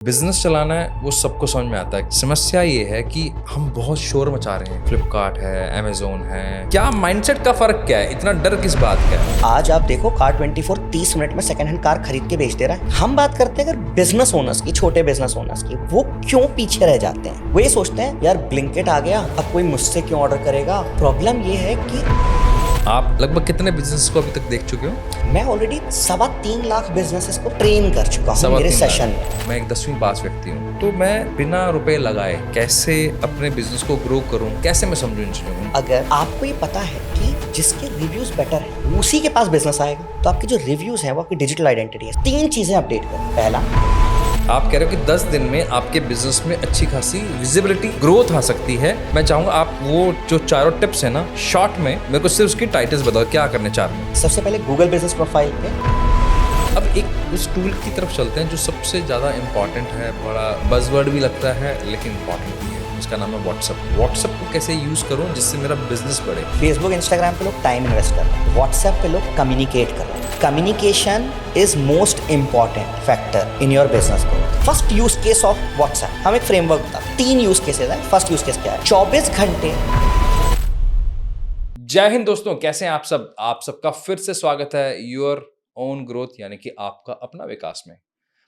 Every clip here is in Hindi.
बिजनेस चलाना है वो सबको समझ में आता है। समस्या ये है कि हम बहुत शोर मचा रहे हैं। फ्लिपकार्ट है, अमेजोन है, क्या माइंडसेट का फर्क क्या है? इतना डर किस बात का है? आज आप देखो कार24 30 मिनट में सेकंड हैंड कार खरीद के बेच दे रहा है। हम बात करते हैं अगर बिजनेस ओनर्स की, छोटे बिजनेस ओनर्स की, वो क्यों पीछे रह जाते हैं? वो ये सोचते हैं यार ब्लिंकिट आ गया, अब कोई मुझसे क्यों ऑर्डर करेगा। प्रॉब्लम ये है कि आप लगभग कितने बिजनेस को अभी तक देख चुके हो? मैं ऑलरेडी 3.25 लाख बिजनेसेस को ट्रेन कर चुका हूँ मेरे सेशन में। मैं एक 10वीं पास व्यक्ति हूँ, तो मैं बिना रुपए लगाए कैसे अपने बिजनेस को ग्रो करूँ, कैसे मैं समझूं इन चीजों को? अगर आपको ये पता है कि जिसके रिव्यूज बेटर है उसी के पास बिजनेस आएगा, तो आपके जो रिव्यूज है वो आपकी डिजिटल आइडेंटिटी है। 3 चीजें अपडेट करें। पहला, आप कह रहे हो कि 10 दिन में आपके बिजनेस में अच्छी खासी विजिबिलिटी ग्रोथ आ सकती है। मैं चाहूंगा आप वो जो चारों टिप्स है ना, शॉर्ट में मेरे को सिर्फ उसकी टाइटल्स बताओ, क्या करने चाह रहे हैं। सबसे पहले गूगल बिजनेस प्रोफाइल पे अब एक उस टूल की तरफ चलते हैं जो सबसे ज़्यादा इम्पॉर्टेंट है, बड़ा बज़वर्ड भी लगता है लेकिन इम्पॉर्टेंट भी है। उसका नाम है व्हाट्सएप। व्हाट्सएप को कैसे यूज़ करूँ जिससे मेरा बिजनेस बढ़े? फेसबुक इंस्टाग्राम पे लोग टाइम इन्वेस्ट कर रहे हैं, व्हाट्सएप पे लोग कम्युनिकेट कर रहे हैं। Communication is most important factor in your business growth. First use case of WhatsApp, हम एक फ्रेमवर्क बता, 3 यूज केसेस हैं। फर्स्ट यूज केस क्या है? 24 घंटे। जय हिंद दोस्तों, कैसे हैं आप सब? आप सबका फिर से स्वागत है योर ओन ग्रोथ, यानी कि आपका अपना विकास में।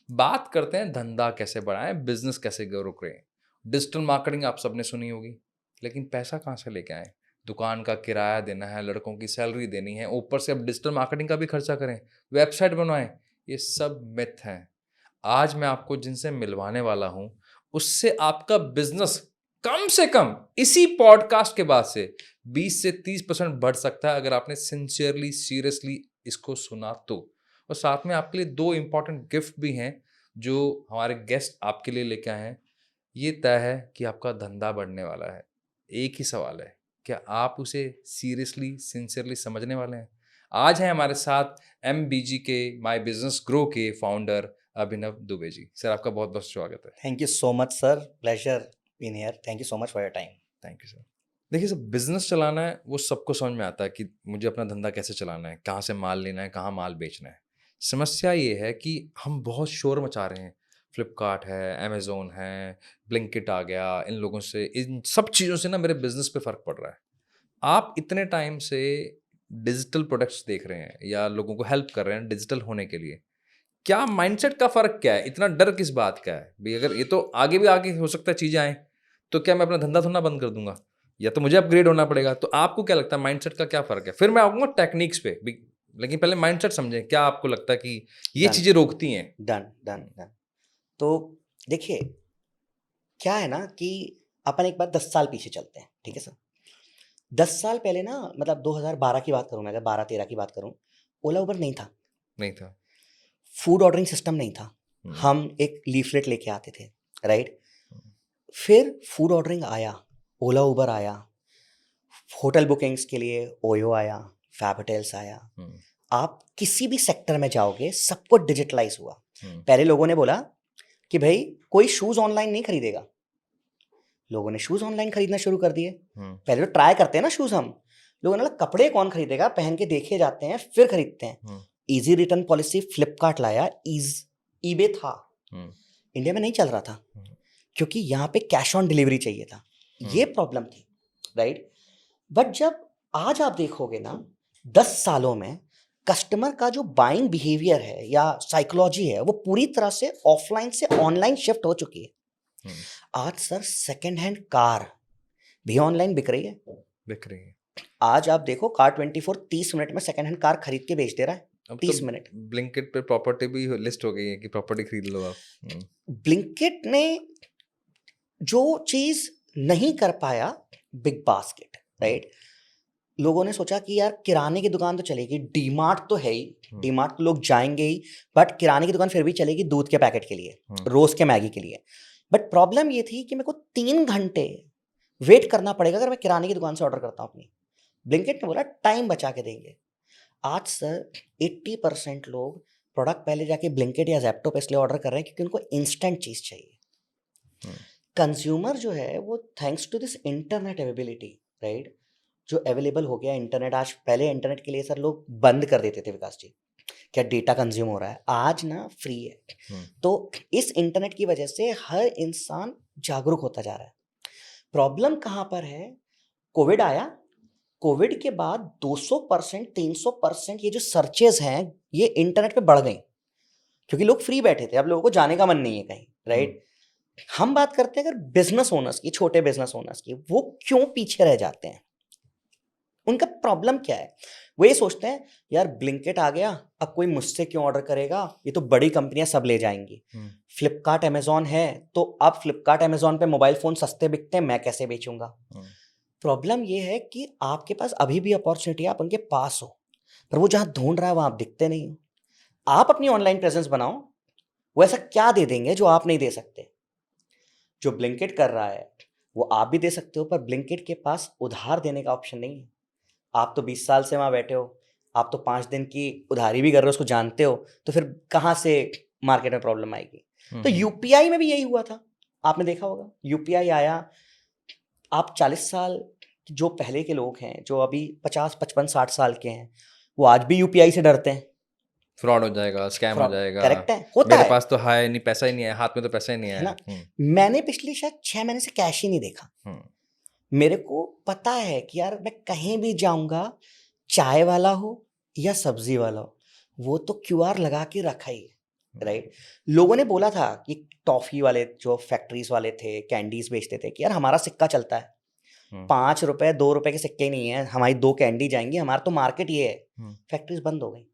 बात करते हैं धंधा कैसे बढ़ाएं, बिजनेस कैसे ग्रो करें। डिजिटल मार्केटिंग आप सबने सुनी होगी, लेकिन पैसा कहाँ से लेके आए? दुकान का किराया देना है, लड़कों की सैलरी देनी है, ऊपर से अब डिजिटल मार्केटिंग का भी खर्चा करें, वेबसाइट बनवाएं। ये सब मिथ हैं। आज मैं आपको जिनसे मिलवाने वाला हूं, उससे आपका बिजनेस कम से कम इसी पॉडकास्ट के बाद से 20 से 30% बढ़ सकता है, अगर आपने सिंसियरली सीरियसली इसको सुना तो। और साथ में आपके लिए 2 इंपॉर्टेंट गिफ्ट भी हैं जो हमारे गेस्ट आपके लिए लेके आए हैं। ये तय है कि आपका धंधा बढ़ने वाला है। एक ही सवाल है, क्या आप उसे सीरियसली सिंसियरली समझने वाले हैं? आज हैं हमारे साथ MBG के माय बिजनेस ग्रो के फाउंडर अभिनव दुबे जी। सर, आपका बहुत बहुत स्वागत है। Thank you so much sir, pleasure being here. Thank you so much for your time. Thank you sir. देखिए सर, बिजनेस चलाना है वो सबको समझ में आता है कि मुझे अपना धंधा कैसे चलाना है, कहाँ से माल लेना है, कहाँ माल बेचना है। समस्या ये है कि हम बहुत शोर मचा रहे हैं। फ्लिपकार्ट है, अमेजोन है, ब्लिंकिट आ गया, इन लोगों से, इन सब चीज़ों से ना मेरे बिजनेस पे फ़र्क पड़ रहा है। आप इतने टाइम से डिजिटल प्रोडक्ट्स देख रहे हैं या लोगों को हेल्प कर रहे हैं डिजिटल होने के लिए, क्या माइंडसेट का फ़र्क क्या है? इतना डर किस बात का है भाई? अगर ये तो आगे हो सकता है चीज़ें आए, तो क्या मैं अपना धंधा थोड़ा बंद कर दूंगा, या तो मुझे अपग्रेड होना पड़ेगा। तो आपको क्या लगता है माइंडसेट का क्या फ़र्क है? फिर मैं आऊँगा टेक्निक्स पे भी, लेकिन पहले माइंडसेट समझें। क्या आपको लगता है कि ये डन चीज़ें रोकती हैं? Done done done. तो देखिए, क्या है ना कि अपन एक बार 10 साल पीछे चलते हैं, ठीक है सर। 10 साल पहले ना, मतलब 2012 की बात करूं मैं, अगर 12-13 की बात करूं, ओला उबर नहीं था, नहीं था। फूड ऑर्डरिंग सिस्टम नहीं था। हम्म, हम एक लीफलेट लेके आते थे, राइट। हम्म, फिर फूड ऑर्डरिंग आया, ओला उबर आया, होटल बुकिंग्स के लिए ओयो आया, फैब होटल्स आया। हम्म, आप किसी भी सेक्टर में जाओगे, सब कुछ डिजिटलाइज हुआ। हम्म, पहले लोगों ने बोला कि भाई कोई शूज ऑनलाइन नहीं खरीदेगा, लोगों ने शूज ऑनलाइन खरीदना शुरू कर दिए। हम्म, पहले तो ट्राई करते हैं ना शूज, हम लोगों ने बोला कपड़े कौन खरीदेगा, पहन के देखे जाते हैं फिर खरीदते हैं। हम्म, इजी रिटर्न पॉलिसी फ्लिपकार्ट लाया, ईबे था, हम्म, इंडिया में नहीं चल रहा था, हम्म, क्योंकि यहाँ पे कैश ऑन डिलीवरी चाहिए था। ये प्रॉब्लम थी, राइट। बट जब आज आप देखोगे ना, 10 सालों में कस्टमर का जो बाइंग बिहेवियर है या साइकोलॉजी है, वो पूरी तरह से ऑफलाइन से ऑनलाइन शिफ्ट हो चुकी है। हम्म, आज सर सेकेंड हैंड कार भी ऑनलाइन बिक रही है। दिख रही है। आज आप देखो कार24 30 मिनट में सेकेंड हैंड कार खरीद के बेच दे रहा है। अब 30 तो मिनट। ब्लिंकिट पे प्रॉपर्टी भी लिस्ट हो गई है कि प्रॉपर्टी खरीद लो आप। ब्लिंकिट ने जो चीज नहीं कर पाया, बिग बास्केट, राइट। लोगों ने सोचा कि यार किराने की दुकान तो चलेगी, डीमार्ट तो है ही, डीमार्ट तो लोग जाएंगे ही, बट किराने की दुकान फिर भी चलेगी दूध के पैकेट के लिए, रोज के मैगी के लिए। बट प्रॉब्लम ये थी कि मेरे को 3 घंटे वेट करना पड़ेगा अगर मैं किराने की दुकान से ऑर्डर करता हूँ अपनी। ब्लिंकिट ने बोला टाइम बचा के देंगे। आज सर 80% लोग प्रोडक्ट पहले जाके ब्लिंकिट या जेप्टो पे इसलिए ऑर्डर कर रहे हैं क्योंकि उनको इंस्टेंट चीज चाहिए। कंज्यूमर जो है वो thanks to this internet availability, right, जो अवेलेबल हो गया इंटरनेट। आज, पहले इंटरनेट के लिए सर लोग बंद कर देते थे, विकास जी, क्या डेटा कंज्यूम हो रहा है, आज ना फ्री है। तो इस इंटरनेट की वजह से हर इंसान जागरूक होता जा रहा है। प्रॉब्लम कहाँ पर है? कोविड आया, कोविड के बाद 200% 300% ये जो सर्चेज हैं ये इंटरनेट पे बढ़ गई, क्योंकि लोग फ्री बैठे थे, अब लोगों को जाने का मन नहीं है कहीं, राइट। हम बात करते हैं अगर बिजनेस ओनर्स की, छोटे बिजनेस ओनर्स की, वो क्यों पीछे रह जाते हैं? उनका प्रॉब्लम क्या है? वो ये सोचते हैं यार ब्लिंकिट आ गया, अब कोई मुझसे क्यों ऑर्डर करेगा, ये तो बड़ी कंपनियां सब ले जाएंगी। फ्लिपकार्ट अमेजोन है, तो अब फ्लिपकार्ट अमेजोन पे मोबाइल फोन सस्ते बिकते हैं, मैं कैसे बेचूंगा? प्रॉब्लम ये है कि आपके पास अभी भी अपॉर्चुनिटी है, आप उनके पास हो, पर वो जहां ढूंढ रहा है वहां आप दिखते नहीं हो। आप अपनी ऑनलाइन प्रेजेंस बनाओ, वो ऐसा क्या दे देंगे जो आप नहीं दे सकते? जो ब्लिंकिट कर रहा है वो आप भी दे सकते हो, पर ब्लिंकिट के पास उधार देने का ऑप्शन नहीं है। आप तो 20 साल से वहां बैठे हो, आप तो 5 दिन की उधारी भी कर रहे हो, उसको जानते हो, तो फिर कहाँ से मार्केट में प्रॉब्लम आएगी? तो यूपीआई में भी यही हुआ था, आपने देखा होगा। यूपीआई आया, आप 40 साल जो पहले के लोग हैं, जो अभी 50 55 60 साल के हैं, वो आज भी यूपीआई से डरते हैं। फ्रॉड हो जाएगा, स्कैम हो जाएगा, करेक्ट है, होता मेरे है, पास तो है नहीं, पैसा ही नहीं है हाथ में, तो पैसा ही नहीं है ना। है। मैंने पिछले शायद 6 महीने से कैश ही नहीं देखा। मेरे को पता है कि यार मैं कहीं भी जाऊंगा, चाय वाला हो या सब्जी वाला हो, वो तो क्यूआर लगा के रखा ही है, राइट। लोगों ने बोला था कि टॉफी वाले जो फैक्ट्रीज वाले थे, कैंडीज बेचते थे, कि यार हमारा सिक्का चलता है, 5 रुपए 2 रुपए के सिक्के नहीं है, हमारी 2 कैंडी जाएंगी, हमारा तो मार्केट ये है। फैक्ट्रीज बंद हो गई,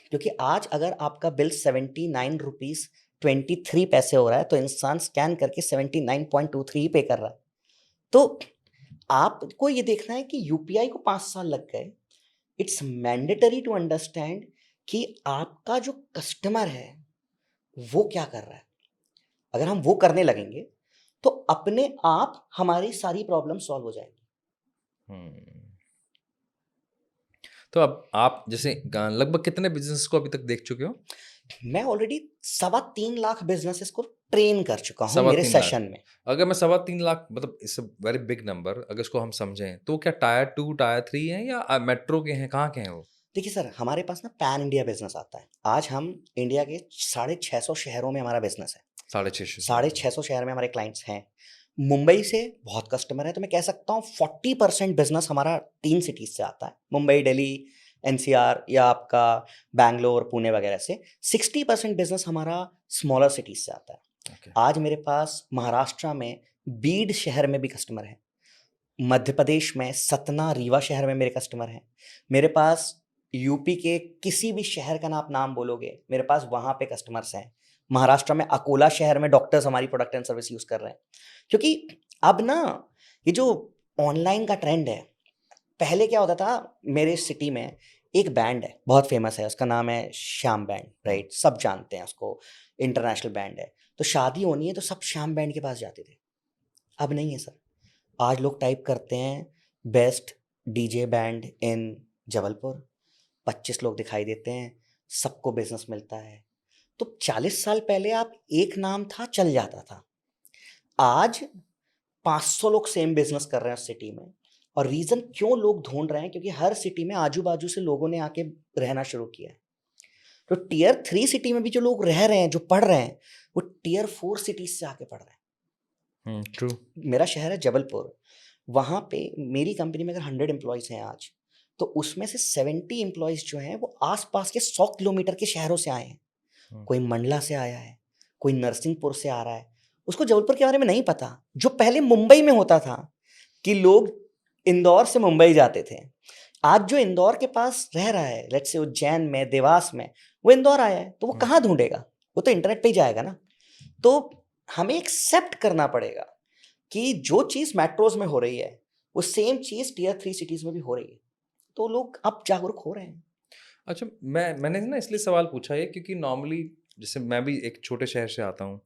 क्योंकि आज अगर आपका बिल 79 रुपीज 23 पैसे हो रहा है, तो इंसान स्कैन करके 79.23 ही पे कर रहा है। तो आपको ये देखना है कि यूपीआई को 5 साल लग गए। इट्स मैंडेटरी टू अंडरस्टैंड कि आपका जो कस्टमर है वो क्या कर रहा है। अगर हम वो करने लगेंगे तो अपने आप हमारी सारी प्रॉब्लम सॉल्व हो जाएगी। तो अब आप जैसे लगभग कितने बिजनेस को अभी तक देख चुके हो? मैं ऑलरेडी 3.25 लाख बिजनेसेस को ट्रेन कर चुका हूँ मेरे 3.25 लाख। सेशन में। अगर मैं 3.25 लाख, मतलब it's a very big number, अगर इसको हम समझें तो क्या टायर 2 टायर 3 हैं या मेट्रो के हैं, कहाँ के हैं वो? देखिए सर, हमारे पास ना पैन इंडिया बिजनेस आता है। आज हम इंडिया के 650 शहरों में हमारा बिजनेस है। 650 650 शहर में हमारे क्लाइंट्स हैं। मुंबई से बहुत कस्टमर है, तो मैं कह सकता हूँ 40% बिजनेस हमारा 3 सिटीज से आता है, मुंबई, दिल्ली, एनसीआर या आपका बैंगलोर, पुणे वगैरह से। 60% बिजनेस हमारा स्मॉलर सिटीज से आता है। आज मेरे पास महाराष्ट्र में बीड शहर में भी कस्टमर है, मध्य प्रदेश में सतना, रीवा शहर में मेरे कस्टमर हैं। मेरे पास यूपी के किसी भी शहर का नाम बोलोगे, मेरे पास वहां पे कस्टमर्स हैं। महाराष्ट्र में अकोला शहर में डॉक्टर्स हमारी प्रोडक्ट एंड सर्विस यूज कर रहे हैं। क्योंकि अब ना ये जो ऑनलाइन का ट्रेंड है, पहले क्या होता था, मेरे सिटी में एक बैंड है बहुत फेमस है, उसका नाम है श्याम बैंड, राइट, सब जानते हैं उसको, इंटरनेशनल बैंड है। तो शादी होनी है तो सब श्याम बैंड के पास जाते थे। अब नहीं है सर। आज लोग टाइप करते हैं बेस्ट डीजे बैंड इन जबलपुर, 25 लोग दिखाई देते हैं, सबको बिजनेस मिलता है। तो 40 साल पहले आप एक नाम था, चल जाता था। आज 500 लोग सेम बिजनेस कर रहे हैं उस सिटी में। और रीजन क्यों लोग ढूंढ रहे हैं? क्योंकि हर सिटी में आजू बाजू से लोगों ने आके रहना शुरू किया है। तो टियर 3 सिटी में भी जो लोग रह रहे हैं, जो पढ़ रहे हैं, वो टियर 4 सिटीज से आके पढ़ रहे हैं। ट्रू। मेरा शहर है जबलपुर, वहाँ पे मेरी कंपनी में अगर 100 एम्प्लॉयज़ हैं आज, तो उसमें से 70 एम्प्लॉयज़ जो हैं वो आसपास के 100 किलोमीटर के शहरों से आए हैं। कोई मंडला से आया है, कोई नरसिंहपुर से आ रहा है, उसको जबलपुर के बारे में नहीं पता। जो पहले मुंबई में होता था कि लोग इंदौर से मुंबई जाते थे, आज जो इंदौर के पास रह रहा है, लेट्स से उज्जैन में, देवास में, वो इंदौर आया है, तो वो कहाँ ढूंढेगा? वो तो इंटरनेट पे ही जाएगा ना। तो हमें एक्सेप्ट करना पड़ेगा कि जो चीज़ मेट्रोज में हो रही है वो सेम चीज़ टियर 3 सिटीज में भी हो रही है। तो लोग अब जागरूक हो रहे हैं। अच्छा, मैंने ना इसलिए सवाल पूछा है क्योंकि नॉर्मली जैसे मैं भी एक छोटे शहर से आता हूँ,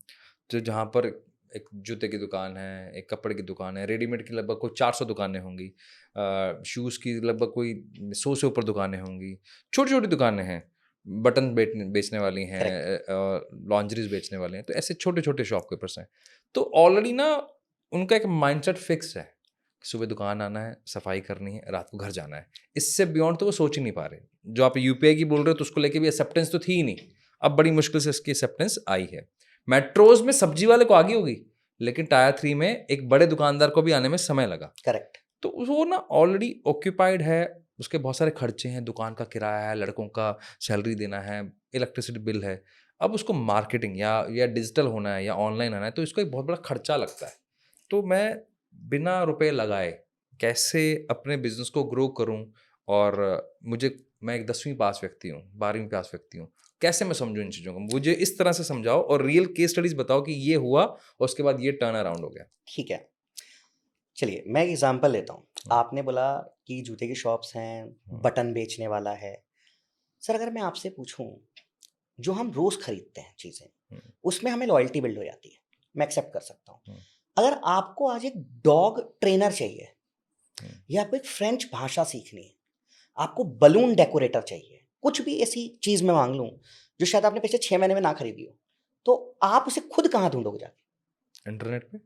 जो जहाँ पर एक जूते की दुकान है, एक कपड़े की दुकान है, रेडीमेड की लगभग कोई 400 दुकानें होंगी, शूज़ की लगभग कोई 100 से ऊपर दुकानें होंगी, छोटी छोटी दुकानें हैं, बटन बेचने वाली हैं, लॉन्जरीज बेचने वाले हैं, तो ऐसे छोटे छोटे शॉपकीपर्स हैं। तो ऑलरेडी ना उनका एक माइंडसेट फिक्स है सुबह दुकान आना है, सफाई करनी है, रात को घर जाना है। इससे बियॉन्ड तो वो सोच ही नहीं पा रहे। जो आप यूपीआई की बोल रहे हो तो उसको लेके भी एक्सेप्टेंस तो थी ही नहीं, अब बड़ी मुश्किल से इसकी एक्सेप्टेंस आई है। मेट्रोज में सब्जी वाले को आगे होगी, लेकिन टायर 3 में एक बड़े दुकानदार को भी आने में समय लगा। करेक्ट। तो वो ना ऑलरेडी ऑक्यूपाइड है, उसके बहुत सारे खर्चे हैं, दुकान का किराया है, लड़कों का सैलरी देना है, इलेक्ट्रिसिटी बिल है। अब उसको मार्केटिंग या डिजिटल होना है या ऑनलाइन आना है, तो इसको एक बहुत बड़ा खर्चा लगता है। तो मैं बिना रुपए लगाए कैसे अपने बिजनेस को ग्रो करूं, और मैं एक 10वीं पास व्यक्ति हूँ, 12वीं पास व्यक्ति हूँ, कैसे मैं समझूं इन चीज़ों को? मुझे इस तरह से समझाओ और रियल केस स्टडीज बताओ कि ये हुआ और उसके बाद ये टर्न अराउंड हो गया। ठीक है, चलिए मैं एक एग्जांपल लेता हूँ। आपने बोला कि जूते की शॉप्स हैं, बटन बेचने वाला है। सर अगर मैं आपसे पूछूं, जो हम रोज खरीदते हैं चीजें, उसमें हमें लॉयल्टी बिल्ड हो जाती है, मैं एक्सेप्ट कर सकता हूँ। अगर आपको आज एक डॉग ट्रेनर चाहिए, या आपको एक फ्रेंच भाषा सीखनी है, आपको बलून डेकोरेटर चाहिए, कुछ भी ऐसी चीज मैं मांग लूं जो शायद आपने पिछले 6 महीने में ना खरीदी हो, तो आप उसे खुद कहाँ ढूंढोगे? जाके इंटरनेट पे।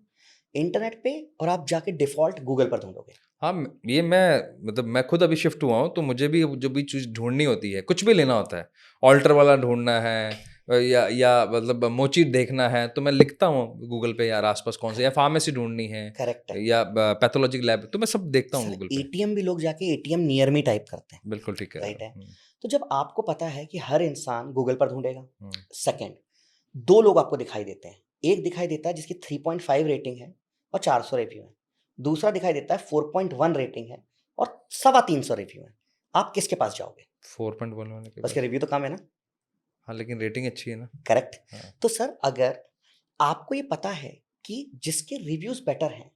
इंटरनेट पे, और आप जाके डिफॉल्ट गूगल पर ढूंढोगे। हाँ, ये मैं खुद अभी शिफ्ट हुआ हूँ, तो मुझे भी जो भी चीज़ ढूंढनी होती है, कुछ भी लेना होता है, ऑल्टर वाला ढूंढना है या मतलब मोची देखना है, तो मैं लिखता हूँ गूगल पे यार आसपास कौन से, या फार्मेसी ढूंढनी है, करेक्ट है या पैथोलॉजिक लैब, तो मैं सब देखता हूँ सर। गूगल पे। एटीएम भी लोग जाके एटीएम नियर मी टाइप करते हैं, बिल्कुल ठीक है। राइट है। तो जब आपको पता है कि हर इंसान गूगल पर ढूंढेगा, सेकंड, 2 लोग आपको दिखाई देते हैं। एक दिखाई देता है जिसकी 3.5 रेटिंग है और 400 रिव्यू है, दूसरा दिखाई देता है 4.1 रेटिंग है और 350 रिव्यू है। आप किसके पास जाओगे? 4.1 वाले के उसके बाद। रिव्यू तो कम है ना। हाँ, लेकिन रेटिंग अच्छी है ना। करेक्ट। हाँ। तो सर अगर आपको ये पता है कि जिसके रिव्यूज बेटर हैं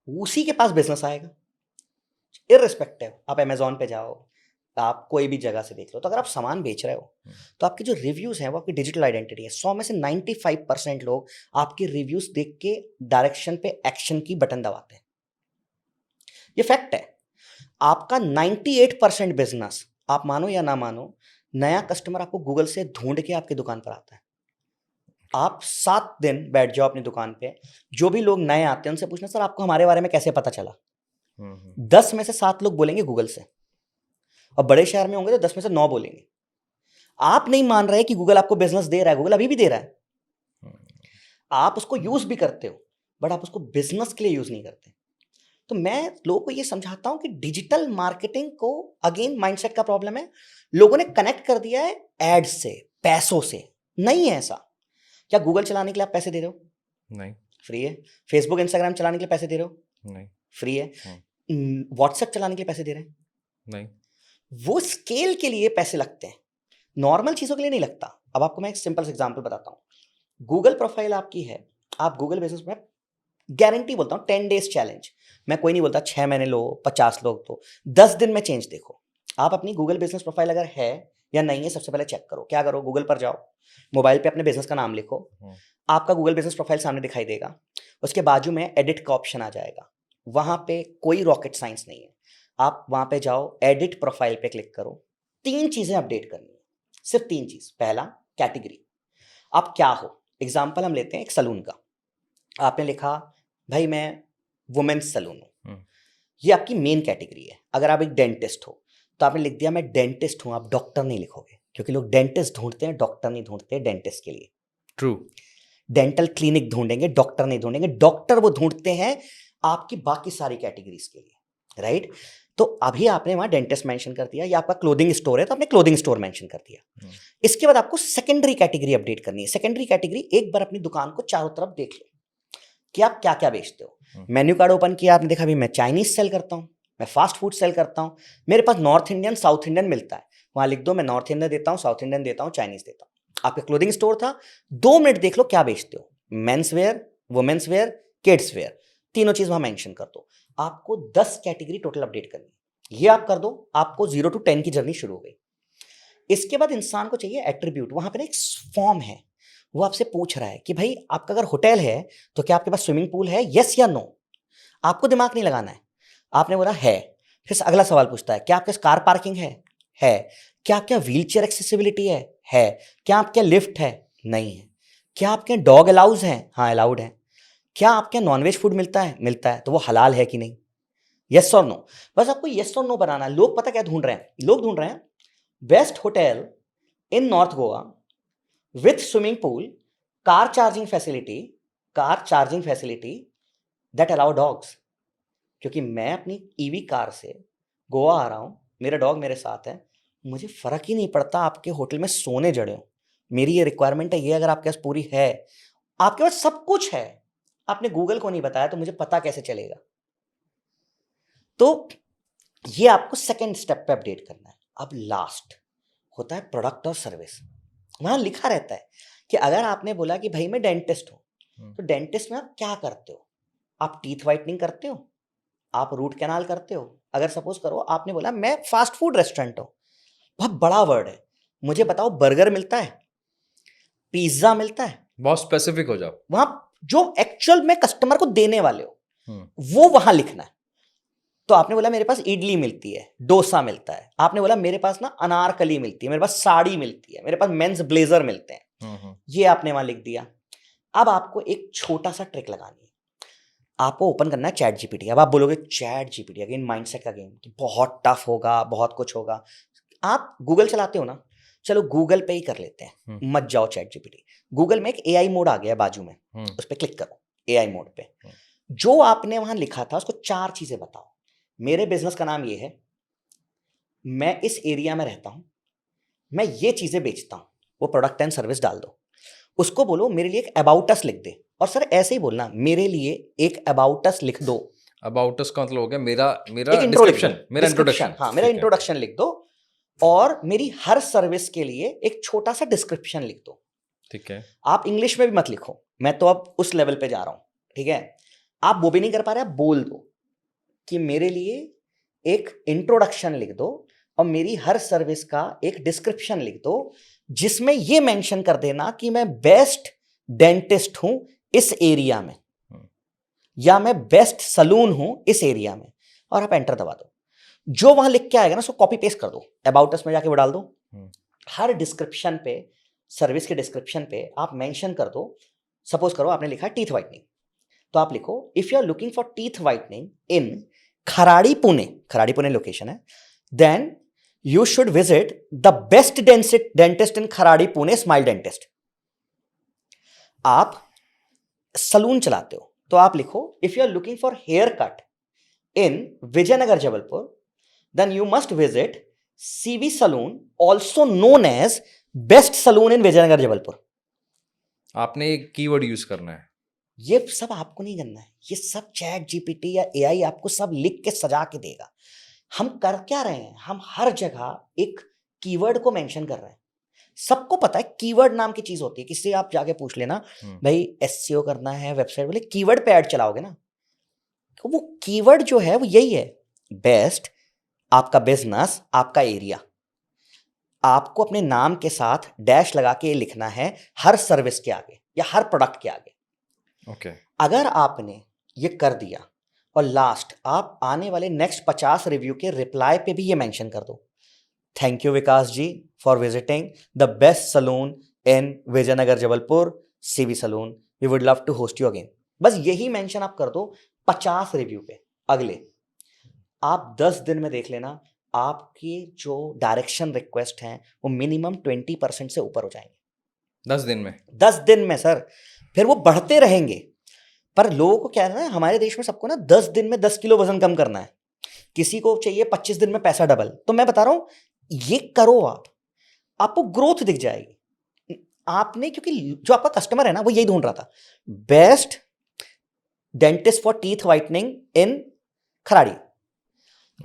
उसी के पास बिजनेस आएगा, इररिस्पेक्टिव आप अमेजोन पे जाओ, आप कोई भी जगह से देख लो, तो अगर आप सामान बेच रहे हो तो आपके जो रिव्यूज हैं वो आपकी डिजिटल आइडेंटिटी है। 100 में से 95% लोग आपके रिव्यूज देख के डायरेक्शन पे एक्शन की बटन दबाते हैं, ये फैक्ट है। आपका 98% बिजनेस, आप मानो या ना मानो, नया कस्टमर आपको गूगल से ढूंढ के आपकी दुकान पर आता है। आप 7 दिन बैठ जाओ अपनी दुकान पे, जो भी लोग नए आते हैं उनसे पूछना सर आपको हमारे बारे में कैसे पता चला। 10 में से 7 लोग बोलेंगे गूगल से, और बड़े शहर में होंगे तो 10 में से 9 बोलेंगे। आप नहीं मान रहे कि गूगल आपको बिजनेस दे रहा है, गूगल अभी भी दे रहा है, आप उसको यूज भी करते हो, बट आप उसको बिजनेस के लिए यूज नहीं करते। तो मैं लोगों को ये समझाता हूं कि डिजिटल मार्केटिंग को, अगेन माइंडसेट का प्रॉब्लम है, लोगों ने कनेक्ट कर दिया है एड्स से, पैसों से। नहीं है ऐसा। क्या गूगल चलाने के लिए आप पैसे दे रहे हो? नहीं। फ्री है। फेसबुक इंस्टाग्राम चलाने के लिए पैसे दे रहे हो? नहीं। फ्री है। व्हाट्सएप चलाने के लिए पैसे दे रहे हैं? नहीं। वो स्केल के लिए पैसे लगते हैं, नॉर्मल चीजों के लिए नहीं लगता। अब आपको मैं एक सिंपल एग्जांपल बताता हूं। गूगल प्रोफाइल आपकी है, आप गूगल बिजनेस में, गारंटी बोलता हूं 10 डेज चैलेंज, मैं कोई नहीं बोलता 6 महीने लो, 50 लोग तो 10 दिन में चेंज देखो। आप अपनी गूगल बिजनेस प्रोफाइल अगर है या नहीं है, सबसे पहले चेक करो। क्या करो? गूगल पर जाओ, मोबाइल पे अपने बिजनेस का नाम लिखो, आपका गूगल बिजनेस प्रोफाइल सामने दिखाई देगा, उसके बाजू में एडिट का ऑप्शन आ जाएगा। वहां पे कोई रॉकेट साइंस नहीं है, आप वहां पे जाओ, एडिट प्रोफाइल पे क्लिक करो। 3 चीजें अपडेट करनी है, सिर्फ 3 चीज। पहला, कैटेगरी, आप क्या हो। एग्जाम्पल हम लेते हैं एक सलून का, आपने लिखा भाई मैं वुमेन्स सलून हूं, ये आपकी मेन कैटेगरी है। अगर आप एक डेंटिस्ट हो तो आपने लिख दिया मैं डेंटिस्ट हूं, आप डॉक्टर नहीं लिखोगे, क्योंकि लोग डेंटिस्ट ढूंढते हैं, डॉक्टर नहीं ढूंढते डेंटिस्ट के लिए। ट्रू। डेंटल क्लिनिक ढूंढेंगे, डॉक्टर नहीं ढूंढेंगे। डॉक्टर वो ढूंढते हैं आपकी बाकी सारी कैटेगरीज के लिए, राइट। तो अभी आपने वहां डेंटिस्ट मेंशन कर दिया, या आपका क्लोथिंग स्टोर है तो आपने क्लोथिंग स्टोर मेंशन कर दिया। इसके बाद आपको सेकेंडरी कैटेगरी अपडेट करनी है। सेकेंडरी कैटेगरी, एक बार अपनी दुकान को चारों तरफ देख लो कि आप क्या क्या बेचते हो। मेन्यू कार्ड ओपन किया, आपने देखा भी मैं चाइनीज सेल करता हूं, मैं फास्ट फूड सेल करता हूं, मेरे पास नॉर्थ इंडियन साउथ इंडियन मिलता है, वहां लिख दो मैं नॉर्थ इंडियन देता हूं, साउथ इंडियन देता हूं, चाइनीज देता हूं। आपका क्लोथिंग स्टोर था, 2 मिनट देख लो क्या बेचते हो, men's wear, women's wear, kids wear, तीनों चीज वहां मेंशन कर दो। आपको 10 कैटेगरी टोटल अपडेट करनी है, ये आप कर दो, आपको 0 to 10 की जर्नी शुरू हो गई। इसके बाद इंसान को चाहिए एट्रीब्यूट। वहां पर एक फॉर्म है, वो आपसे पूछ रहा है कि भाई आपका अगर होटल है तो क्या आपके पास स्विमिंग पूल है, यस या नो। आपको दिमाग नहीं लगाना है, आपने बोला है। फिर अगला सवाल पूछता है क्या आपके पास कार पार्किंग है। क्या आपके व्हील चेयर एक्सेसिबिलिटी है। क्या आपके लिफ्ट है, नहीं है। क्या आपके डॉग अलाउज है, हाँ अलाउड है। क्या आपके नॉनवेज फूड मिलता है, तो वो हलाल है कि नहीं। यस और नो, बस आपको यस और नो बनाना है। लोग पता क्या ढूंढ रहे हैं, लोग ढूंढ रहे हैं best hotel in north Goa with swimming pool, car charging facility that allow dogs. क्योंकि मैं अपनी ईवी कार से गोवा आ रहा हूं, मेरा डॉग मेरे साथ है, मुझे फर्क ही नहीं पड़ता आपके होटल में सोने जड़े हो, मेरी ये रिक्वायरमेंट है, ये अगर आपके पास पूरी है, आपके पास सब कुछ है, आपने गूगल को नहीं बताया तो मुझे पता कैसे चलेगा। तो ये आपको सेकेंड स्टेप पे अपडेट करना है। अब लास्ट होता है प्रोडक्ट और सर्विस। वहां लिखा रहता है कि अगर आपने बोला कि भाई मैं डेंटिस्ट हूं, तो डेंटिस्ट में आप क्या करते हो? आप टीथ वाइटनिंग करते हो, आप रूट कैनाल करते हो। अगर सपोज करो आपने बोला मैं फास्ट फूड रेस्टोरेंट हूं, बहुत बड़ा वर्ड है, मुझे बताओ बर्गर मिलता है, पिज्जा मिलता है, बहुत स्पेसिफिक हो जाओ। वहां जो एक्चुअल में कस्टमर को देने वाले हो हम्म, वो वहां लिखना है। तो आपने बोला मेरे पास इडली मिलती है, डोसा मिलता है, आपने बोला मेरे पास ना अनारकली मिलती है, मेरे पास साड़ी मिलती है, मेरे पास मेंस ब्लेजर मिलते हैं, ये आपने वहां लिख दिया। अब आपको एक छोटा सा ट्रिक लगानी है, आपको ओपन करना है चैट जीपीटी। अब आप बोलोगे चैट जीपीटी, अगेन माइंडसेट का गेम कि बहुत टफ होगा, बहुत कुछ होगा। आप गूगल चलाते हो ना, चलो गूगल पे ही कर लेते हैं, मत जाओ चैट जीपीटी। गूगल में एक एआई मोड आ गया है बाजू में, उस पर क्लिक करो एआई मोड पे। जो आपने वहां लिखा था उसको 4 चीजें बताओ। मेरे बिजनेस का नाम ये है, मैं इस एरिया में रहता हूं, मैं ये चीजें बेचता हूं, वो प्रोडक्ट एंड सर्विस डाल दो। उसको बोलो मेरे लिए एक अबाउट अस लिख दे, और सर ऐसे ही बोलना मेरे लिए एक अबाउट अस लिख दो। अबाउट अस का मतलब हो गया मेरा मेरा एक इंट्रो लिख दो, डिस्क्रिप्शन, मेरा इंट्रोडक्शन। हाँ मेरा इंट्रोडक्शन लिख दो, और मेरी हर सर्विस के लिए एक छोटा सा डिस्क्रिप्शन लिख दो। ठीक है। आप इंग्लिश में भी मत लिखो, मैं तो अब उस लेवल पे जा रहा हूं, ठीक है। आप वो भी नहीं कर पा रहे, आप बोल दो कि मेरे लिए एक इंट्रोडक्शन लिख दो और मेरी हर सर्विस का एक डिस्क्रिप्शन लिख दो, जिसमें ये मेंशन कर देना कि मैं बेस्ट डेंटिस्ट हूं इस एरिया में, या मैं बेस्ट सलून हूं इस एरिया में, और आप एंटर दबा दो। जो वहां लिख के आएगा ना उसको कॉपी पेस्ट कर दो, अबाउट अस में जाके वो डाल दो। हर डिस्क्रिप्शन पे, सर्विस के डिस्क्रिप्शन पे आप मेंशन कर दो। सपोज करो आपने लिखा टीथ वाइटनिंग, तो आप लिखो if you are looking for teeth whitening in Kharadi Pune location है, then you should visit the best dentist in Kharadi Pune, smile dentist. आप सलून चलाते हो तो आप लिखो if you are looking for haircut in Vijaynagar Jabalpur, then you must visit CV salon, also known as best salon in Vijaynagar Jabalpur. आपने एक कीवर्ड यूज करना है। ये सब आपको नहीं करना है, ये सब चैट जीपीटी या एआई आपको सब लिख के सजा के देगा। हम कर क्या रहे हैं, हम हर जगह एक कीवर्ड को मेंशन कर रहे हैं। सबको पता है कीवर्ड नाम की चीज होती है, किसी आप जाके पूछ लेना भाई एसईओ करना है वेबसाइट, बोले कीवर्ड पे ऐड चलाओगे ना, तो वो कीवर्ड जो है वो यही है, बेस्ट, आपका बिजनेस, आपका एरिया। आपको अपने नाम के साथ डैश लगा के लिखना है हर सर्विस के आगे या हर प्रोडक्ट के आगे। ओके। अगर आपने ये कर दिया और लास्ट आप आने वाले नेक्स्ट 50 रिव्यू के रिप्लाई पे भी ये मेंशन कर दो, thank you Vikas ji for visiting the best salon in Vijaynagar Jabalpur, CV salon, we would love to host you again. बस यही मेंशन आप कर दो 50 रिव्यू पे। अगले आप 10 दिन में देख लेना, आपकी जो डायरेक्शन रिक्वेस्ट हैं वो मिनिमम 20% से ऊपर हो जाएंगे 10 दिन में। 10 दिन में सर, फिर वो बढ़ते रहेंगे। पर लोगों को क्या है ना, हमारे देश में सबको ना 10 दिन में 10 किलो वजन कम करना है, किसी को चाहिए 25 दिन में पैसा डबल। तो मैं बता रहा हूं ये करो, आपको ग्रोथ दिख जाएगी। आपने, क्योंकि जो आपका कस्टमर है ना वो यही ढूंढ रहा था, best dentist for teeth whitening in Kharadi.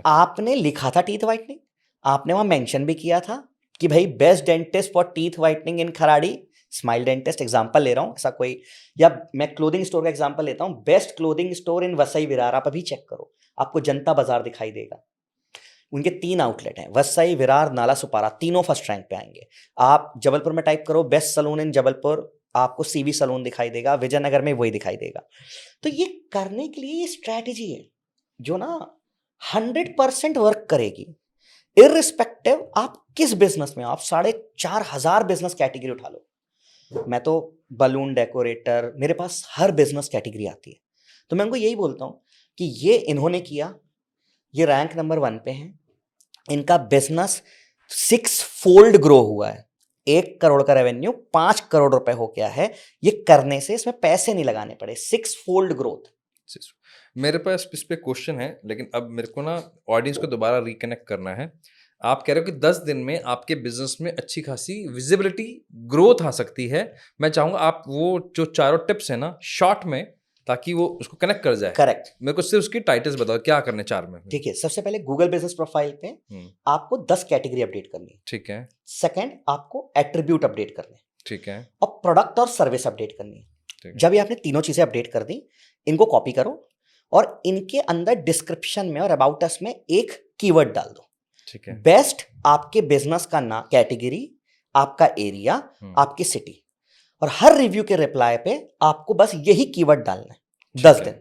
आपने लिखा था टीथ वाइटनिंग, आपने वहां मेंशन भी किया था कि भाई best dentist for teeth whitening in Kharadi, smile dentist example ले रहा हूं ऐसा कोई, या मैं क्लोथिंग स्टोर का एग्जांपल लेता हूं, best clothing store in Vasai Virar. आप अभी चेक करो, आपको जनता बाजार दिखाई देगा। उनके 3 आउटलेट हैं, वसई, विरार, नाला सुपारा, तीनों फर्स्ट रैंक पे आएंगे। आप जबलपुर में टाइप करो बेस्ट सलून इन जबलपुर, आपको सीवी सलून दिखाई देगा, विजयनगर में वही दिखाई देगा। तो ये करने के लिए ये स्ट्रैटेजी है जो ना 100% वर्क करेगी, इररिस्पेक्टिव आप किस बिजनेस में हो। आप 4,500 बिजनेस कैटेगरी उठा लो, मैं तो बलून डेकोरेटर, मेरे पास हर बिजनेस कैटेगरी आती है। तो मैं उनको यही बोलता हूं कि ये इन्होंने किया, ये रैंक नंबर 1 पे है। इनका बिजनेस 6 फोल्ड ग्रो हुआ है। 1 करोड़ का रेवेन्यू 5 करोड़ रुपए हो गया है। ये करने से इसमें पैसे नहीं लगाने पड़े। 6 फोल्ड ग्रोथ। मेरे पास इस पे क्वेश्चन है, लेकिन अब मेरे को ना ऑडियंस को दोबारा रिकनेक्ट करना है। आप कह रहे हो कि 10 दिन में आपके बिजनेस में अच्छी खासी विजिबिलिटी ग्रोथ आ सकती है। मैं चाहूंगा आप वो जो चारों टिप्स है ना शॉर्ट में, ताकि वो उसको कनेक्ट कर जाए। करेक्ट। मेरे को सिर्फ उसकी टाइटल्स बताओ, क्या करने 4 में। ठीक है, सबसे पहले गूगल बिजनेस प्रोफाइल पे आपको 10 कैटेगरी अपडेट करनी है। ठीक है। सेकंड, आपको एट्रीब्यूट अपडेट करने हैं। ठीक है। और प्रोडक्ट और सर्विस अपडेट करनी है। ठीक है। जब ये आपने तीनों चीजें अपडेट कर दी, इनको कॉपी करो और इनके अंदर डिस्क्रिप्शन में और अबाउट अस में एक कीवर्ड डाल दो। ठीक है। बेस्ट आपके बिजनेस का नाम, कैटेगरी, आपका एरिया, आपकी सिटी, और हर रिव्यू के रिप्लाई पे आपको बस यही कीवर्ड डालना है। 10 दिन।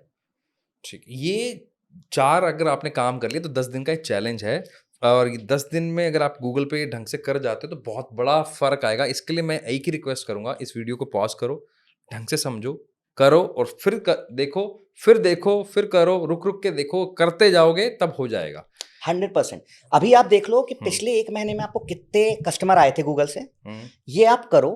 ठीक, ये 4 अगर आपने काम कर लिया तो 10 दिन का एक चैलेंज है, और ये 10 दिन में अगर आप गूगल पे ढंग से कर जाते हो तो बहुत बड़ा फर्क आएगा। इसके लिए मैं एक ही रिक्वेस्ट करूंगा, इस वीडियो को पॉज करो, ढंग से समझो, करो, और फिर देखो, फिर करो, रुक रुक के देखो, करते जाओगे तब हो जाएगा 100%। अभी आप देख लो कि पिछले 1 महीने में आपको कितने कस्टमर आए थे गूगल से। ये आप करो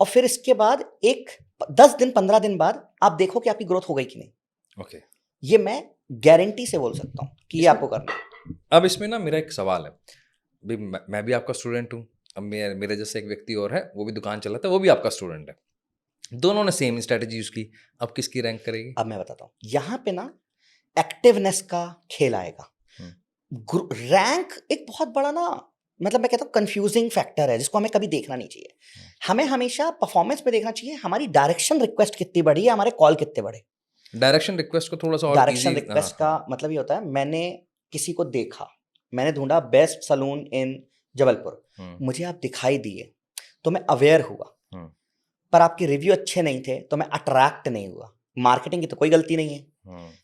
और फिर इसके बाद एक 10 दिन 15 दिन बाद आप देखो कि आपकी ग्रोथ हो गई कि नहीं। ओके। ये मैं गारंटी से बोल सकता हूँ कि ये आपको करना है। अब इसमें ना मेरा एक सवाल है, भी मैं भी आपका स्टूडेंट हूँ। अब मेरे जैसे एक व्यक्ति और है, वो भी दुकान चलाता है, वो भी आपका स्टूडेंट है। दोनों ने सेम स्ट्रेटेजी यूज की, अब किसकी रैंक करेगी? अब मैं बताता हूँ, यहाँ पे ना एक्टिवनेस का खेल आएगा। रैंक एक बहुत बड़ा ना, मतलब मैं कहता हूँ कंफ्यूजिंग फैक्टर है जिसको हमें कभी देखना नहीं चाहिए। हमें हमेशा परफॉर्मेंस पे देखना चाहिए, हमारी डायरेक्शन रिक्वेस्ट कितनी बड़ी है, हमारे कॉल कितने बड़े। डायरेक्शन रिक्वेस्ट को थोड़ा सा और डायरेक्शन रिक्वेस्ट का मतलब ये होता है, मैंने किसी को देखा, मैंने ढूंढा बेस्ट सलून इन जबलपुर, मुझे आप दिखाई दिए तो मैं अवेयर हुआ, पर आपके रिव्यू अच्छे नहीं थे तो मैं अट्रैक्ट नहीं हुआ। मार्केटिंग की तो कोई गलती नहीं है।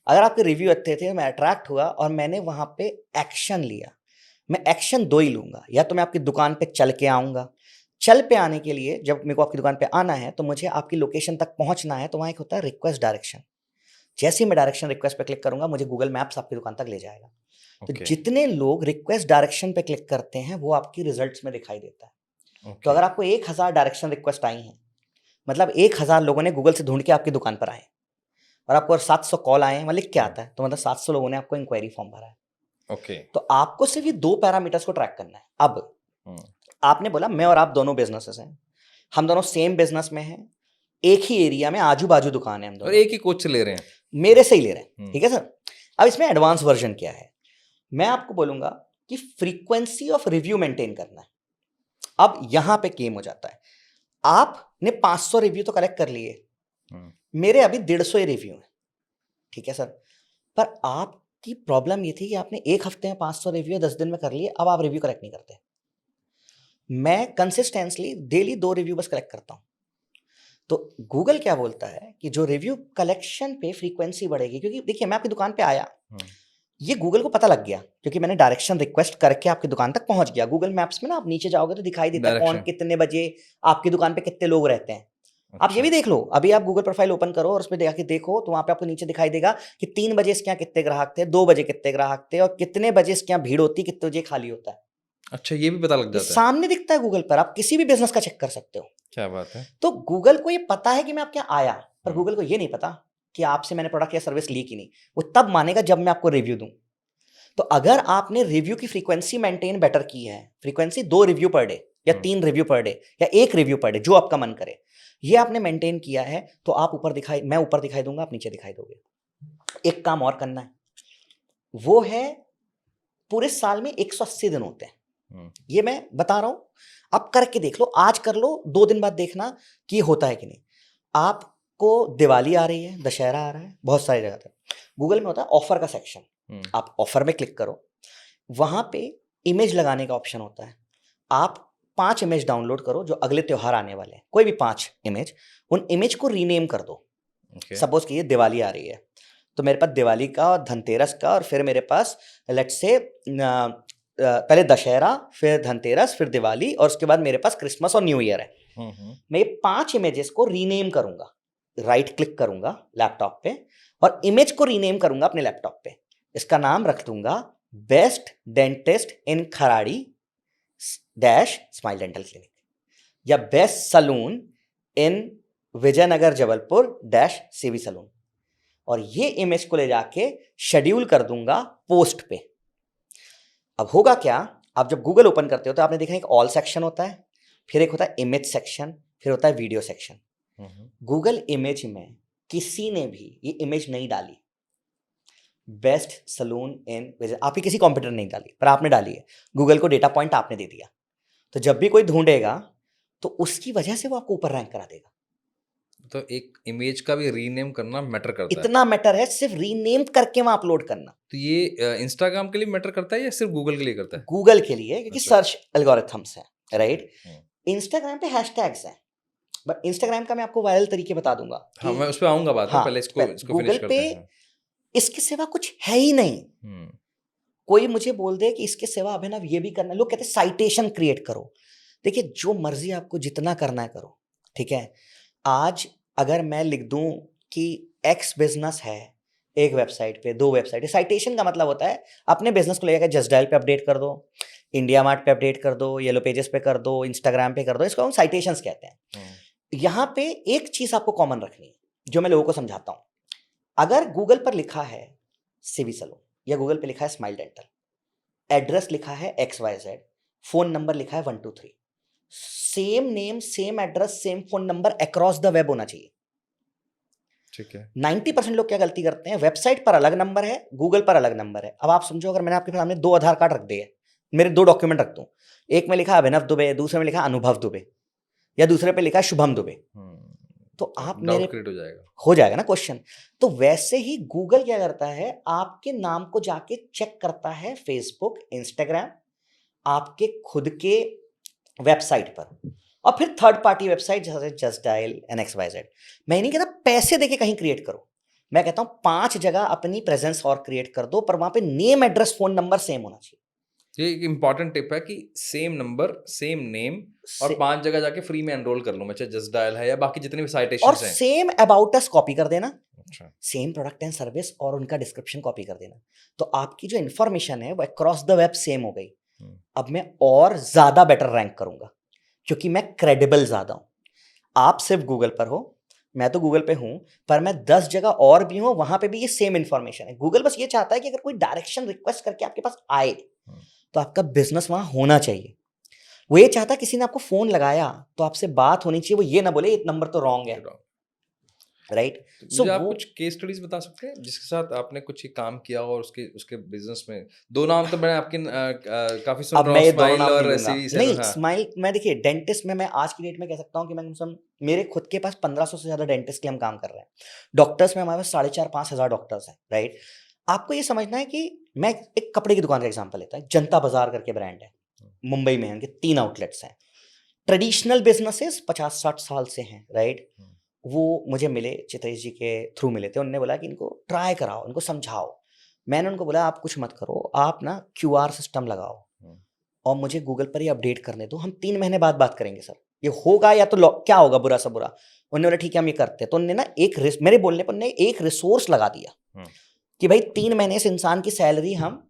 अगर आपके रिव्यू अच्छे थे, मैं अट्रैक्ट हुआ और मैंने वहां पे एक्शन लिया। मैं एक्शन 2 ही लूंगा, या तो मैं आपकी दुकान पे चल के आऊंगा। चल पे आने के लिए जब मेरे को आपकी दुकान पे आना है तो मुझे आपकी लोकेशन तक पहुंचना है, तो वहां एक होता है रिक्वेस्ट डायरेक्शन। जैसे ही मैं डायरेक्शन रिक्वेस्ट पे क्लिक करूंगा, मुझे गूगल मैप्स आपकी दुकान तक ले जाएगा। तो जितने लोग रिक्वेस्ट डायरेक्शन पे क्लिक करते हैं वो आपकी रिजल्ट्स में दिखाई देता है। तो अगर आपको 1000 डायरेक्शन रिक्वेस्ट आई हैं, मतलब 1000 लोगों ने गूगल से ढूंढ के आपकी दुकान पर आए, और आपको 700 कॉल आए हैं, मतलब क्या आता है, तो मतलब 700 लोगों ने आपको इंक्वायरी फॉर्म भरा है। ओके। तो आपको सिर्फ ये 2 पैरामीटर्स को ट्रैक करना है। अब आपने बोला मैं और आप दोनों बिजनेसेस हैं, हम दोनों सेम बिजनेस में हैं, एक ही एरिया में आजू बाजू दुकान है हम दोनों, और एक ही कोच से ले रहे हैं, मेरे से ही ले रहे हैं, ठीक है सर। अब इसमें एडवांस वर्जन क्या है, मैं आपको बोलूंगा कि फ्रीक्वेंसी ऑफ रिव्यू मेंटेन करना है। अब यहां पे गेम हो जाता है, आपने 500 रिव्यू तो कलेक्ट कर लिए, मेरे अभी 150 रिव्यू हैं, ठीक है सर, पर आपकी प्रॉब्लम ये थी कि आपने 1 हफ्ते में 500 रिव्यू 10 दिन में कर लिए, अब आप रिव्यू कलेक्ट नहीं करते। मैं कंसिस्टेंटली डेली 2 रिव्यू बस कलेक्ट करता हूं। तो गूगल क्या बोलता है कि जो रिव्यू कलेक्शन पे फ्रीक्वेंसी बढ़ेगी, क्योंकि देखिए मैं आपकी दुकान पे आया, ये गूगल को पता लग गया क्योंकि मैंने डायरेक्शन रिक्वेस्ट करके आपकी दुकान तक पहुंच गया। गूगल मैप्स में ना आप नीचे जाओगे तो दिखाई देता है कौन कितने बजे आपकी दुकान पे कितने लोग रहते हैं। अच्छा। आप ये भी देख लो, अभी आप गूगल प्रोफाइल ओपन करो और उसमें जाके देखो तो वहां पे आपको नीचे दिखाई देगा कि 3 बजे इसके यहाँ कितने ग्राहक थे, 2 बजे कितने ग्राहक थे, और कितने बजे इसके यहाँ भीड़ होती, कितने बजे खाली होता है। अच्छा, ये भी पता लग जाता है, सामने दिखता है गूगल पर, आप किसी भी बिजनेस का चेक कर सकते हो। क्या बात है। तो गूगल को ये पता है कि मैं आपके यहाँ आया, पर गूगल को ये नहीं पता कि आपसे मैंने प्रोडक्ट या सर्विस ली कि नहीं। वो तब मानेगा जब मैं आपको रिव्यू दूं। तो अगर आपने रिव्यू की फ्रीक्वेंसी मेंटेन बेटर की है, फ्रीक्वेंसी 2 रिव्यू पर डे या 3 रिव्यू पर डे या 1 रिव्यू पर डे, जो आपका मन करे, ये आपने मेंटेन किया है, तो आप मैं ऊपर दिखाई दूंगा, आप नीचे दिखाई दोगे। एक काम और करना है, वो है पूरे साल में 180 दिन होते हैं, ये मैं बता रहा हूं, आप करके देख लो, आज कर लो, 2 दिन बाद देखना कि होता है कि नहीं। आपको दिवाली आ रही है, दशहरा आ रहा है, बहुत सारी जगह पर गूगल में होता है ऑफर का सेक्शन, आप ऑफर में क्लिक करो, वहां पे इमेज लगाने का ऑप्शन होता है। आप 5 इमेज डाउनलोड करो जो अगले त्योहार आने वाले हैं, कोई भी 5 इमेज, उन इमेज को रीनेम कर दो। सपोज कि ये दिवाली आ रही है, तो मेरे पास दिवाली का और धनतेरस का, और फिर मेरे पास लेट्स से पहले दशहरा, फिर धनतेरस, फिर दिवाली, और उसके बाद मेरे पास क्रिसमस और न्यू ईयर है। मैं ये 5 इमेजेस को रीनेम करूंगा, राइट क्लिक करूंगा लैपटॉप पे और इमेज को रीनेम करूंगा अपने लैपटॉप पे। इसका नाम रख दूंगा best dentist in Kharadi dash smile dental clinic, या best salon in Vijaynagar Jabalpur dash CV salon, और ये इमेज को ले जाके शेड्यूल कर दूंगा पोस्ट पे। अब होगा क्या, आप जब गूगल ओपन करते हो तो आपने देखा एक ऑल सेक्शन होता है, फिर एक होता है इमेज सेक्शन, फिर होता है वीडियो सेक्शन। गूगल इमेज में किसी ने भी ये इमेज नहीं डाली, बेस्ट सलून इन, आप ही किसी कंप्यूटर नहीं डाली, पर आपने डाली है, गूगल को डेटा पॉइंट आपने दे दिया, तो जब भी कोई ढूंढेगा तो उसकी वजह से वो आपको ऊपर रैंक करा देगा। तो एक इमेज का भी रीनेम करना मैटर करता है। इतना मैटर है, सिर्फ रीनेम करके वहां अपलोड करना। तो ये इंस्टाग्राम के लिए मैटर करता है या सिर्फ गूगल के लिए करता है? गूगल के लिए, क्योंकि अच्छा। सर्च एल्गोरिथम्स हैं, राइट। इंस्टाग्राम पे हैशटैग्स हैं, बट इंस्टाग्राम का मैं आपको वायरल तरीके बता दूंगा हाँ, कि मैं उस पे आऊंगा बाद में, हाँ, पहले इसको गूगल फिनिश करते पे हैं। इसके सिवा कुछ है ही नहीं। कोई मुझे बोल दे कि इसके सिवा अभिनव ये भी करना है, लोग कहते हैं साइटेशन क्रिएट करो। देखिए, जो मर्जी आपको जितना करना है करो, ठीक है। आज अगर मैं लिख दूं कि एक्स बिजनेस है एक वेबसाइट पे, 2 वेबसाइट है, साइटेशन का मतलब होता है अपने बिजनेस को लेकर जस्ट डायल पे अपडेट कर दो, इंडिया मार्ट पे अपडेट कर दो, येलो पेजेस पे कर दो, इंस्टाग्राम पे कर दो, इसको हम साइटेशंस कहते हैं। यहाँ पे एक चीज आपको कॉमन रखनी है, जो मैं लोगों को समझाता हूं। अगर गूगल पर लिखा है सीवी सलून, या गूगल पे लिखा है स्माइल डेंटल, एड्रेस लिखा है XYZ, फोन नंबर लिखा है 123, same name, same address, same phone number across the web होना चाहिए। ठीक है। 90% लोग क्या गलती करते हैं, वेबसाइट पर अलग नंबर है, गूगल पर अलग नंबर है। अब आप समझो, अगर मैंने आपके सामने 2 आधार कार्ड रख दिए, मेरे 2 डॉक्यूमेंट रख दूं, एक में लिखा अभिनव दुबे, दूसरे में लिखा अनुभव दुबे, या दूसरे पे लिखा शुभम दुबे, तो आप मेरे क्रिएट हो जाएगा ना क्वेश्चन। तो वैसे ही गूगल क्या करता है, आपके नाम को जाके चेक करता है फेसबुक, इंस्टाग्राम, आपके खुद के वेबसाइट पर, और फिर थर्ड पार्टी वेबसाइट जैसे जस्ट डायल एंड XYZ। मैं नहीं कहता पैसे देके कहीं क्रिएट करो, मैं कहता हूं 5 जगह अपनी प्रेजेंस और क्रिएट कर दो, पर वहां पे name, address, phone number same होना चाहिए। ये एक इंपॉर्टेंट टिप है कि सेम नंबर, सेम नेम, और 5 जगह जाके फ्री में एनरोल कर लो, मैं चाहे जस्ट डायल है या बाकी जितने भी और साइटेशंस हैं। सेम अबाउट अस कॉपी कर देना, अच्छा। सेम प्रोडक्ट एंड सर्विस और उनका डिस्क्रिप्शन कॉपी कर देना, तो आपकी जो इन्फॉर्मेशन है वो अक्रॉस द वेब सेम हो गई। अब मैं और ज्यादा बेटर रैंक करूंगा, क्योंकि मैं क्रेडिबल ज्यादा हूं। आप सिर्फ गूगल पर हो, मैं तो गूगल पे हूं, पर मैं 10 जगह और भी हूं, वहां पे भी ये सेम इंफॉर्मेशन है। गूगल बस ये चाहता है कि अगर कोई डायरेक्शन रिक्वेस्ट करके आपके पास आए, तो आपका बिजनेस वहां होना चाहिए। वो ये चाहता है किसी ने आपको फोन लगाया तो आपसे बात होनी चाहिए, वो ये ना बोले ये नंबर तो रॉन्ग है, राइट। सो मुझे आप कुछ केस स्टडीज बता सकते हैं जिसके साथ आपने कुछ ही काम किया हो और उसके बिजनेस में? 2 नाम तो मैंने आपके काफी सुन रहा हूं, स्माइल और सीवी सलून। नहीं, स्माइल, मैं देखिए डेंटिस्ट में मैं आज की डेट में कह सकता हूं कि मैं मेरे खुद के पास 1500 से ज्यादा डेंटिस्ट के हम काम कर रहे हैं। डॉक्टर्स में हमारे पास 4,500-5 हजार डॉक्टर्स हैं, राइट। आपको ये समझना है कि मैं एक कपड़े की दुकान का एग्जाम्पल लेता हूं, जनता बाजार करके ब्रांड है, मुंबई में है, उनके 3 आउटलेट्स हैं। ट्रेडिशनल बिजनेसेस 50-60 साल से हैं, राइट। वो मुझे मिले, चित्रेश जी के थ्रू मिले थे, उन्होंने बोला कि इनको ट्राई कराओ, इनको समझाओ। मैंने उनको बोला आप कुछ मत करो, आप ना QR सिस्टम लगाओ और मुझे गूगल पर ही अपडेट करने दो, हम 3 महीने बाद बात करेंगे सर, ये होगा या तो क्या होगा बुरा सा बुरा। उन्होंने बोला ठीक है हम ये करते हैं। तो उन्होंने ना मेरे बोलने पर उन्होंने एक रिसोर्स लगा दिया कि भाई 3 महीने इस इंसान की सैलरी हम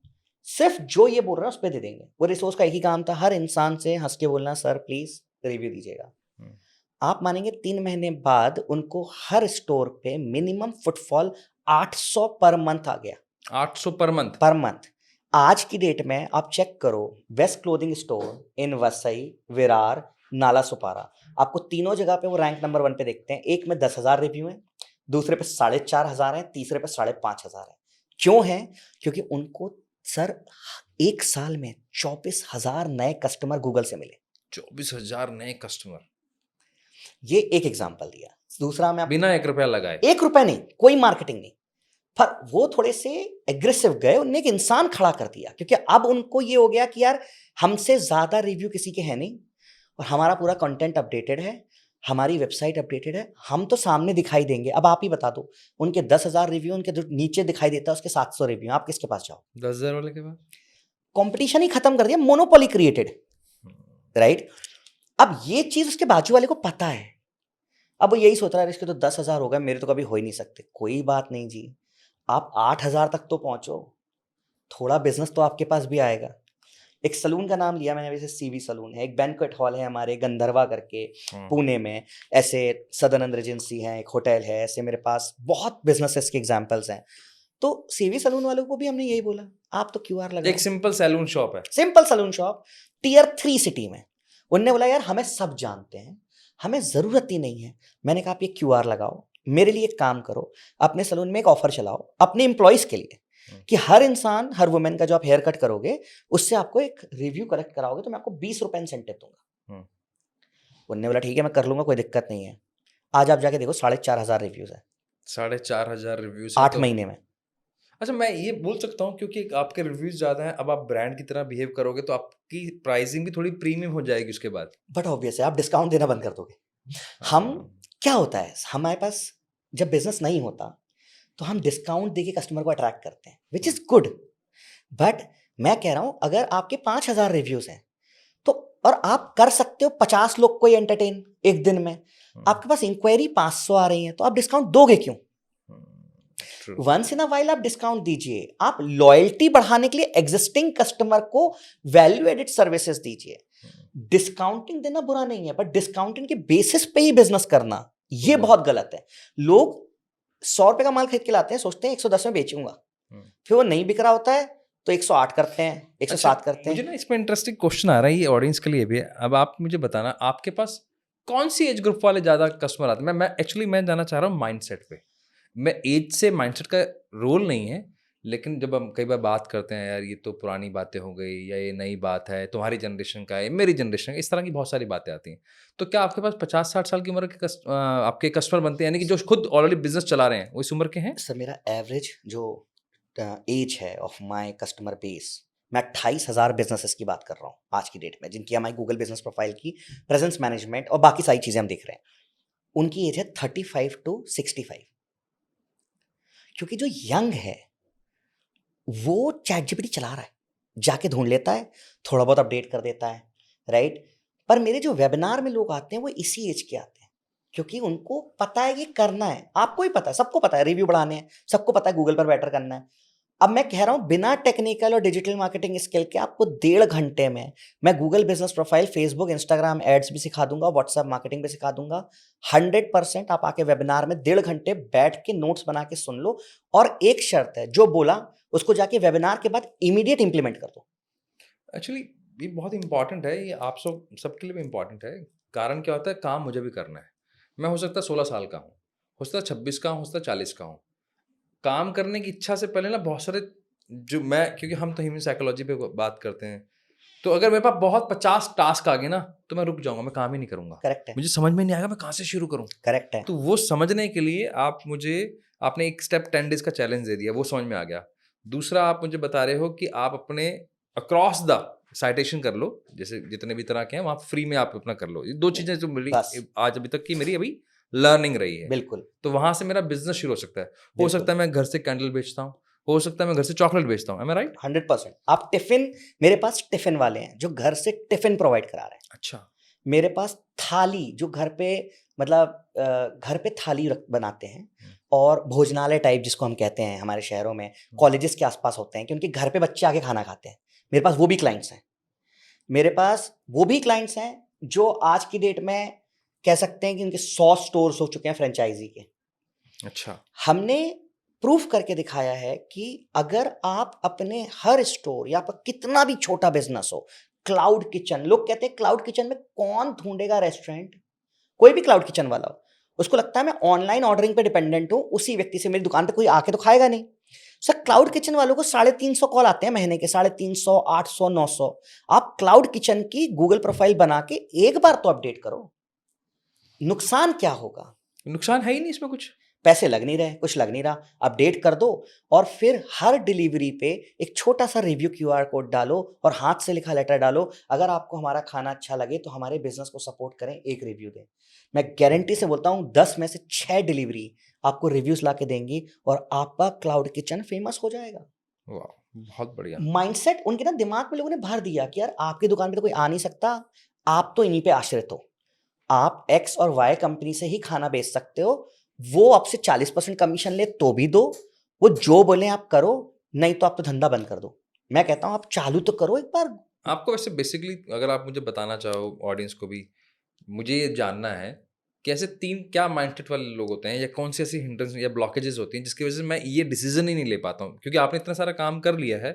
सिर्फ जो ये बोल रहा है उस पर दे देंगे। वो रिसोर्स का एक ही काम था, हर इंसान से हंस के बोलना सर प्लीज रिव्यू दीजिएगा। आप मानेंगे 3 महीने बाद उनको हर स्टोर पे मिनिमम फुटफॉल 800 पर मंथ आ गया। 800 पर मंथ? Per month. आज की डेट में आप चेक करो, west clothing store in Vasai, Virar, Nala Sopara, आपको तीनों जगह पे वो रैंक नंबर 1 पे देखते हैं। एक में 10,000 रिव्यू है, दूसरे पे 4,500 है, तीसरे पे 5,500 है। क्यों है? क्योंकि उनको सर 1 साल में 24,000 नए कस्टमर गूगल से मिले। 24,000 नए कस्टमर? ये एक एग्जांपल दिया। दूसरा मैं बिना 1 रुपया लगाए? 1 रुपया नहीं, कोई मार्केटिंग नहीं, पर वो थोड़े से एग्रेसिव गए, उन्होंने एक इंसान खड़ा कर दिया, क्योंकि अब उनको ये हो गया कि यार हमसे ज्यादा रिव्यू किसी के है नहीं, और हमारा पूरा कंटेंट अपडेटेड है, हमारी वेबसाइट अपडेटेड है, हम तो सामने दिखाई देंगे। अब आप ही बता दो, उनके 10,000 रिव्यू, उनके जो नीचे दिखाई देता है उसके 700 रिव्यू, आप किसके पास जाओ? 10,000 वाले के पास। कंपटीशन ही खत्म कर दिया, मोनोपोली क्रिएटेड, राइट। अब ये चीज उसके बाजू वाले को पता है, अब वो यही सोच रहा है इसके तो 10,000 हो गए, मेरे तो कभी हो ही नहीं सकते। कोई बात नहीं जी, आप 8,000 तक तो पहुंचो, थोड़ा बिजनेस तो आपके पास भी आएगा। एक सलून का नाम लिया मैंने, वैसे सीवी सलून है, एक बैंक्वेट हॉल है हमारे गंधर्वा करके पुणे में, ऐसे सदर्न रेजेंसी है, एक होटल है, ऐसे मेरे पास बहुत बिजनेसेस के एग्जांपल्स हैं। तो सीवी सलून वालों को भी हमने यही बोला, आप तो क्यूआर लगाओ। एक सिंपल सैलून शॉप है, simple salon shop tier 3 city में। उनने बोला यार हमें सब जानते हैं, हमें जरूरत ही नहीं है। मैंने कहा आप ये क्यूआर लगाओ, मेरे लिए एक काम करो, अपने सलून में एक ऑफर चलाओ अपने एम्प्लॉइज के लिए कि हर इंसान, हर वुमेन का जो आप हेयर कट करोगे उससे आपको एक रिव्यू कलेक्ट कराओगे तो मैं आपको 20 रुपए इंसेंटिव दूंगा। उन्होंने बोला ठीक है मैं कर लूंगा, कोई दिक्कत नहीं है। आज आप जाके देखो 4,500 रिव्यूज है 4,500 रिव्यूज 8 महीने में। अच्छा, मैं ये बोल सकता हूँ क्योंकि आपके रिव्यूज ज्यादा हैं, अब आप ब्रांड की तरह बिहेव करोगे तो आपकी प्राइसिंग भी थोड़ी प्रीमियम हो जाएगी उसके बाद। बट ऑब्वियस है आप डिस्काउंट देना बंद कर दोगे। हम क्या होता है हमारे पास जब बिजनेस नहीं होता तो हम डिस्काउंट देके कस्टमर को अट्रैक्ट करते हैं, विच इज गुड। बट मैं कह रहा हूं अगर आपके 5,000 रिव्यूज हैं तो, और आप कर सकते हो 50 लोग को एंटरटेन एक दिन में, आपके पास इंक्वायरी 500 आ रही है, तो आप डिस्काउंट दोगे क्यों? वंस इन अ वाइल आप डिस्काउंट दीजिए, आप लॉयल्टी बढ़ाने के लिए एग्जिस्टिंग कस्टमर को वैल्यू एडेड सर्विसेज दीजिए। डिस्काउंटिंग देना बुरा नहीं है, बट डिस्काउंटिंग के बेसिस पे ही बिजनेस करना ये बहुत गलत है। लोग 100 रुपए का माल खरीद के लाते हैं, सोचते हैं 110 में बेचूंगा, फिर वो नहीं बिक रहा होता है तो 108 करते हैं, 107 करते हैं। मुझे ना इसमें इंटरेस्टिंग क्वेश्चन आ रहा है, ये ऑडियंस के लिए भी है। अब आप मुझे बताना आपके पास कौन सी एज ग्रुप वाले ज्यादा कस्टमर आते हैं? मैं जानना चाह रहा हूँ माइंडसेट पे। मैं एज से माइंडसेट का रोल नहीं है, लेकिन जब हम कई बार बात करते हैं यार ये तो पुरानी बातें हो गई, या ये नई बात है, तुम्हारी जनरेशन का है, मेरी जनरेशन का, इस तरह की बहुत सारी बातें आती हैं। तो क्या आपके पास 50-60 साल की उम्र के आपके कस्टमर बनते हैं, यानी कि जो खुद ऑलरेडी बिजनेस चला रहे हैं वो इस उम्र के हैं? सर मेरा एवरेज जो एज है ऑफ माय कस्टमर बेस, मैं 28,000 बिजनेसेस की बात कर रहा हूँ आज की डेट में, जिनकी हमारी गूगल बिजनेस प्रोफाइल की प्रेजेंस मैनेजमेंट और बाकी सारी चीजें हम देख रहे हैं। उनकी एज है 35 टू 65। क्योंकि जो यंग है वो चैट जीपीटी चला रहा है, जाके ढूंढ लेता है, थोड़ा बहुत अपडेट कर देता है, राइट। पर मेरे जो वेबिनार में लोग आते हैं वो इसी एज के आते हैं, क्योंकि उनको पता है कि करना है। आपको ही पता है, सबको पता है रिव्यू बढ़ाने हैं, सबको पता है गूगल पर बेटर करना है। अब मैं कह रहा हूं बिना टेक्निकल और डिजिटल मार्केटिंग स्किल के आपको 1.5 घंटे में मैं Google business profile, Facebook, Instagram ads भी सिखा दूंगा, व्हाट्सएप मार्केटिंग भी सिखा दूंगा। 100% आप आके वेबिनार में 1.5 घंटे बैठ के नोट्स बना के सुन लो, और एक शर्त है, जो बोला उसको जाके वेबिनार के बाद इमीडिएट इंप्लीमेंट कर दो। एक्चुअली ये बहुत इंपॉर्टेंट है, ये आप सबके लिए भी इंपॉर्टेंट है। कारण क्या होता है, काम मुझे भी करना है। मैं हो सकता है 16 साल का हूँ, हो सकता है 26 का हूँ, हो सकता है 40 का हूँ। काम करने की इच्छा से पहले ना बहुत सारे जो मैं, क्योंकि हम तो ह्यूमन साइकोलॉजी पे बात करते हैं, तो अगर मेरे पास बहुत 50 टास्क आ गए ना तो मैं रुक जाऊंगा, मैं काम ही नहीं करूंगा। करेक्ट है, मुझे समझ में नहीं आएगा मैं कहाँ से शुरू करूँ। करेक्ट है। तो वो समझने के लिए आपने एक स्टेप 10 डेज का चैलेंज दे दिया, वो समझ में आ गया। दूसरा आप मुझे बता रहे हो कि आप अपने अक्रॉस द साइटेशन कर लो, जैसे जितने भी तरह के हैं वहाँ फ्री में आप अपना कर लो। ये 2 चीजें जो मेरी बस आज अभी तक की मेरी अभी लर्निंग रही है। बिल्कुल, तो वहां से मेरा बिजनेस शुरू हो सकता है। हो बिल्कुल। सकता है मैं घर से कैंडल बेचता हूँ, हो सकता है मैं घर से चॉकलेट बेचता हूँ। एम आई राइट? 100%। आप टिफिन, मेरे पास टिफिन वाले हैं जो घर से टिफिन प्रोवाइड करा रहे हैं। अच्छा, मेरे पास थाली, जो घर पे मतलब घर पे थाली बनाते हैं, और भोजनालय टाइप जिसको हम कहते हैं हमारे शहरों में, कॉलेजेस के आसपास होते हैं कि उनके घर पे बच्चे आके खाना खाते हैं। मेरे पास वो भी क्लाइंट्स हैं। मेरे पास वो भी क्लाइंट्स हैं जो आज की डेट में कह सकते हैं कि उनके 100 स्टोर्स हो चुके हैं फ्रेंचाइजी के। अच्छा। हमने प्रूफ करके दिखाया है कि अगर आप अपने हर स्टोर या पर कितना भी छोटा बिजनेस हो, क्लाउड किचन, लोग कहते हैं क्लाउड किचन में कौन ढूंढेगा रेस्टोरेंट, कोई भी क्लाउड किचन वाला हो, उसको लगता है मैं ऑनलाइन ऑर्डरिंग पे डिपेंडेंट हूं, उसी व्यक्ति से मेरी दुकान पे कोई आके तो खाएगा नहीं। सर क्लाउड किचन वालों को 350 कॉल आते हैं महीने के, 350, 800, 900। आप क्लाउड किचन की गूगल प्रोफाइल बना के एक बार तो अपडेट करो, नुकसान क्या होगा? नुकसान है ही नहीं इसमें कुछ। पैसे लग नहीं रहे, कुछ लग नहीं रहा, अपडेट कर दो, और फिर हर डिलीवरी पे एक छोटा सा रिव्यू क्यूआर कोड डालो और हाथ से लिखा लेटर डालो, अगर आपको हमारा खाना अच्छा लगे तो हमारे बिजनेस को सपोर्ट करें, एक रिव्यू दें। मैं गारंटी से बोलता हूं 10 में से 6 डिलीवरी आपको रिव्यूज ला के देंगी और आपका क्लाउड किचन फेमस हो जाएगा। वाह, बहुत बढ़िया। माइंडसेट उनके ना दिमाग में लोगों ने भर दिया कि यार आपकी दुकान पे तो कोई आ नहीं सकता, आप तो इन्हीं पे आश्रित हो, आप एक्स और वाई कंपनी से ही खाना बेच सकते हो, वो आपसे 40% कमीशन ले तो भी दो, वो जो बोले आप करो, नहीं तो आप तो धंधा बंद कर दो। मैं कहता हूँ आप चालू तो करो एक बार। आपको वैसे बेसिकली अगर आप मुझे बताना चाहो, ऑडियंस को भी, मुझे ये जानना है कि ऐसे 3 क्या माइंडसेट वाले लोग होते हैं या कौन सी ऐसी हिंड्रेंस या ब्लॉकेजेस होती हैं जिसकी वजह से मैं ये डिसीजन ही नहीं ले पाता हूँ? क्योंकि आपने इतना सारा काम कर लिया है,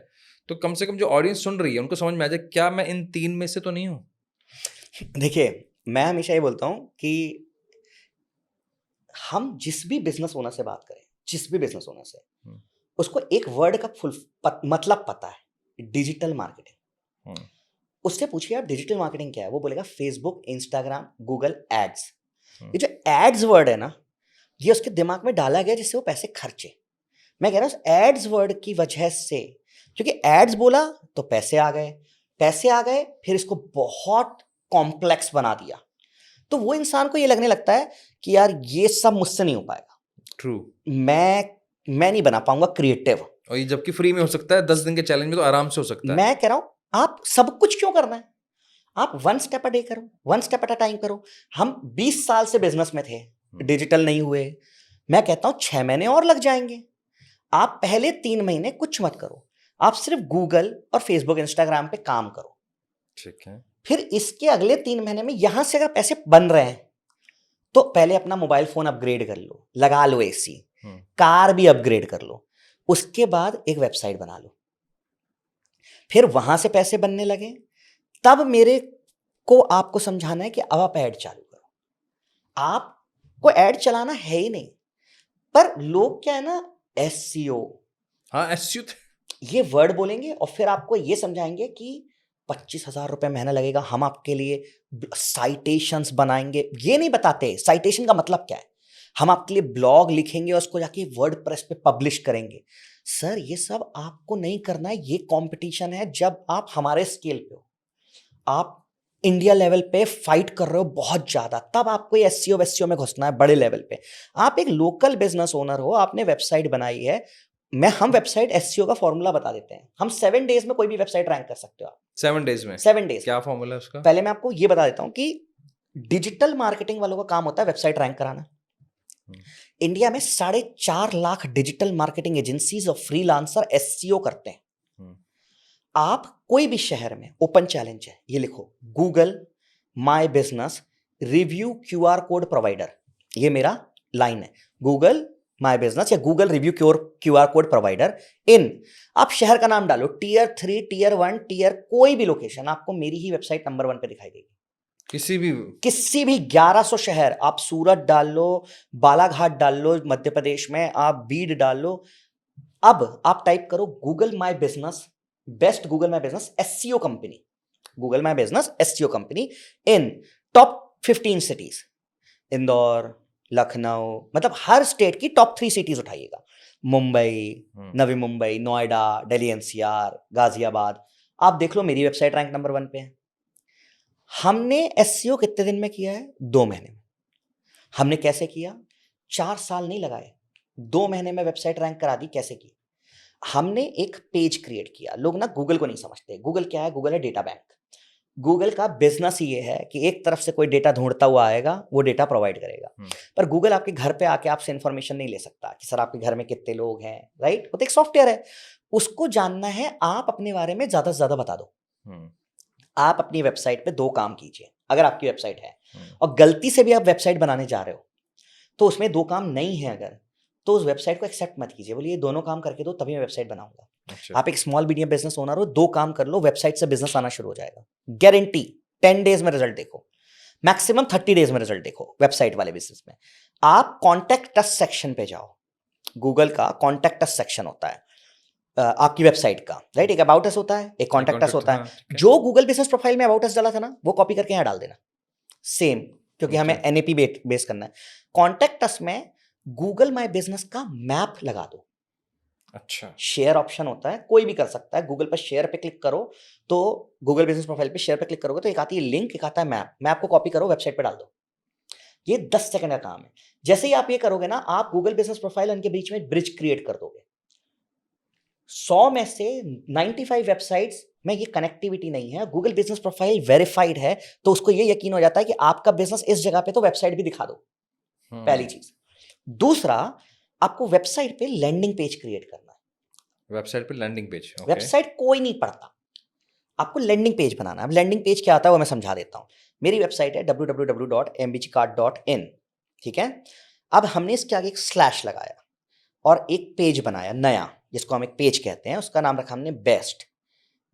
तो कम से कम जो ऑडियंस सुन रही है उनको समझ में आ जाए क्या मैं इन 3 में से तो नहीं हूँ? देखिए, मैं हमेशा ये बोलता हूँ कि हम जिस भी बिज़नेस ओनर से बात करें, जिस भी बिज़नेस ओनर से, हुँ। उसको एक वर्ड का मतलब पता है, डिजिटल मार्केटिंग। हुँ। उससे पूछिए आप डिजिटल मार्केटिंग क्या है? वो बोलेगा फेसबुक, इंस्टाग्राम, गूगल एड्स। हुँ। ये जो एड्स वर्ड है ना, ये उसके दिमाग में डाला गया जिससे वो पैसे खर्चे। मैं कह रहा हूँ उस एड्स वर्ड की वजह से, क्योंकि एड्स बोला तो पैसे आ गए, फिर इसको बहुत कॉम्प्लेक्स बना दिया। तो वो इंसान को ये लगने लगता है कि यार ये सब मुझसे नहीं हो पाएगा, ट्रू। मैं नहीं बना पाऊंगा क्रिएटिव। और ये जबकि फ्री में हो सकता है, 10 दिन के चैलेंज में तो आराम से हो सकता है। मैं कह रहा हूं आप सब कुछ क्यों करना है? आप वन स्टेप अ डे करो, one step at a time करो। हम 20 साल से बिजनेस में थे, डिजिटल नहीं हुए। मैं कहता हूं 6 महीने और लग जाएंगे। आप पहले 3 महीने कुछ मत करो, आप सिर्फ गूगल और फेसबुक, इंस्टाग्राम पे काम करो। ठीक है। फिर इसके अगले 3 महीने में यहां से अगर पैसे बन रहे हैं तो पहले अपना मोबाइल फोन अपग्रेड कर लो, लगा लो एसी, कार भी अपग्रेड कर लो, उसके बाद एक वेबसाइट बना लो। फिर वहां से पैसे बनने लगे, तब मेरे को आपको समझाना है कि अब आप ऐड चालू करो। आपको ऐड चलाना है ही नहीं, पर लोग क्या है ना, एसईओ, हाँ, एसईओ ये वर्ड बोलेंगे और फिर आपको ये समझाएंगे कि 25,000 रुपए महीना लगेगा, हम आपके लिए साइटेशंस बनाएंगे। ये नहीं बताते साइटेशन का मतलब क्या है। हम आपके लिए ब्लॉग लिखेंगे और उसको जाके वर्डप्रेस पे पब्लिश करेंगे। सर ये सब आपको नहीं करना है, ये कंपटीशन है जब आप हमारे स्केल पे हो, आप इंडिया लेवल पे फाइट कर रहे हो बहुत ज्यादा, तब आपको ये एसईओ वेसईओ में घुसना है बड़े लेवल पे। आप एक लोकल बिजनेस ओनर हो, आपने वेबसाइट बनाई है, हम वेबसाइट एसईओ का फॉर्मूला बता देते हैं। हम 7 डेज में कोई भी वेबसाइट रैंक कर सकते हो आप। 7 डेज में? 7 डेज क्या फॉर्मूला है उसका? पहले मैं आपको ये बता देता हूं कि डिजिटल मार्केटिंग वालों का काम होता है वेबसाइट रैंक कराना। इंडिया में 4.5 लाख डिजिटल मार्केटिंग एजेंसीज और फ्रीलांसर एसईओ करते हैं। आप कोई भी शहर में, ओपन चैलेंज है, ये लिखो, Google my business review QR code provider, ये मेरा लाइन है, गूगल माई बिजनेस या Google review QR code provider in, आप शहर का नाम डालो, टियर 3, टियर 1, टियर कोई भी लोकेशन, आपको मेरी ही वेबसाइट नंबर 1 पे दिखाई देगी। किसी भी 1100 शहर, आप सूरत डाल लो, बालाघाट डाल लो मध्य प्रदेश में, आप बीड डाल लो। अब आप टाइप करो Google my business, best Google my business SEO company, Google my business SEO company in top 15 cities, Indore, Lucknow, मतलब हर स्टेट की top 3 cities उठाइएगा, Mumbai, Navi Mumbai, Noida, Delhi NCR, Ghaziabad. आप देख लो मेरी वेबसाइट रैंक नंबर 1 पे है। हमने एसईओ कितने दिन में किया है? 2 महीने में। हमने कैसे किया? 4 साल नहीं लगाए, 2 महीने में वेबसाइट रैंक करा दी। कैसे की? हमने एक पेज क्रिएट किया। लोग ना गूगल को नहीं समझते। गूगल क्या है? गूगल है डेटा बैंक। गूगल का बिजनेस ये है कि एक तरफ से कोई डेटा ढूंढता हुआ आएगा, वो डेटा प्रोवाइड करेगा, पर गूगल आपके घर पे आके आपसे इंफॉर्मेशन नहीं ले सकता कि सर आपके घर में कितने लोग हैं, राइट? वो तो एक सॉफ्टवेयर है, उसको जानना है आप अपने बारे में ज्यादा से ज्यादा बता दो। आप अपनी वेबसाइट पे 2 काम कीजिए, अगर आपकी वेबसाइट है और गलती से भी आप वेबसाइट बनाने जा रहे हो तो उसमें 2 काम नहीं है अगर, तो उस वेबसाइट को एक्सेप्ट मत कीजिए। बोलिए ये दोनों काम करके दो तभी मैं वेबसाइट बनाऊंगा। अच्छा। आप एक स्मॉल मीडियम बिजनेस ओनर हो, 2 काम कर लो, वेबसाइट से बिजनेस आना शुरू हो जाएगा, गारंटी। 10 डेज में रिजल्ट देखो, मैक्सिमम 30 डेज में रिजल्ट देखो वेबसाइट वाले बिजनेस में। आप कॉन्टैक्ट अस सेक्शन पे जाओ, गूगल का कॉन्टैक्ट अस सेक्शन होता है आपकी वेबसाइट का, राइट? एक अबाउट अस होता है, एक कॉन्टैक्ट अस होता है। जो गूगल बिजनेस प्रोफाइल में अबाउट अस डाला था ना, वो कॉपी करके यहाँ डाल देना, सेम, क्योंकि हमें एनएपी बेस करना है। कॉन्टैक्ट अस में गूगल माई बिजनेस का मैप लगा दो। अच्छा, शेयर ऑप्शन होता है, कोई भी कर सकता है। गूगल पर शेयर पे क्लिक करो तो गूगल बिजनेस प्रोफाइल पे शेयर पे क्लिक करोगे तो एक आती है लिंक, एक आता है मैप। मैप को कॉपी करो, वेबसाइट पे डाल दो। ये 10 सेकंड का काम है। जैसे ही आप ये करोगे ना, आप गूगल बिजनेस प्रोफाइल उनके बीच में ब्रिज क्रिएट कर दोगे। 100 में से 95 वेबसाइट्स में ये कनेक्टिविटी नहीं है, गूगल बिजनेस प्रोफाइल वेरीफाइड है, तो उसको ये यकीन हो जाता है कि आपका बिजनेस इस जगह पे, तो वेबसाइट भी दिखा दो। पहली चीज। दूसरा, आपको वेबसाइट पे लैंडिंग पेज क्रिएट करना है। वेबसाइट पे लैंडिंग पेज, ओके। वेबसाइट कोई नहीं पढ़ता, आपको लैंडिंग पेज बनाना है। अब लैंडिंग पेज क्या होता है वो मैं समझा देता हूँ। मेरी वेबसाइट है www.mbgcart.in, ठीक है। अब हमने इसके आगे एक स्लैश लगाया और एक पेज बनाया नया, जिसको हम एक पेज कहते हैं, उसका नाम रखा हमने best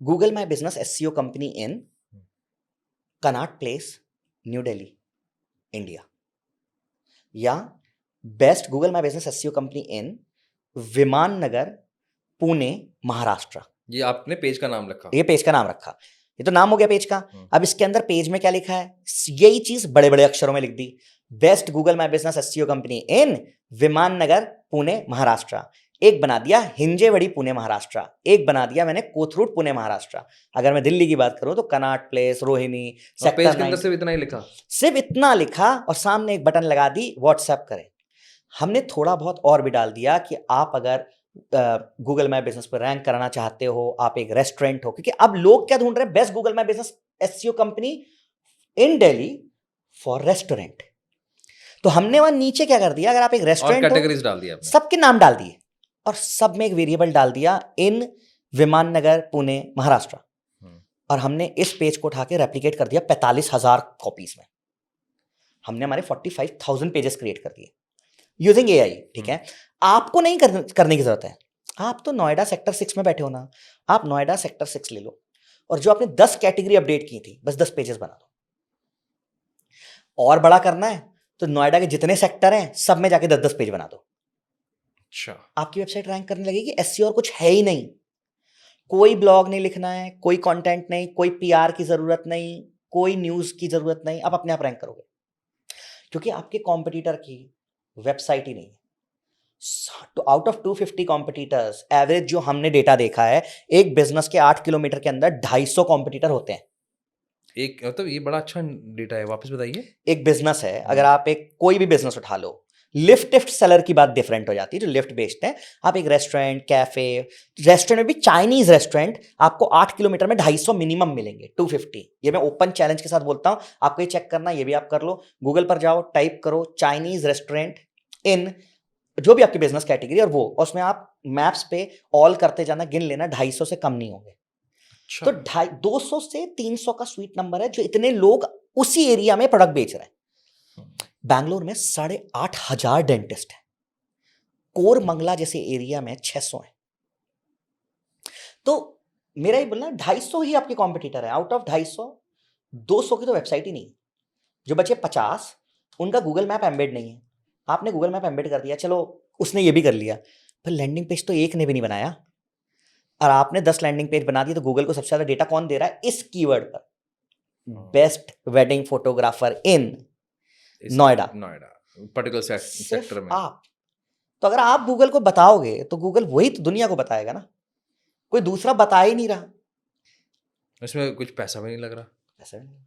Google my business SEO company in Connaught Place, New Delhi, India, या best Google my business SEO company in Viman Nagar, Pune, Maharashtra. ये आपने पेज का नाम रखा। ये पेज का नाम रखा, ये तो नाम हो गया पेज का। अब इसके अंदर पेज में क्या लिखा है, यही चीज बड़े बड़े अक्षरों में लिख दी, best Google my business SEO company in Viman Nagar, Pune, Maharashtra. एक बना दिया हिंजेवड़ी, पुणे, महाराष्ट्र। एक बना दिया मैंने कोथरूड, पुणे, महाराष्ट्र। अगर मैं दिल्ली की बात करूं तो कनॉट प्लेस, रोहिणी, और पेज सेक्टर के अंदर 9, सिर्फ इतना ही लिखा। सिर्फ इतना लिखा और सामने एक बटन लगा दी, व्हाट्सएप करें। हमने थोड़ा बहुत और भी डाल दिया कि आप अगर गूगल माई बिजनेस पर रैंक कराना चाहते हो, आप एक रेस्टोरेंट हो, क्योंकि अब लोग क्या ढूंढ रहे हैं, best Google my business SEO company in Delhi for restaurant. तो हमने वहां नीचे क्या कर दिया, अगर आप एक और रेस्टोरेंट हो, कैटेगरीज डाल दिया आपने। सबके नाम डाल दिए और सब में एक वेरिएबल डाल दिया, इन विमान नगर, पुणे, महाराष्ट्र। और हमने इस पेज को उठा के रेप्लिकेट कर दिया 45,000 कॉपीज में। हमने हमारे 45,000 पेजेस क्रिएट कर दिए यूजिंग एआई, ठीक है। आपको नहीं करने की जरूरत है, आप तो नोएडा सेक्टर 6 में बैठे हो ना, आप नोएडा सेक्टर 6 ले लो और जो आपने 10 कैटेगरी अपडेट की थी, बस 10 पेजेस बना दो। और बड़ा करना है तो नोएडा के जितने सेक्टर हैं सब में जाके 10-10 पेज बना दो। अच्छा, आपकी वेबसाइट रैंक करने लगेगी। एसईओ और कुछ है ही नहीं, कोई ब्लॉग नहीं लिखना है, कोई कंटेंट नहीं, कोई पीआर की जरूरत नहीं, कोई न्यूज की जरूरत नहीं, आप अपने आप रैंक करोगे, क्योंकि आपके कॉम्पिटिटर की वेबसाइट ही नहीं है। तो आउट ऑफ 250 कॉम्पिटिटर्स, एवरेज जो हमने डेटा देखा है, एक बिजनेस के 8 किलोमीटर के अंदर 250 कॉम्पिटिटर होते हैं। एक मतलब ये बड़ा अच्छा डेटा है, वापस बताइए। एक बिजनेस है, अगर आप एक कोई भी बिजनेस उठा लो, लिफ्ट सेलर की बात डिफरेंट हो जाती है, जो लिफ्ट बेचते हैं। आप एक रेस्टोरेंट, कैफे, रेस्टोरेंट में भी चाइनीज रेस्टोरेंट आपको 8 किलोमीटर में 250 मिनिमम मिलेंगे, 250। ये मैं ओपन चैलेंज के साथ बोलता हूं, आपको ये चेक करना, ये भी आप कर लो। गूगल पर जाओ, टाइप करो चाइनीज रेस्टोरेंट इन जो भी आपकी बिजनेस कैटेगरी, और वो उसमें आप मैप्स पे ऑल करते जाना, गिन लेना, 250 से कम नहीं होंगे। अच्छा। तो 200 से 300 का स्वीट नंबर है, जो इतने लोग उसी एरिया में प्रोडक्ट बेच रहे हैं। बैंगलोर में 8,500 डेंटिस्ट है, कोरमंगला जैसे एरिया में 600 है। तो मेरा ये बोलना, 250 ही आपके कॉम्पिटिटर है। आउट ऑफ 250, 200 की तो वेबसाइट ही नहीं। जो बचे 50, उनका गूगल मैप एम्बेड नहीं है। आपने गूगल मैप एम्बेड कर दिया, चलो उसने ये भी कर लिया, पर लैंडिंग पेज तो एक ने भी नहीं बनाया। और आपने 10 लैंडिंग पेज बना दिए, तो गूगल को सबसे ज्यादा डेटा कौन दे रहा है इस कीवर्ड पर, बेस्ट वेडिंग फोटोग्राफर इन नोएडा, पर्टिकुलर सेक्टर में। आप। तो अगर आप गूगल को बताओगे तो गूगल वही तो दुनिया को बताएगा ना, कोई दूसरा बता ही नहीं रहा। इसमें कुछ पैसा भी नहीं लग रहा।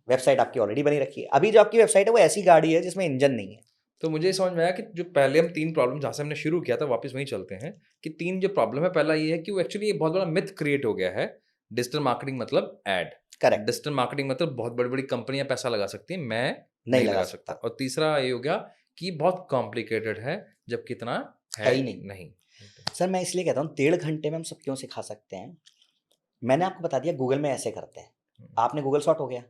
वेबसाइट आपकी ऑलरेडी बनी रखी है। अभी जो आपकी वेबसाइट है वो ऐसी गाड़ी है जिसमें इंजन नहीं है। तो मुझे ये समझ में आया कि जो पहले हम 3 प्रॉब्लम जहाँ से हमने शुरू किया था, वापस वहीं चलते हैं कि 3 जो प्रॉब्लम है, पहला ये है कि वो एक्चुअली ये बहुत बड़ा मिथ क्रिएट हो गया है। डिजिटल मार्केटिंग मतलब ऐड, करेक्ट, डिजिटल मार्केटिंग मतलब बहुत बड़ी बड़ी कंपनियां पैसा लगा सकती हैं, मैं नहीं लगा लगा सकता। सकता। और तीसरा ये हो गया कि बहुत कॉम्प्लिकेटेड है, जब कितना है ही नहीं। सर मैं इसलिए कहता हूँ 1.5 घंटे में हम सब क्यों सिखा सकते हैं। मैंने आपको बता दिया गूगल में ऐसे करते हैं, आपने गूगल सॉर्ट हो गया।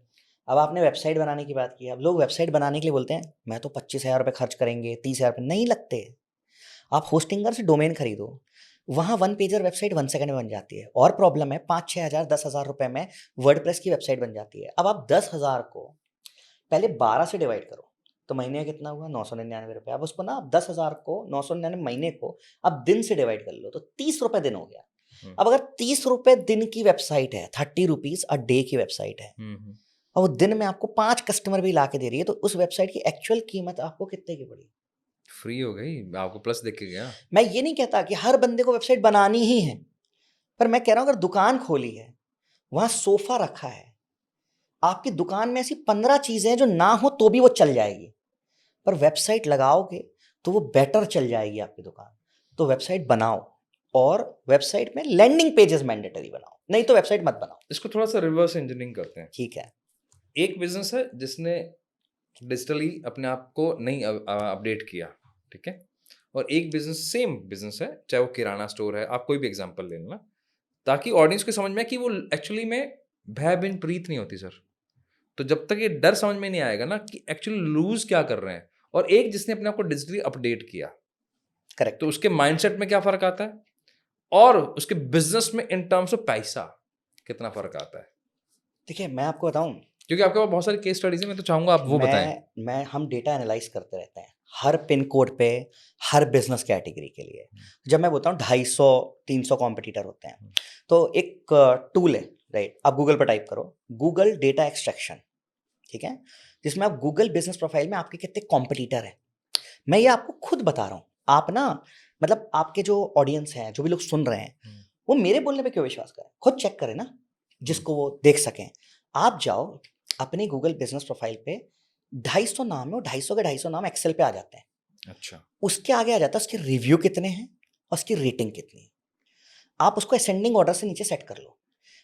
अब आपने वेबसाइट बनाने की बात की। अब लोग वेबसाइट बनाने के लिए बोलते हैं मैं तो 25,000 रुपये खर्च करेंगे, 30,000 रुपये नहीं लगते। आप होस्टिंगर से डोमेन खरीदो, वहाँ 1 पेजर वेबसाइट 1 सेकंड में बन जाती है। और प्रॉब्लम है 5-6 हज़ार 10,000 रुपये में वर्डप्रेस की वेबसाइट बन जाती है। अब आप 10,000 को पहले 12 से डिवाइड करो तो महीने का कितना हुआ, 999 रुपये। अब उसको ना, आप 10,000 को 999 महीने को अब दिन से डिवाइड कर लो तो 30 रुपये दिन हो गया। अब अगर 30 रुपये दिन की वेबसाइट है, 30 रुपीज अ डे की वेबसाइट है, और वो दिन में आपको 5 कस्टमर भी ला के दे रही है, तो उस वेबसाइट की एक्चुअल कीमत आपको कितने की पड़ी? फ्री हो गई, आपको प्लस देख के गया। मैं ये नहीं कहता कि हर बंदे को वेबसाइट बनानी ही है, पर मैं कह रहा हूं अगर दुकान खोली है, वहां सोफा रखा है, आपकी दुकान में ऐसी 15 चीजें हैं जो ना हो तो भी वो चल जाएगी, पर वेबसाइट लगाओगे तो वो बेटर चल जाएगी आपकी दुकान। तो वेबसाइट बनाओ, और वेबसाइट में लैंडिंग पेजेस मैंडेटरी बनाओ, नहीं तो वेबसाइट मत बनाओ। इसको थोड़ा सा रिवर्स इंजीनियरिंग करते हैं। ठीक है, एक बिजनेस है जिसने डिजिटली अपने आप को नहीं अपडेट किया, ठीक है, और एक बिजनेस सेम बिजनेस है, चाहे वो किराना स्टोर है, आप कोई भी एग्जांपल ले लेना, ताकि ऑडियंस को समझ में आए कि वो एक्चुअली में भय बिन प्रीत नहीं होती सर। तो जब तक ये डर समझ में नहीं आएगा ना कि एक्चुअली लूज क्या कर रहे हैं, और एक जिसने अपने आप को डिजिटली अपडेट किया, करेक्ट। तो उसके माइंडसेट में क्या फर्क आता है, और उसके बिजनेस में इन टर्म्स ऑफ पैसा कितना फर्क आता है। देखिए मैं आपको बताऊं, क्योंकि आपके पास बहुत सारी केस स्टडीज है, मैं तो चाहूंगा आप वो बताएं। हम डेटा एनालाइज करते रहते हैं हर पिन कोड पे, हर बिजनेस कैटेगरी के लिए। जब मैं बोलता हूँ 250-300 कॉम्पिटिटर होते हैं, तो एक टूल है, राइट, आप गूगल पर टाइप करो, गूगल डेटा एक्सट्रैक्शन, ठीक है, जिसमें आप गूगल बिजनेस प्रोफाइल में आपके कितने कॉम्पिटिटर हैं। मैं ये आपको खुद बता रहा हूँ, आप ना, मतलब आपके जो ऑडियंस हैं, जो भी लोग सुन रहे हैं, वो मेरे बोलने पे क्यों विश्वास करें, खुद चेक करें ना, जिसको वो देख सकें। आप जाओ अपने गूगल बिजनेस प्रोफाइल पे, 250 नाम है, और 250 के 250 नाम एक्सेल पे आ जाते हैं। अच्छा, उसके आगे आ जाता है उसके रिव्यू कितने हैं और उसकी रेटिंग कितनी है। आप उसको असेंडिंग ऑर्डर से नीचे सेट कर लो।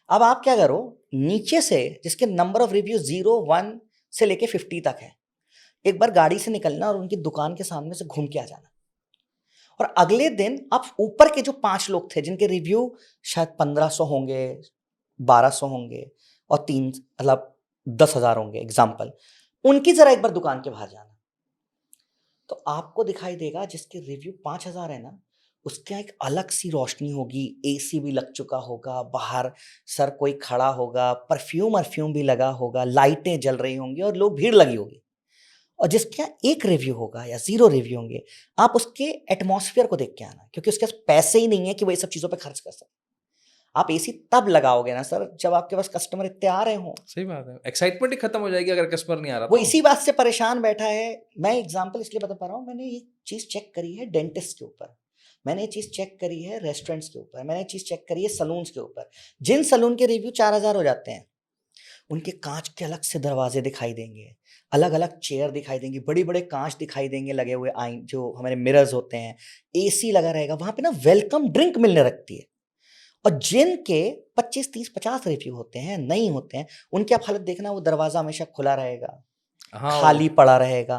अब आप क्या करो, नीचे से जिसके नंबर ऑफ रिव्यू 0, 1 से लेके 50 तक है, एक बार गाड़ी से निकलना और उनकी दुकान के सामने से घूम के आ जाना, और अगले दिन आप ऊपर के जो 5 लोग थे जिनके रिव्यू शायद 1500 होंगे, 1200 होंगे, और 3 मतलब 10,000 होंगे एग्जाम्पल, उनकी जरा एक बार दुकान के बाहर जाना, तो आपको दिखाई देगा जिसके रिव्यू 5,000 है ना, उसके यहाँ एक अलग सी रोशनी होगी, एसी भी लग चुका होगा बाहर, सर कोई खड़ा होगा, परफ्यूम भी लगा होगा, लाइटें जल रही होंगी और लोग भीड़ लगी होगी। और जिसके यहाँ एक रिव्यू होगा या 0 रिव्यू होंगे, आप उसके एटमॉस्फेयर को देख के आना, क्योंकि उसके पास पैसे ही नहीं है कि वो ये सब चीजों पे खर्च कर सके। आप एसी तब लगाओगे ना सर, जब आपके पास कस्टमर इतने आ रहे हों। सही बात है, एक्साइटमेंट ही खत्म हो जाएगी अगर कस्टमर नहीं आ रहा वो तो। इसी बात से परेशान बैठा है। मैं एग्जांपल इसलिए बता पा रहा हूँ, मैंने ये चीज चेक करी है डेंटिस्ट के ऊपर, मैंने ये चीज चेक करी है रेस्टोरेंट्स के ऊपर, मैंने ये चीज चेक करी है सलून्स के ऊपर। जिन सलून के रिव्यू 4,000 हो जाते हैं, उनके कांच के अलग से दरवाजे दिखाई देंगे, अलग अलग चेयर दिखाई देंगी, बड़े बड़े कांच दिखाई देंगे लगे हुए, आई जो हमारे मिरर्स होते हैं, एसी लगा रहेगा वहां पे ना, वेलकम ड्रिंक मिलने रखती है। और जिनके 25, 30, 50 रिव्यू होते हैं, नहीं होते हैं, उनकी आप हालत देखना, वो दरवाजा हमेशा खुला रहेगा, हाँ, खाली पड़ा रहेगा।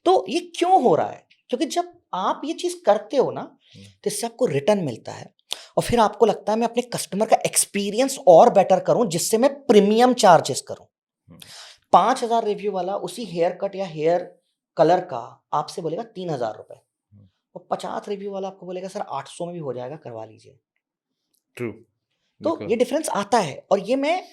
तो ये क्यों हो रहा है? क्योंकि जब आप ये चीज करते हो ना, तो इससे आपको रिटर्न मिलता है, और फिर आपको लगता है मैं अपने कस्टमर का एक्सपीरियंस और बेटर करूं, जिससे मैं प्रीमियम चार्जेस करूं। 5,000 रिव्यू वाला उसी हेयर कट या हेयर कलर का आपसे बोलेगा 3,000 रुपए, और 50 रिव्यू वाला आपको बोलेगा सर 800 में भी हो जाएगा, करवा लीजिए। ट्रू। तो ये डिफरेंस आता है, और ये मैं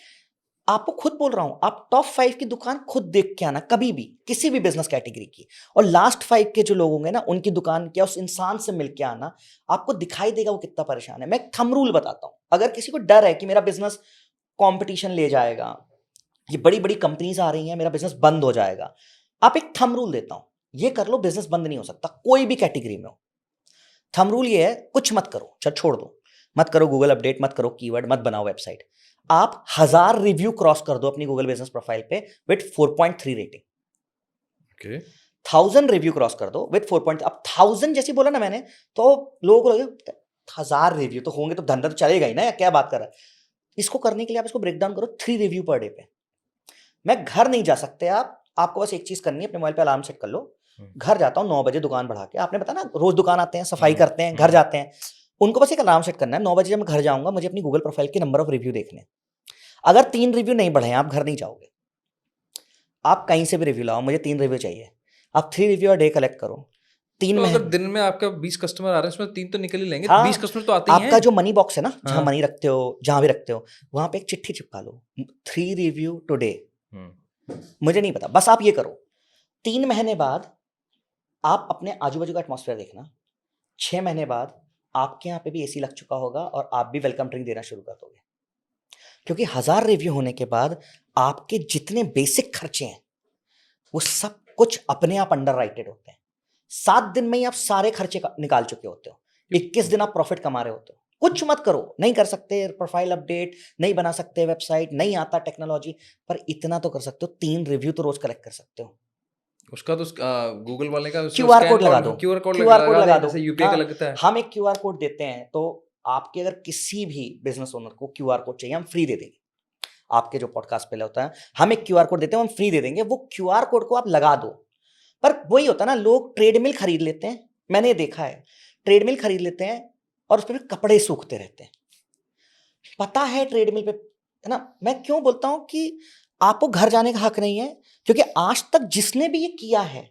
आपको खुद बोल रहा हूं, आप टॉप 5 की दुकान खुद देख के आना कभी भी, किसी भी बिजनेस कैटेगरी की, और लास्ट 5 के जो लोग होंगे ना, उनकी दुकान क्या, उस इंसान से मिलके आना, आपको दिखाई देगा वो कितना परेशान है। मैं एक थंब रूल बताता हूं, अगर किसी को डर है कि मेरा बिजनेस कंपटीशन ले जाएगा, ये बड़ी बड़ी कंपनीज आ रही हैं, मेरा बिजनेस बंद हो जाएगा, आप एक थंब रूल देता हूं, ये कर लो, बिजनेस बंद नहीं हो सकता, कोई भी कैटेगरी में हो। थंब रूल ये है, कुछ मत करो, चल छोड़ दो, मत करो गूगल अपडेट, मत करो कीवर्ड, मत बनाओ वेबसाइट, आप 1000 रिव्यू क्रॉस कर दो अपनी गूगल बिजनेस प्रोफाइल पे with 4.3 rating. Okay, 1000 review cross कर दो विद 4. अब 1000 जैसी बोला ना मैंने, तो लोगों को लगे 1000 रिव्यू तो होंगे तो धंधा तो चलेगा ही ना, या क्या बात कर रहा है। इसको करने के लिए आप इसको ब्रेक डाउन करो 3 रिव्यू पर डे पे। मैं घर नहीं जा सकते आप, आपको बस एक चीज करनी है, अपने मोबाइल पे अलार्म सेट कर लो, घर जाता हूँ 9 बजे दुकान बढ़ा के, आपने पता ना रोज दुकान आते हैं, सफाई करते हैं, घर जाते हैं, उनको बस एक अलार्म सेट करना है, 9 बजे जब मैं घर जाऊंगा, मुझे अपनी गूगल प्रोफाइल के नंबर ऑफ रिव्यू देखने हैं। अगर 3 रिव्यू नहीं बढ़े, आप घर नहीं जाओगे, आप कहीं से भी रिव्यू लाओ, मुझे 3 रिव्यू चाहिए। आप 3 रिव्यू डे कलेक्ट करो, 3 तो में अगर दिन में आपका 20 कस्टमर आ रहे हैं, उसमें 3 तो निकल ही लेंगे, हाँ, 20 कस्टमर तो आते ही हैं। आपका जो मनी बॉक्स है ना, जहां हाँ। मनी रखते हो, जहां भी रखते हो, वहां पे एक चिट्ठी चिपका लो, 3 रिव्यू टुडे। मुझे नहीं पता, बस आप ये करो, 3 महीने बाद आप अपने आजू बाजू का एटमॉस्फेयर देखना, 6 महीने बाद आपके यहाँ पे भी एसी लग चुका होगा और आप भी वेलकम ड्रिंक देना शुरू कर दोगे, क्योंकि 1000 रिव्यू होने के बाद आपके जितने बेसिक खर्चे हैं वो सब कुछ अपने आप अंडर राइटेड होते हैं। 7 दिन में ही आप सारे खर्चे निकाल चुके होते हो, 21 दिन आप प्रॉफिट कमा रहे होते हो। कुछ मत करो, नहीं कर सकते प्रोफाइल अपडेट, नहीं बना सकते वेबसाइट, नहीं आता टेक्नोलॉजी, पर इतना तो कर सकते हो, 3 रिव्यू तो रोज कलेक्ट कर सकते हो। उसका तो गूगल वाले का क्यूआर कोड लगा दो, क्यूआर कोड लगा दो, जैसे यूपीआई का लगता है। हम एक क्यूआर कोड देते हैं, तो आपके अगर किसी भी बिजनेस ओनर को क्यूआर कोड चाहिए, हम फ्री दे देंगे। आपके जो पॉडकास्ट पहले होता है, हम एक क्यूआर कोड देते हैं, हम फ्री दे देंगे, वो क्यूआर कोड को आप लगा दो। पर वही होता है ना, लोग ट्रेडमिल खरीद लेते हैं, मैंने ये देखा है, ट्रेडमिल खरीद लेते हैं और उस पे भी कपड़े सूखते रहते हैं। पता है ट्रेडमिल पे, है ना, मैं क्यों बोलता हूं कि आपको घर जाने का हक नहीं है, क्योंकि आज तक जिसने भी ये किया है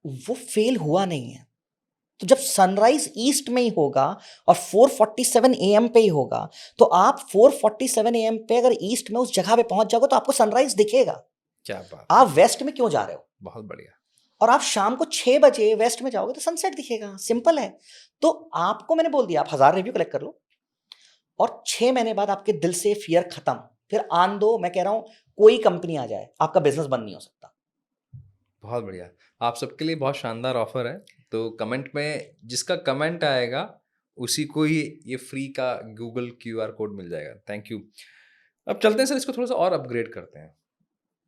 वो फेल हुआ नहीं है। तो जब सनराइज ईस्ट में ही होगा और 4:47 AM पे ही होगा, तो आप 4:47 AM पे अगर ईस्ट में उस जगह पे पहुंच जाओगे तो आपको सनराइज दिखेगा। क्या बात, आप वेस्ट में क्यों जा रहे हो? बहुत बढ़िया। और आप शाम को 6 बजे वेस्ट में जाओगे तो सनसेट दिखेगा, सिंपल है। तो आपको मैंने बोल दिया, आप 1000 रिव्यू कलेक्ट कर लो और 6 महीने बाद आपके दिल से फियर खत्म, फिर आन दो। मैं कह रहा हूं कोई कंपनी आ जाए, आपका बिजनेस बंद नहीं हो सकता। बहुत बढ़िया। आप सबके लिए बहुत शानदार ऑफर है, तो कमेंट में जिसका कमेंट आएगा उसी को ही ये फ्री का गूगल QR कोड मिल जाएगा। Thank you. अब चलते हैं सर, इसको थोड़ा सा और अपग्रेड करते हैं।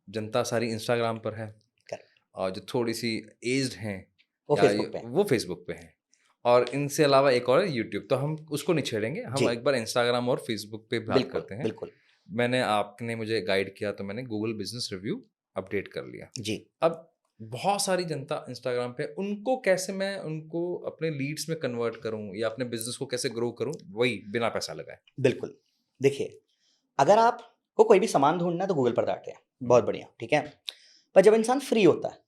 जनता सारी इंस्टाग्राम पर है Correct. और जो थोड़ी सी एज्ड हैं वो या फेसबुक पे है। वो फेसबुक पे हैं, और इनसे अलावा एक और है यूट्यूब। तो हम उसको नहीं छेड़ेंगे, हम जी। एक बार इंस्टाग्राम और फेसबुक पे बात बिल्कुल करते हैं। बिल्कुल मैंने आपने मुझे गाइड किया तो मैंने गूगल बिजनेस रिव्यू अपडेट कर लिया। जी। अब बहुत सारी जनता इंस्टाग्राम पे, उनको कैसे मैं उनको अपने लीड्स में कन्वर्ट करूं या अपने बिजनेस को कैसे ग्रो करूं, वही बिना पैसा लगाए। बिल्कुल, देखिए, अगर आपको कोई भी सामान ढूंढना है तो गूगल पर डालते हैं, बहुत बढ़िया, ठीक है। पर जब इंसान फ्री होता है,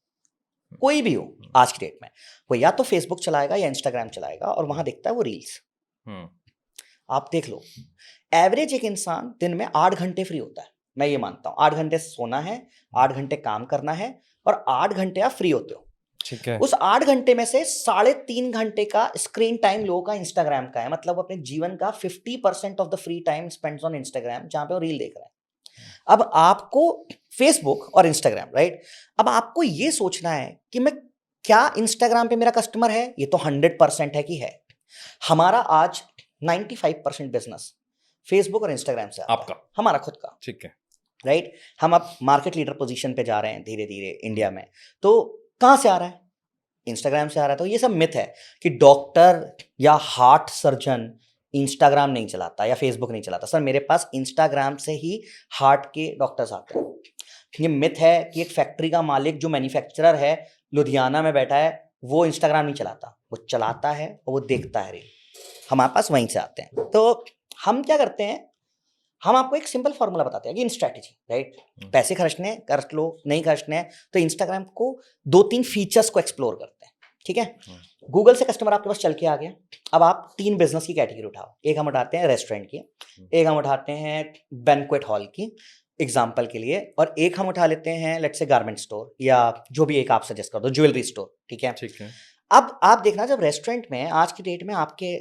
कोई भी हो आज की डेट में, वो या तो फेसबुक चलाएगा या इंस्टाग्राम चलाएगा और वहां देखता है वो रील्स। हम्म। आप देख लो, एवरेज एक इंसान दिन में 8 घंटे फ्री होता है। मैं ये मानता हूँ 8 घंटे सोना है, 8 घंटे काम करना है और 8 घंटे आप फ्री होते हो। ठीक है। उस 8 घंटे में से 3.5 घंटे का स्क्रीन टाइम लोगों का इंस्टाग्राम का है। मतलब वो अपने जीवन का 50% of the free time spends on Instagram, जहां पे वो रील देख रहे हैं। अब आपको फेसबुक और इंस्टाग्राम, राइट, अब आपको ये सोचना है कि मैं क्या इंस्टाग्राम पे मेरा कस्टमर है? ये तो 100% है कि है। हमारा आज 95% बिजनेस फेसबुक और इंस्टाग्राम से आता आपका? है, हमारा खुद का, ठीक है। राइट। हम अब मार्केट लीडर पोजीशन पे जा रहे हैं धीरे धीरे इंडिया में। तो कहां से आ रहा है? इंस्टाग्राम से आ रहा है। तो ये सब मिथ है कि डॉक्टर या हार्ट सर्जन इंस्टाग्राम नहीं चलाता या फेसबुक नहीं चलाता। सर, मेरे पास इंस्टाग्राम से ही हार्ट के डॉक्टर्स आते हैं। ये मिथ है कि एक फैक्ट्री का मालिक जो मैन्युफैक्चरर है लुधियाना में बैठा है वो इंस्टाग्राम नहीं चलाता। वो चलाता है और वो देखता है रील। हमारे पास वहीं से आते हैं। तो हम क्या करते हैं, हम आपको एक सिंपल फॉर्मूला बताते हैं कि इन स्ट्रैटेजी, राइट। पैसे खर्चने हैं कर लो, नहीं खर्चने हैं तो इंस्टाग्राम को 2-3 फीचर्स को एक्सप्लोर करते हैं, ठीक है। गूगल से कस्टमर आपके पास चल के आ गया। अब आप 3 बिजनेस की कैटेगरी उठाओ। एक हम उठाते हैं रेस्टोरेंट की, एक हम उठाते हैं बैंक्वेट हॉल की एग्जाम्पल के लिए, और एक हम उठा लेते हैं लेट्स से गारमेंट स्टोर या जो भी एक आप सजेस्ट कर दो, ज्वेलरी स्टोर, ठीक है। ठीक है। अब आप देखना, जब रेस्टोरेंट में आज की डेट में आपके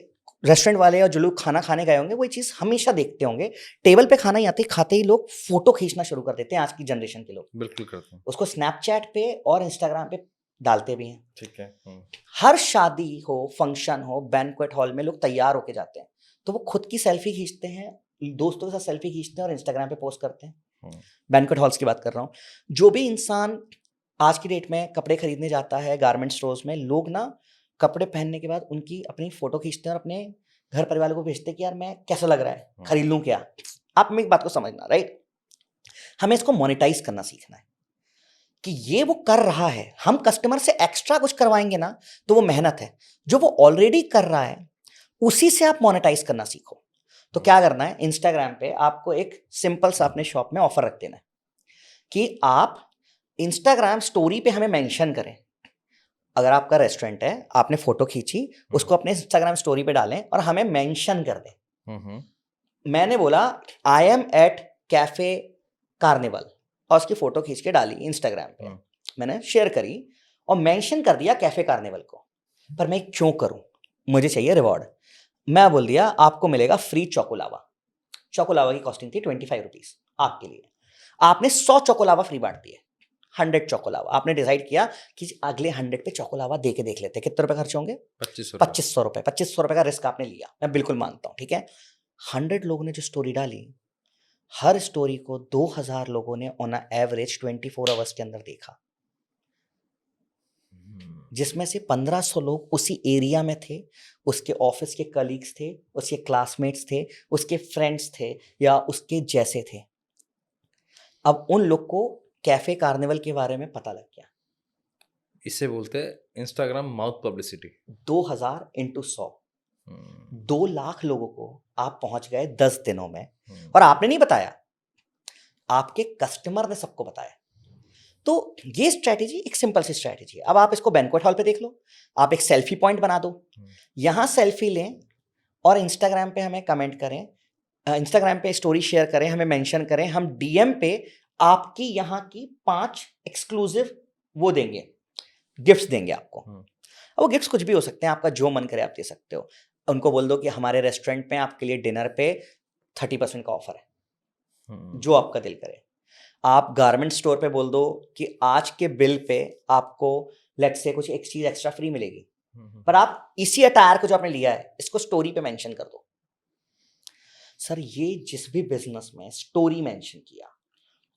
रेस्टोरेंट वाले और जो लोग खाना खाने गए होंगे वो ये चीज हमेशा देखते होंगे, टेबल पे खाना ही आते ही खाते ही लोग फोटो खींचना शुरू कर देते हैं। आज की जनरेशन के लोग बिल्कुल करते हैं। उसको स्नैपचैट पे और इंस्टाग्राम पे डालते भी हैं। ठीक है। हर शादी हो, फंक्शन हो, बैंक्वेट हॉल में लोग तैयार होके जाते हैं तो वो खुद की सेल्फी खींचते हैं, दोस्तों के साथ सेल्फी खींचते हैं और इंस्टाग्राम पे पोस्ट करते हैं। बैंक्वेट हॉल्स की बात कर रहा हूँ। जो भी इंसान आज की डेट में कपड़े खरीदने जाता है गारमेंट स्टोर्स में, लोग ना कपड़े पहनने के बाद उनकी अपनी फोटो खींचते हैं और अपने घर परिवार को भेजते हैं कि यार मैं कैसा लग रहा है, खरीद लूं क्या। आप मेरी बात को समझना, राइट। हमें इसको मोनेटाइज करना सीखना है कि ये वो कर रहा है, हम कस्टमर से एक्स्ट्रा कुछ करवाएंगे ना तो वो मेहनत है। जो वो ऑलरेडी कर रहा है उसी से आप मोनेटाइज करना सीखो। तो क्या करना है, इंस्टाग्राम पे आपको एक सिंपल सा अपने शॉप में ऑफर रख देना है कि आप इंस्टाग्राम स्टोरी पे हमें मेंशन करें। अगर आपका रेस्टोरेंट है, आपने फोटो खींची, उसको अपने इंस्टाग्राम स्टोरी पे डालें और हमें मेंशन कर दें। मैंने बोला I am at Cafe Carnival और उसकी फोटो खींच के डाली इंस्टाग्राम पे, मैंने शेयर करी और मेंशन कर दिया कैफे कार्निवल को। पर मैं क्यों करूं, मुझे चाहिए रिवॉर्ड। मैं बोल दिया आपको मिलेगा फ्री चोकोलावा। चोकोलावा की कॉस्टिंग थी 25 रुपीज आपके लिए। आपने 100 चोकोलावा फ्री बांट दिए, 100 चोकोलावा। आपने डिसाइड किया कि अगले 100 पे चोकोलावा दे के देख लेते हैं कितने रुपए खर्च होंगे। 2500 रुपए। 2500 रुपए का रिस्क आपने लिया, मैं बिल्कुल मानता हूं, ठीक है। 100 लोगों ने जो स्टोरी डाली, हर स्टोरी को 2000 लोगों ने ऑन एवरेज 24 आवर्स के अंदर देखा, जिसमें से 1500 लोग उसी एरिया में थे, उसके ऑफिस के कलीग्स थे, उसके क्लासमेट्स थे, उसके फ्रेंड्स थे या उसके जैसे थे। अब उन लोग को कैफे कार्निवल के बारे में पता लग गया। इसे बोलते हैं Instagram mouth publicity 2000 into 100, 2 lakh लोगों को आप पहुंच गए 10 दिनों में, और आपने नहीं बताया, आपके कस्टमर ने सबको बताया। तो ये स्ट्रैटेजी एक सिंपल सी स्ट्रैटेजी है। अब आप इसको बैंक्वेट हॉल पे देख लो, आप एक सेल्फी पॉइंट बना दो, यहां सेल्फी लें और इंस्टाग्राम पे हमें कमेंट करें, इंस्टाग्राम पे स्टोरी शेयर करें, हमें मेंशन करें, हम डीएम पे आपकी यहाँ की 5 एक्सक्लूसिव वो देंगे, गिफ्ट्स देंगे आपको। अब वो गिफ्ट्स कुछ भी हो सकते हैं, आपका जो मन करे आप दे सकते हो। उनको बोल दो कि हमारे रेस्टोरेंट में आपके लिए डिनर पे 30% का ऑफर है, जो आपका दिल करे। आप गारमेंट स्टोर पे बोल दो कि आज के बिल पे आपको लेट्स से कुछ एक चीज एक्स्ट्रा फ्री मिलेगी, पर आप इसी अटायर को जो आपने लिया है इसको स्टोरी पे मेंशन कर दो। सर ये जिस भी बिजनेस में स्टोरी मेंशन किया,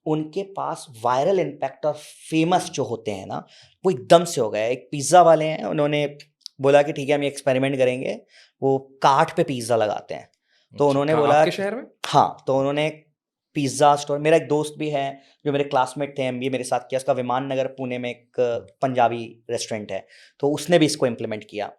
उनके पास वायरल इम्पैक्ट और फेमस जो होते हैं ना, वो एकदम से हो गया। एक पिज्ज़ा वाले हैं, उन्होंने बोला कि ठीक है हम ये एक्सपेरिमेंट करेंगे, वो काठ पे पिज्ज़ा लगाते हैं। तो उन्होंने बोला आपके शहर में, हाँ, तो उन्होंने पिज्ज़ा स्टोर, मेरा एक दोस्त भी है जो मेरे क्लासमेट थे, एमबीए मेरे साथ किया, उसका विमान नगर पुणे में एक पंजाबी रेस्टोरेंट है, तो उसने भी इसको इम्प्लीमेंट किया।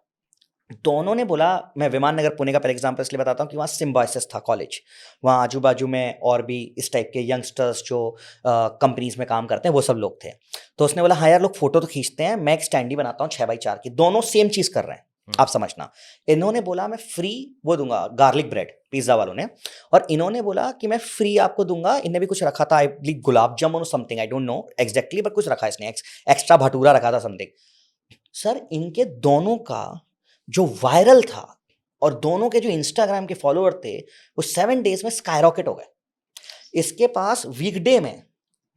दोनों ने बोला, मैं विमान नगर पुणे का पहले एग्जांपल इसलिए बताता हूँ कि वहाँ सिम्बायोसिस था कॉलेज, वहाँ आजू बाजू में और भी इस टाइप के यंगस्टर्स जो कंपनीज में काम करते हैं वो सब लोग थे। तो उसने बोला हाँ यार लोग फोटो तो खींचते हैं, मैं एक स्टैंडी बनाता हूँ 6x4 की, दोनों सेम चीज़ कर रहे हैं, आप समझना। इन्होंने बोला मैं फ्री वो दूंगा, गार्लिक ब्रेड पिज्ज़ा वालों ने, और इन्होंने बोला कि मैं फ्री आपको दूंगा। इन्हें भी कुछ रखा था, I believe gulab jamun something, I don't know exactly, but कुछ रखा इसने, एक्स्ट्रा भटूरा रखा था समथिंग। सर इनके दोनों का जो वायरल था और दोनों के जो इंस्टाग्राम के फॉलोअर थे वो 7 डेज में स्काईरॉकेट हो गए। इसके पास वीकडे में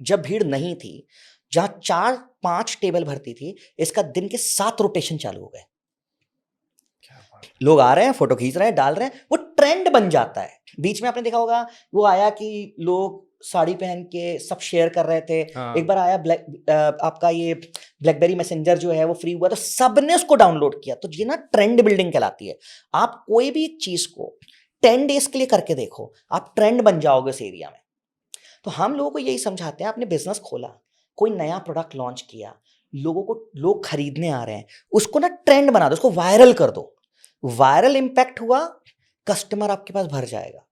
जब भीड़ नहीं थी, जहां 4-5 टेबल भरती थी, इसका दिन के 7 रोटेशन चालू हो गए। लोग आ रहे हैं, फोटो खींच रहे हैं, डाल रहे हैं, वो ट्रेंड बन जाता है। बीच में आपने देखा होगा वो आया कि लोग साड़ी पहन के सब शेयर कर रहे थे। हाँ। एक बार आया आपका ये ब्लैकबेरी मैसेंजर जो है वो फ्री हुआ, तो सबने उसको डाउनलोड किया। तो ये ना ट्रेंड बिल्डिंग कहलाती है। आप कोई भी चीज को 10 डेज के लिए करके देखो, आप ट्रेंड बन जाओगे उस एरिया में। तो हम लोगों को यही समझाते हैं, आपने बिजनेस खोला, कोई नया प्रोडक्ट लॉन्च किया, लोग खरीदने आ रहे हैं, उसको ना ट्रेंड बना दो, उसको वायरल कर दो। वायरल इंपैक्ट हुआ, कस्टमर आपके पास भर जाएगा।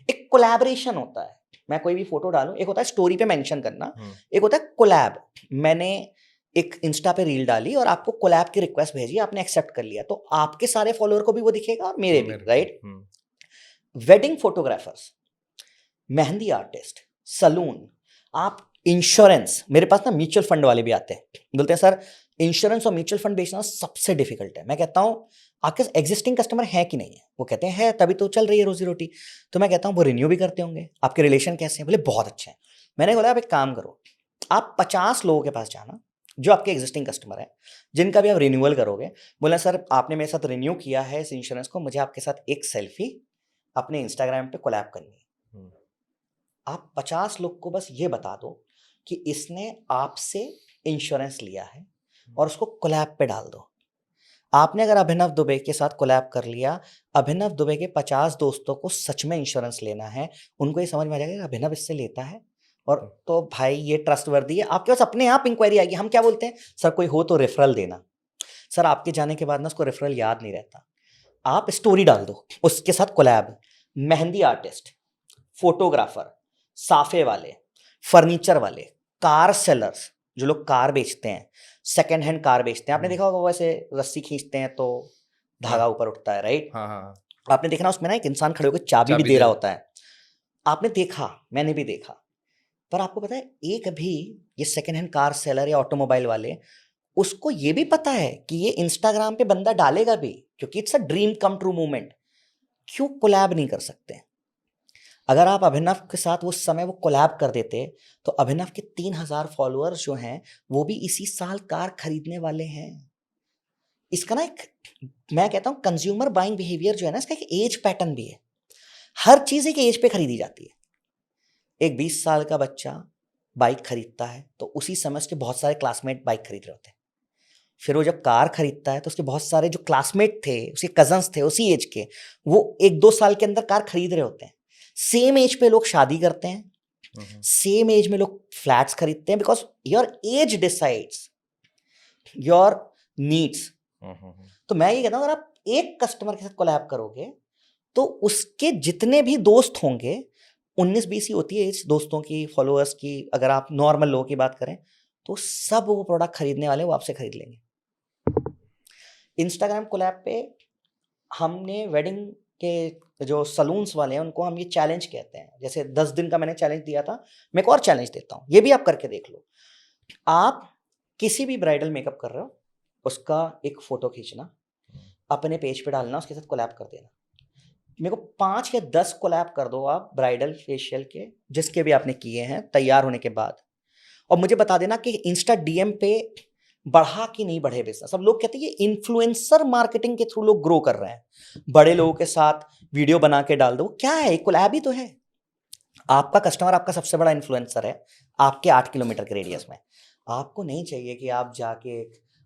एक कोलैबोरेशन होता है, मैं कोई भी फोटो डालूं, एक होता है स्टोरी पे मेंशन करना, एक होता है कोलैब। मैंने एक इंस्टा पे रील डाली और आपको कोलैब की रिक्वेस्ट भेजी, आपने एक्सेप्ट कर लिया, तो आपके सारे फॉलोअर को भी वो दिखेगा और मेरे भी, राइट। Wedding photographers, mehndi artist, salon, आप इंश्योरेंस, मेरे पास ना म्यूचुअल फंड वाले भी आते हैं, बोलते हैं सर इंश्योरेंस और म्यूचुअल फंड बेचना सबसे डिफिकल्ट है। मैं कहता हूँ आपके एग्जिस्टिंग कस्टमर है कि नहीं है, वो कहते हैं है, तभी तो चल रही है रोजी रोटी। तो मैं कहता हूँ वो रिन्यू भी करते होंगे, आपके रिलेशन कैसे हैं, बोले बहुत अच्छे हैं। मैंने बोला आप एक काम करो, आप 50 लोगों के पास जाना जो आपके एग्जिस्टिंग कस्टमर है, जिनका भी आप रिन्यूअल करोगे। बोला सर आपने मेरे साथ रिन्यू किया है इस इंश्योरेंस को, मुझे आपके साथ एक सेल्फी अपने इंस्टाग्राम पे कोलैब करनी है। आप 50 लोग को बस ये बता दो कि इसने आपसे इंश्योरेंस लिया है और उसको कोलैब पे डाल दो। आपने अगर अभिनव दुबे के साथ कोलैब कर लिया, अभिनव दुबे के 50 दोस्तों को सच में इंश्योरेंस लेना है, उनको ये समझ में आ जाएगा अभिनव इससे लेता है और तो भाई ये ट्रस्टवर्दी है। आपके पास अपने आप इंक्वायरी आएगी। हम क्या बोलते हैं, सर कोई हो तो रेफरल देना। सर आपके जाने के बाद ना उसको रेफरल याद नहीं रहता, आप स्टोरी डाल दो उसके साथ कोलैब। मेहंदी आर्टिस्ट, फोटोग्राफर, साफे वाले, फर्नीचर वाले, कार सेलर्स, जो लोग कार बेचते हैं, सेकेंड हैंड कार बेचते हैं, आपने देखा होगा वैसे रस्सी खींचते हैं तो धागा ऊपर उठता है, राइट। आपने देखा ना उसमें ना एक इंसान खड़े होकर चाबी भी दे रहा होता है। आपने देखा, मैंने भी देखा, पर आपको पता है एक भी ये सेकेंड हैंड कार सेलर या ऑटोमोबाइल वाले, उसको ये भी पता है कि ये इंस्टाग्राम पे बंदा डालेगा भी, क्योंकि it's a dream come true movement. क्यों कोलैब नहीं कर सकते? अगर आप अभिनव के साथ उस समय वो कोलैब कर देते तो अभिनव के 3000 फॉलोअर्स जो हैं वो भी इसी साल कार खरीदने वाले हैं। इसका ना एक, मैं कहता हूं कंज्यूमर बाइंग बिहेवियर जो है ना, इसका एक एज पैटर्न भी है। हर चीज एक एज पे खरीदी जाती है। एक 20 साल का बच्चा बाइक खरीदता है तो उसी समय उसके बहुत सारे क्लासमेट बाइक खरीद रहे होते हैं। फिर वो जब कार खरीदता है तो उसके बहुत सारे जो क्लासमेट थे, उसके कजन्स थे उसी एज के, वो 1-2 साल के अंदर कार खरीद रहे होते हैं। सेम एज पे लोग शादी करते हैं, सेम एज में लोग फ्लैट्स खरीदते हैं, because your age decides your needs. तो मैं ये कहता हूँ, अगर आप एक कस्टमर के साथ कोलैब करोगे तो उसके जितने भी दोस्त होंगे, 19-20 ही होती है इस दोस्तों की, फॉलोअर्स की, अगर आप नॉर्मल लोगों की बात करें, तो सब वो प्रोडक्ट खरीदने वाले वो आपसे खरीद लेंगे। इंस्टाग्राम कोलैब पे हमने वेडिंग के जो सलून्स वाले हैं उनको हम ये चैलेंज कहते हैं, जैसे 10 दिन का मैंने चैलेंज दिया था, मैं एक और चैलेंज देता हूँ, ये भी आप करके देख लो। आप किसी भी ब्राइडल मेकअप कर रहे हो, उसका एक फोटो खींचना, अपने पेज पे डालना, उसके साथ कोलैब कर देना। मेरे को 5 या 10 कोलैब कर दो आप ब्राइडल फेशियल के, जिसके भी आपने किए हैं तैयार होने के बाद, और मुझे बता देना कि इंस्टा डीएम पे बढ़ा कि नहीं बढ़े बिजनेस। अब लोग कहते हैं ये इन्फ्लुएंसर मार्केटिंग के थ्रू लोग ग्रो कर रहे हैं, बड़े लोगों के साथ वीडियो बना के डाल दो, क्या है, कोलैब ही तो है। आपका कस्टमर आपका सबसे बड़ा इन्फ्लुएंसर है आपके 8 किलोमीटर के रेडियस में। आपको नहीं चाहिए कि आप जाके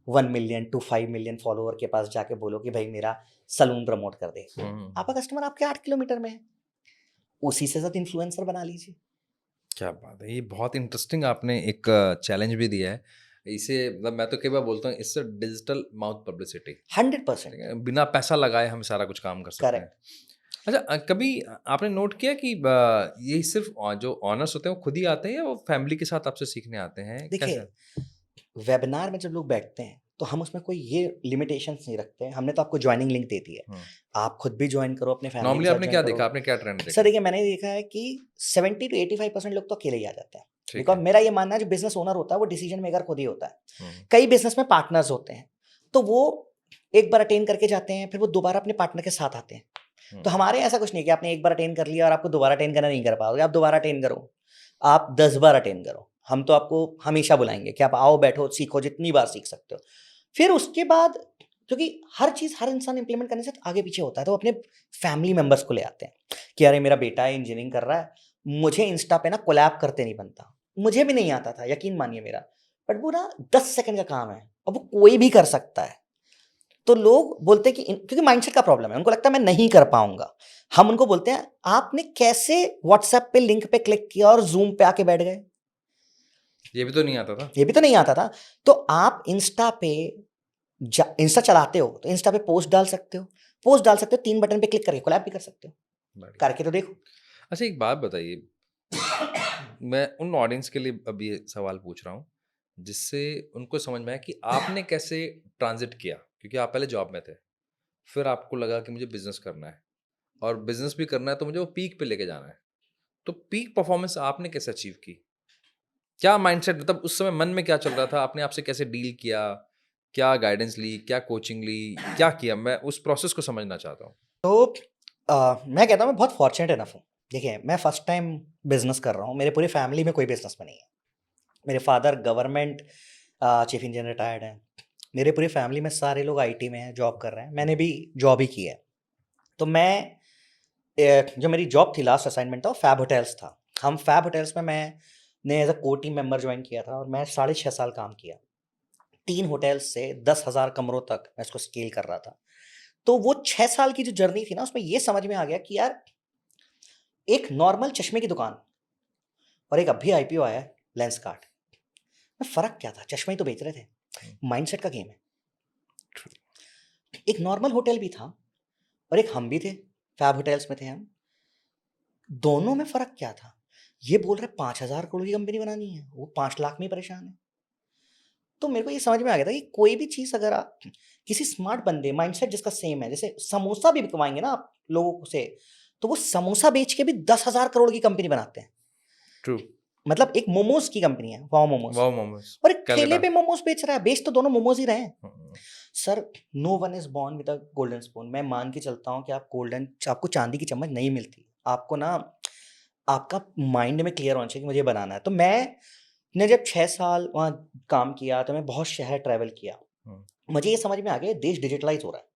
1 मिलियन टू 5 मिलियन फॉलोअर के पास जाके बोलो कि भाई मेरा सलून प्रमोट कर दे। आपका कस्टमर आपके 8 किलोमीटर में है, उसी से साथ इन्फ्लुएंसर बना लीजिए। क्या बात है, ये बहुत इंटरेस्टिंग आपने एक चैलेंज भी दिया है। इसे मतलब मैं तो कई बार बोलता हूँ, इससे डिजिटल माउथ पब्लिसिटी, 100% बिना पैसा लगाए हम सारा कुछ काम कर सकते हैं। करेक्ट। अच्छा, कभी आपने नोट किया कि ये सिर्फ जो ऑनर्स होते हैं वो खुद ही आते हैं या वो फैमिली के साथ आपसे सीखने आते हैं, देखिए, कैसे? वेबिनार में जब लोग बैठते हैं तो हम उसमें कोई ये लिमिटेशंस नहीं रखते हैं। हमने तो आपको ज्वाइनिंग लिंक दे दी है, आप खुद भी ज्वाइन करो, अपने फैमिली के नॉर्मली साथ आपने ज्वाइन क्या करो। देखा, आपने क्या ट्रेंड सर देखा? देखिए, मैंने देखा है कि 70 to 85% लोग तो अकेले ही आ जाते हैं, ठीक बिकॉज है। मेरा ये मानना है जो बिजनेस ओनर होता है वो डिसीजन मेकर खुद ही होता है। हम्म, कई बिजनेस में पार्टनर्स होते हैं, तो वो एक बार अटेंड करके जाते हैं, फिर वो दोबारा अपने पार्टनर के साथ आते हैं। तो हमारे ऐसा कुछ नहीं कि आपने एक बार अटेंड कर लिया और आपको दोबारा अटेंड करना नहीं कर पाओगे। आप दोबारा अटेंड करो, आप 10 बार अटेंड करो, हम तो आपको हमेशा बुलाएंगे कि आप आओ, बैठो, सीखो, जितनी बार सीख सकते हो। फिर उसके बाद, क्योंकि हर चीज़ हर इंसान इंप्लीमेंट करने से आगे पीछे होता है, तो अपने फैमिली मेंबर्स को ले आते हैं कि अरे मेरा बेटा है, इंजीनियरिंग कर रहा है, मुझे इंस्टा पे ना कोलैब करते नहीं बनता। मुझे भी नहीं आता था, यकीन मानिए मेरा, बट वो ना 10 सेकंड का काम है और वो कोई भी कर सकता है। तो लोग बोलते हैं कि क्योंकि माइंडसेट का प्रॉब्लम है, उनको लगता है मैं नहीं कर पाऊंगा। हम उनको बोलते हैं आपने कैसे व्हाट्सएप पे लिंक पे क्लिक किया और जूम पे आके बैठ गए? ये भी तो नहीं आता था। ये भी तो नहीं आता था। तो आप इंस्टा पे इंस्टा चलाते हो तो इंस्टा पे पोस्ट डाल सकते हो, पोस्ट डाल सकते हो, 3 बटन पे क्लिक करके कोलैब भी कर सकते हो, बढ़िया। करके तो देखो। अच्छा, एक बात बताइए, मैं उन ऑडियंस के लिए अब ये सवाल पूछ रहा हूँ जिससे उनको समझ में आए कि आपने कैसे ट्रांजिट किया, क्योंकि आप पहले जॉब में थे, फिर आपको लगा कि मुझे बिजनेस करना है, और बिजनेस भी करना है तो मुझे वो पीक पे लेके जाना है। तो पीक परफॉर्मेंस आपने कैसे अचीव की? क्या माइंडसेट, मतलब उस समय मन में क्या चल रहा था, आपने आपसे कैसे डील किया, क्या गाइडेंस ली, क्या कोचिंग ली, क्या किया? मैं उस प्रोसेस को समझना चाहता हूँ। तो मैं कहता हूँ मैं बहुत फॉर्चुनेट इनफ हूँ। देखिए, मैं फर्स्ट टाइम बिजनेस कर रहा हूँ, मेरे पूरी फैमिली में कोई बिजनेस में नहीं है। मेरे father government chief engineer retired हैं, मेरे पूरी फैमिली में सारे लोग आईटी में हैं, जॉब कर रहे हैं, मैंने भी जॉब ही की है। तो मैं जो मेरी जॉब थी, लास्ट असाइनमेंट था, वो फैब होटल्स था। हम फैब होटल्स में मैंने एज अ को टीम मेंबर ज्वाइन किया था और मैं 6.5 साल काम किया। 3 होटल्स से 10,000 कमरों तक मैं इसको स्केल कर रहा था। तो वो 6 साल की जो जर्नी थी ना, उसमें ये समझ में आ गया कि यार एक नॉर्मल चश्मे की दुकान और एक अभी आईपीओ आया है लेंसकार्ट, में फ़र्क क्या था? चश्मे ही तो बेच रहे थे। माइंडसेट का गेम है। एक नॉर्मल होटल भी था और एक हम भी थे, फैब होटल्स में थे हम। दोनों में फ़र्क क्या था? ये बोल रहे 5,000 करोड़ की कंपनी बनानी है, वो 5 लाख में ही परेशान है। तो मेरे को ये समझ में आ गया था कि कोई भी चीज़ अगर आप किसी स्मार्ट बंदे, माइंडसेट जिसका सेम है, जैसे समोसा भी बिकवाएंगे ना आप लोगों से, तो वो समोसा बेच के भी 10,000 करोड़ की कंपनी बनाते हैं। ट्रू। मतलब एक मोमोज की कंपनी है, वाओ मोमोज, वाओ मोमोस, और एक ठेले कलकत्ता। पे मोमोज बेच रहा है। बेच तो दोनों मोमोज ही रहे हैं। Hmm, sir, no one is born with a golden spoon. मैं मान के चलता हूँ कि आपको चांदी की चम्मच नहीं मिलती। आपको ना आपका माइंड में क्लियर होना चाहिए कि मुझे बनाना है। तो मैंने जब 6 साल वहाँ काम किया तो मैं बहुत शहर ट्रैवल किया। मुझे ये समझ में आ गया देश डिजिटलाइज हो रहा है,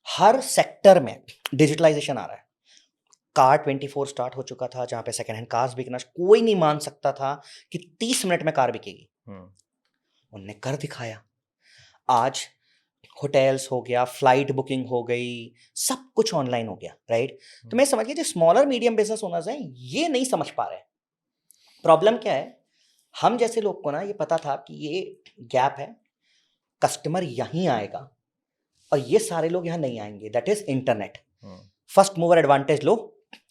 हर सेक्टर में डिजिटलाइजेशन आ रहा है। कार 24 स्टार्ट हो चुका था, जहाँ पे सेकंड हैंड कार्स बिकना, कोई नहीं मान सकता था कि 30 मिनट में कार बिकेगी। उनने कर दिखाया। आज होटल्स हो गया, फ्लाइट बुकिंग हो गई, सब कुछ ऑनलाइन हो गया, राइट? तो मैं समझ गया जो स्मॉलर मीडियम बिजनेस ओनर्स हैं ये नहीं समझ पा रहे हैं। प्रॉब्लम क्या है? हम जैसे लोग को ना ये पता था कि ये गैप है, कस्टमर यहीं आएगा और ये सारे लोग यहाँ नहीं आएंगे, that is internet. First mover advantage लो,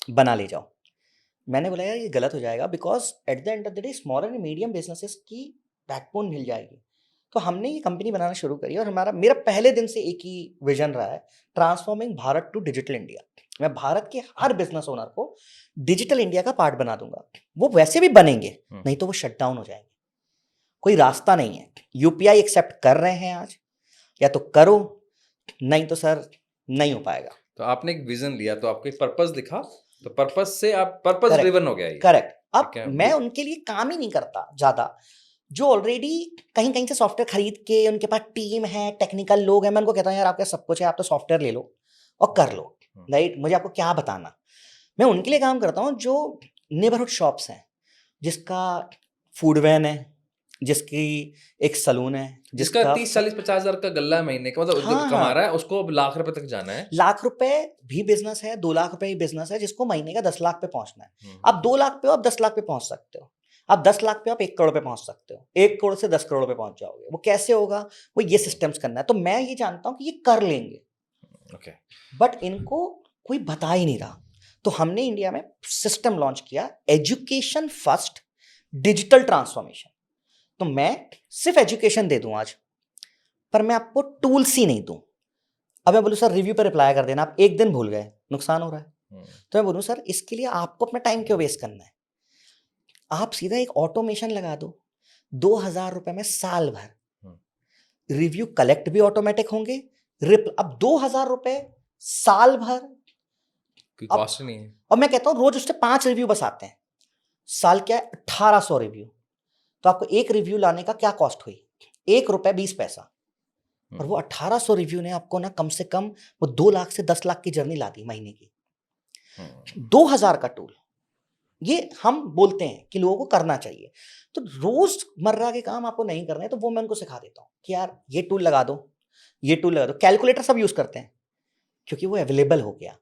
बना ले जाओ। मैंने बोला यार ये गलत हो जाएगा, because at the end of the day small and medium businesses की बैकबोन मिल जाएगी। तो हमने ये कंपनी बनाना शुरू करी और मेरा पहले दिन से एक ही विजन रहा है, transforming Bharat to digital India. मैं भारत के हर बिजनेस ओनर को डिजिटल इंडिया का पार्ट बना दूंगा। वो वैसे भी बनेंगे, नहीं तो वो शट डाउन हो जाएंगे। कोई रास्ता नहीं है। यूपीआई एक्सेप्ट कर रहे हैं आज, या तो करो, नहीं तो सर नहीं हो पाएगा। तो आपने एक विजन लिया, तो आपको एक पर्पस दिखा, तो पर्पस से आप पर्पस ड्रिवन हो गया ये। करेक्ट। अब ठीक है, मैं उनके लिए काम ही नहीं करता ज्यादा, जो ऑलरेडी कहीं कहीं से सॉफ्टवेयर खरीद के उनके पास टीम है, टेक्निकल लोग हैं। मैं उनको कहता हूँ यार आपके सब कुछ है, आप तो सॉफ्टवेयर ले लो और कर लो, राइट? मुझे आपको क्या बताना। मैं उनके लिए काम करता हूँ जो नेबरहुड शॉप्स हैं, जिसका फूड वैन है, जिसकी एक सलून है, जिसका 30-40-50 हज़ार का गल्ला है महीने का, मतलब हाँ, कमा रहा है, उसको अब लाख रुपए तक जाना है। लाख रुपए भी बिजनेस है, 2 लाख रुपए भी बिजनेस है, जिसको महीने का 10 लाख पे पहुंचना है। आप 2 लाख पे हो, आप 10 लाख पे पहुंच सकते हो। आप 10 लाख पे आप 1 करोड़ पे पहुंच सकते हो। 1 करोड़ से 10 करोड़ पे पहुंच जाओगे। वो कैसे होगा? वो ये सिस्टम्स करना है। तो मैं ये जानता हूं कि ये कर लेंगे, ओके। बट इनको कोई बता ही नहीं रहा। तो हमने इंडिया में सिस्टम लॉन्च किया, एजुकेशन फर्स्ट डिजिटल ट्रांसफॉर्मेशन। तो मैं सिर्फ एजुकेशन दे दूं आज, पर मैं आपको टूल्स ही नहीं दूं। अब मैं बोलूं सर रिव्यू पर रिप्लाई कर देना, आप एक दिन भूल गए, नुकसान हो रहा है। तो मैं बोलूं सर इसके लिए आपको अपना टाइम क्यों वेस्ट करना है? आप सीधा एक ऑटोमेशन लगा दो, 2,000 रुपए में साल भर रिव्यू कलेक्ट भी ऑटोमेटिक होंगे। अब 2,000 रुपए साल भर, कोई कॉस्ट नहीं है। और मैं कहता हूं रोज उससे 5 रिव्यू बस आते हैं, साल क्या है 1800 रिव्यू। तो आपको एक रिव्यू लाने का क्या कॉस्ट हुई? 1 रुपए 20 पैसा। और वो 1800 रिव्यू ने आपको ना कम से कम वो 2 लाख से 10 लाख की जर्नी ला दी महीने की। 2000 का टूल, ये हम बोलते हैं कि लोगों को करना चाहिए। तो रोजमर्रा के काम आपको नहीं करने, तो वो मैं उनको सिखा देता हूँ कि यार ये टूल लगा दो, ये टूल लगा दो। कैलकुलेटर सब यूज करते हैं क्योंकि वो अवेलेबल हो गया।